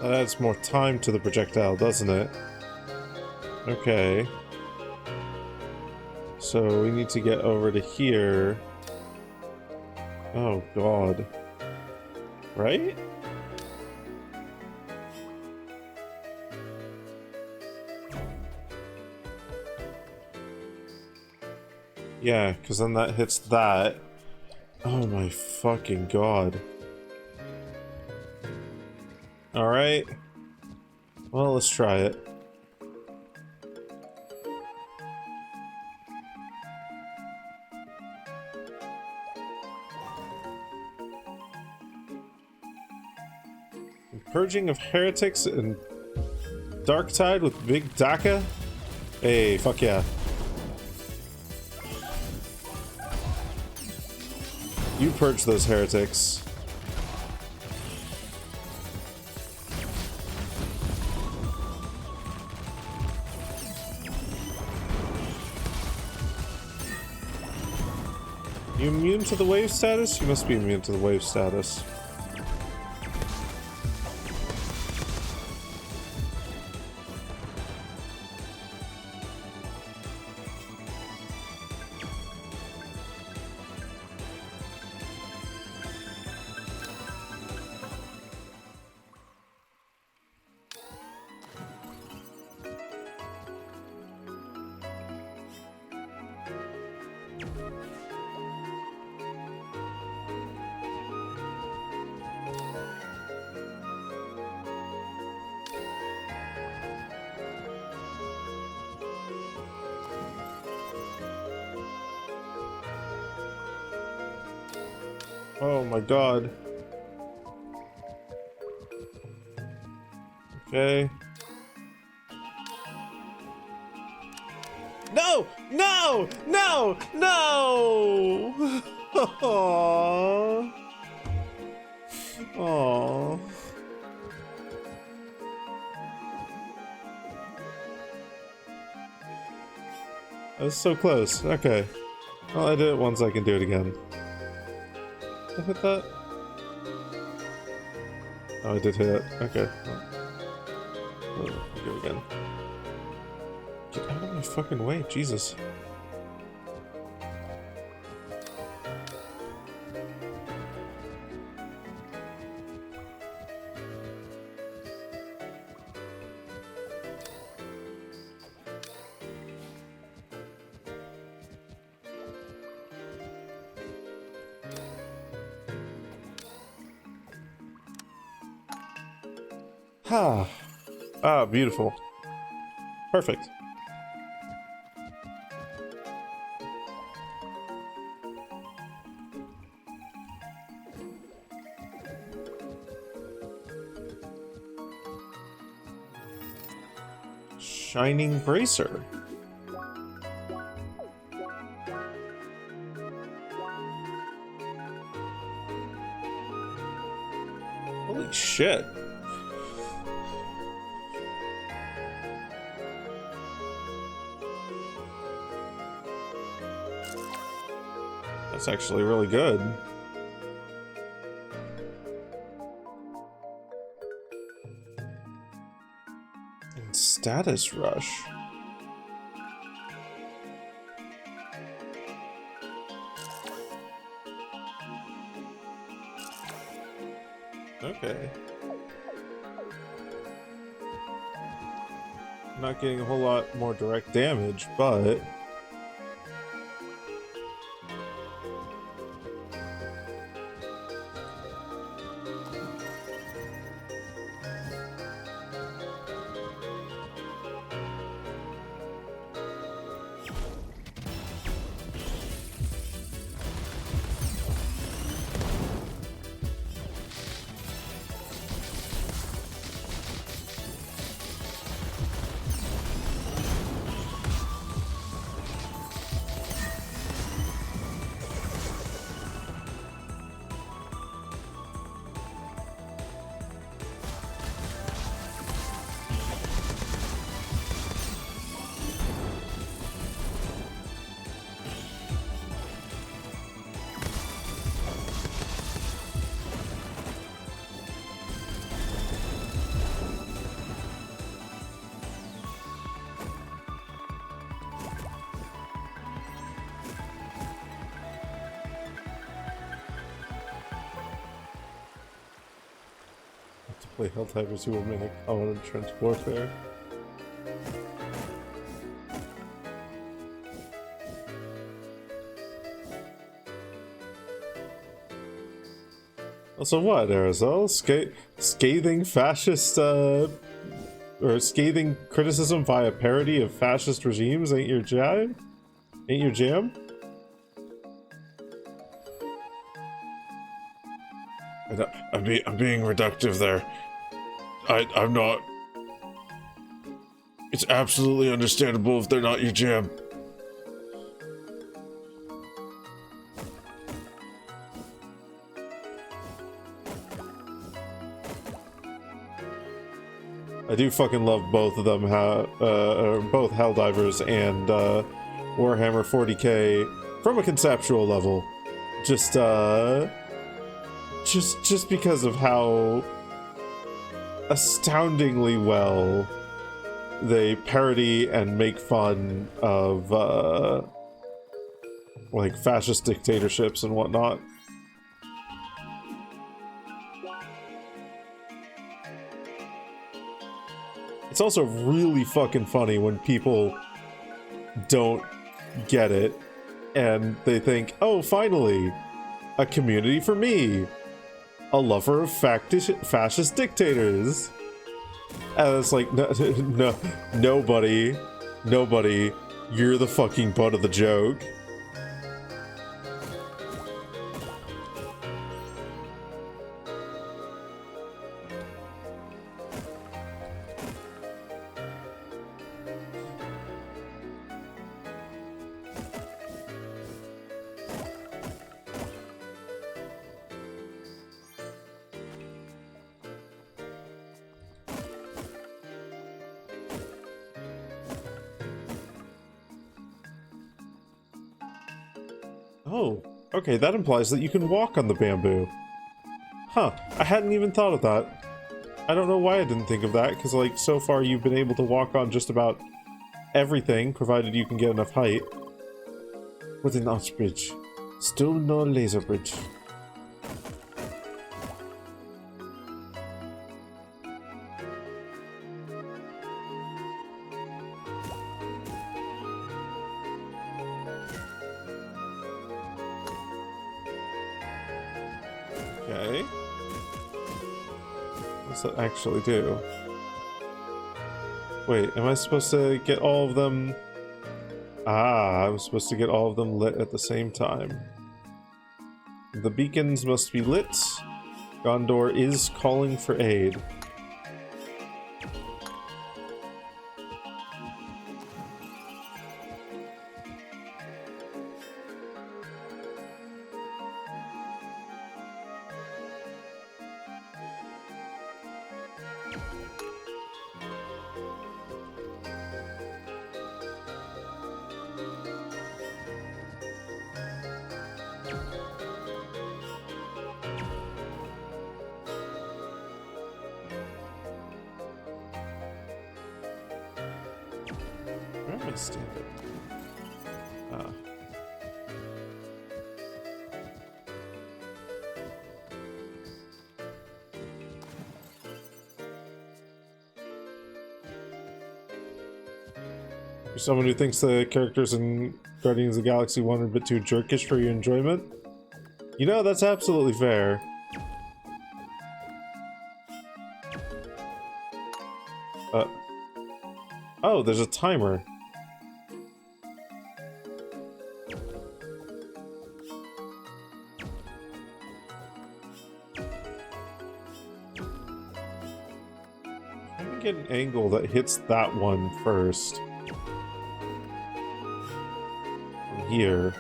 That adds more time to the projectile, doesn't it? Okay. So we need to get over to here. Oh god. Right? Yeah, because then that hits that. Oh my fucking god. Alright. Well, let's try it. Purging of heretics and Darktide with Big Daka? Hey, fuck yeah. You purge those heretics. You immune to the wave status? You must be immune to the wave status. Oh my god. Okay. No! No! No! No! Aww. Aww. That was so close. Okay. Well, I did it once, I can do it again. Did I hit that? Oh, I did hit it. Okay. Well, go again. Get out of my fucking way, Jesus. Ah, beautiful. Perfect. Shining bracer. Holy shit. That's actually really good. And status rush. Okay. Not getting a whole lot more direct damage, but to play Helltivers who will make Colin and Trench Warfare. Also, what, Arizal? Scathing fascist, or scathing criticism via parody of fascist regimes ain't your jam? Ain't your jam? I'm being reductive there. I'm not. It's absolutely understandable if they're not your jam. I do fucking love both of them, both Helldivers and Warhammer 40k from a conceptual level. Just because of how astoundingly well they parody and make fun of like fascist dictatorships and whatnot. It's also really fucking funny when people don't get it and they think, oh, finally, a community for me, a lover of fascist dictators. And it's like, no, nobody, you're the fucking butt of the joke. Oh, okay, that implies that you can walk on the bamboo. Huh, I hadn't even thought of that. I don't know why I didn't think of that, because, like, so far you've been able to walk on just about everything, provided you can get enough height. With an arch bridge. Still no laser bridge. Okay. does that actually do? Wait, am I supposed to get all of them? Ah, I'm supposed to get all of them lit at the same time. The beacons must be lit. Gondor is calling for aid. Where am I standing? Ah. For someone who thinks the characters in Guardians of the Galaxy 1 are a bit too jerkish for your enjoyment, you know, that's absolutely fair. Oh, there's a timer. Let me get an angle that hits that one first. From here.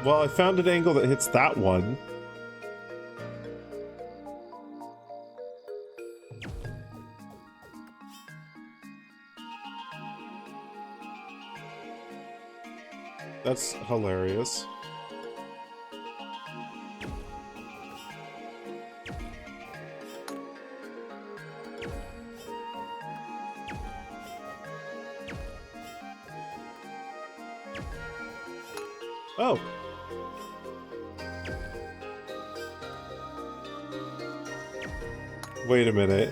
Well, I found an angle that hits that one. That's hilarious. Oh. Wait a minute.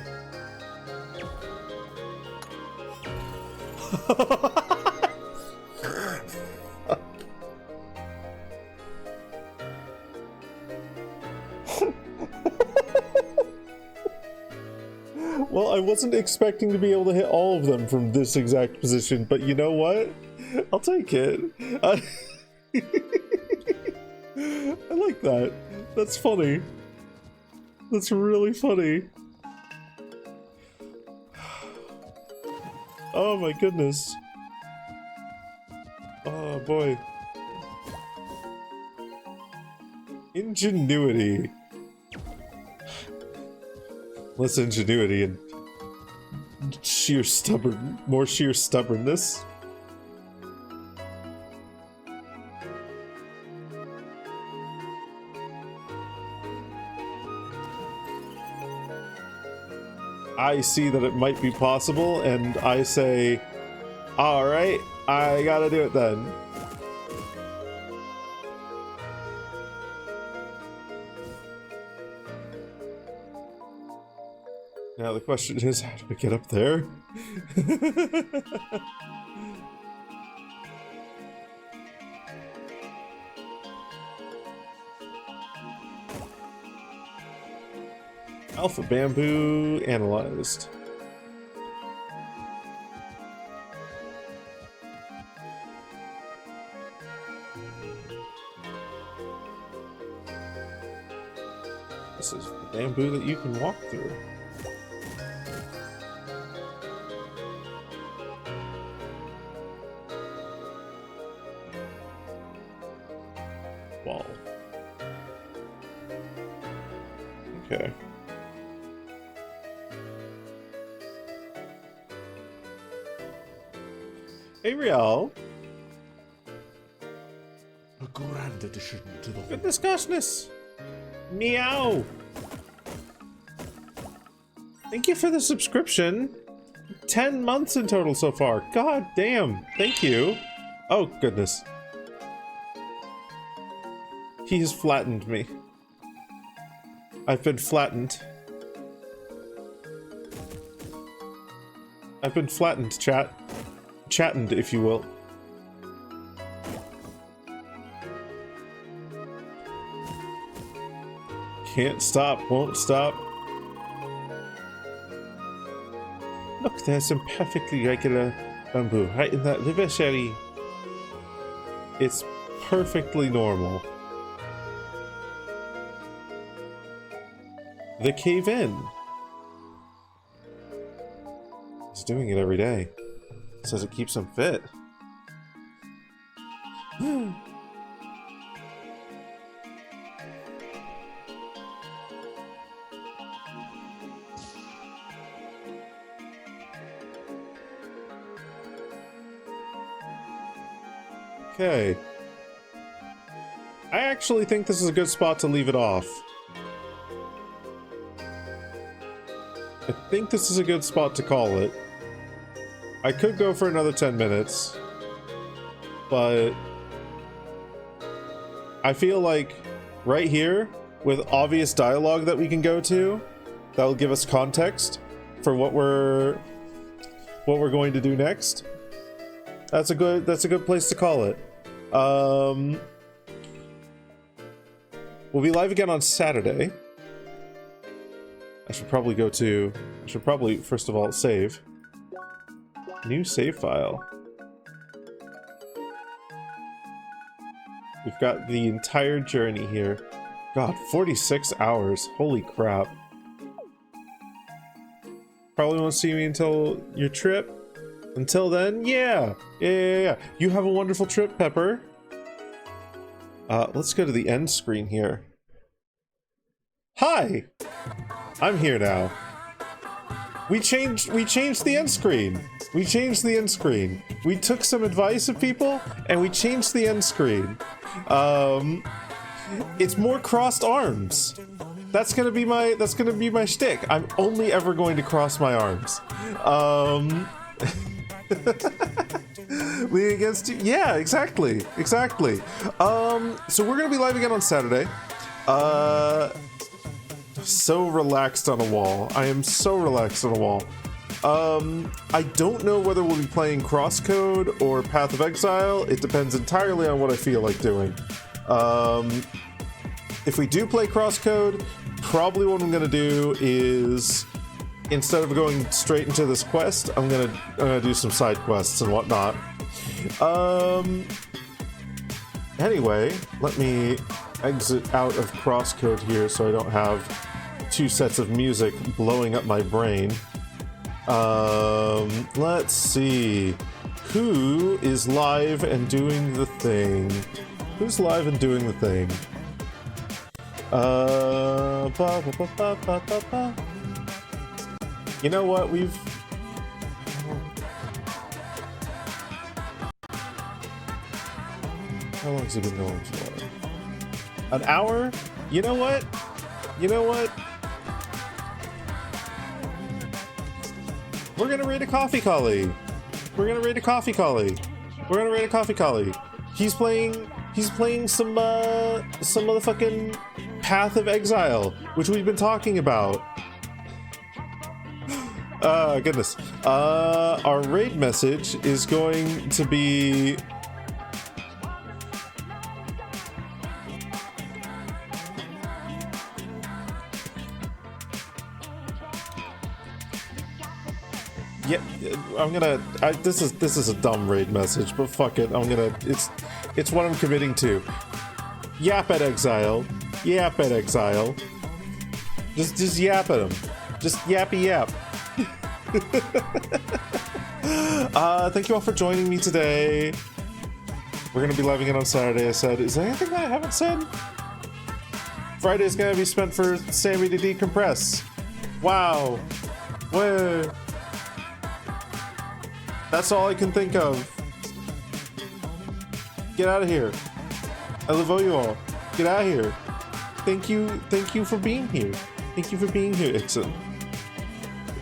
Well, I wasn't expecting to be able to hit all of them from this exact position, but you know what? I'll take it. I like that. That's funny. That's really funny. Oh my goodness. Oh boy. Ingenuity. Less ingenuity and more sheer stubbornness. I see that it might be possible, and I say, alright, I gotta do it then. Now the question is, how do we get up there? Alpha bamboo analyzed. This is the bamboo that you can walk through. Wall. Okay. Hey, Riel. A grand addition to the Goodness goodness. Meow. Thank you for the subscription. 10 months in total so far. God damn. Thank you. Oh, goodness. He has flattened me. I've been flattened. I've been flattened, chat. Chattened, if you will. Can't stop, won't stop. Look, there's some perfectly regular bamboo right in that river, Sherry. It's perfectly normal. The cave in. He's doing it every day. Says it keeps him fit. Okay. I actually think this is a good spot to leave it off. I think this is a good spot to call it. I could go for another 10 minutes, but I feel like right here, with obvious dialogue that we can go to, that'll give us context for what we're going to do next. That's a good place to call it. We'll be live again on Saturday. I should probably first of all save. New save file. We've got the entire journey here. God, 46 hours. Holy crap. Probably won't see me until your trip. Until then, yeah. You have a wonderful trip, Pepper. Let's go to the end screen here. Hi! I'm here now. We changed the end screen. We changed the end screen. We took some advice of people and we changed the end screen. It's more crossed arms. That's gonna be my shtick. I'm only ever going to cross my arms. Leaning against you? Yeah, exactly. So we're gonna be live again on Saturday. So relaxed on a wall. I am so relaxed on a wall. I don't know whether we'll be playing Crosscode or Path of Exile. It depends entirely on what I feel like doing. If we do play Crosscode, probably what I'm gonna do is, instead of going straight into this quest, I'm gonna do some side quests and whatnot. Anyway, let me exit out of Crosscode here so I don't have two sets of music blowing up my brain. Let's see. Who is live and doing the thing? Who's live and doing the thing? You know what? How long has it been going for? An hour? You know what? We're gonna raid a coffee collie. He's playing some motherfucking Path of Exile, which we've been talking about. Goodness. Our raid message is going to be... Yeah, this is a dumb raid message, but fuck it. It's what I'm committing to. Yap at Exile. Just yap at him. Just yappy yap. Thank you all for joining me today. We're gonna be live again on Saturday, I said. Is there anything that I haven't said? Friday's gonna be spent for Sammy to decompress. Wow. Whoa. That's all I can think of. Get out of here. I love you all. Get out of here. Thank you for being here. Ixon.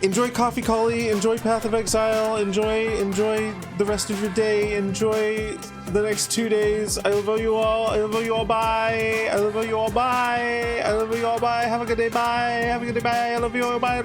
Enjoy Coffee Collie, enjoy Path of Exile, enjoy the rest of your day, enjoy the next 2 days. I love you all, bye. Have a good day, bye. I love you all, bye.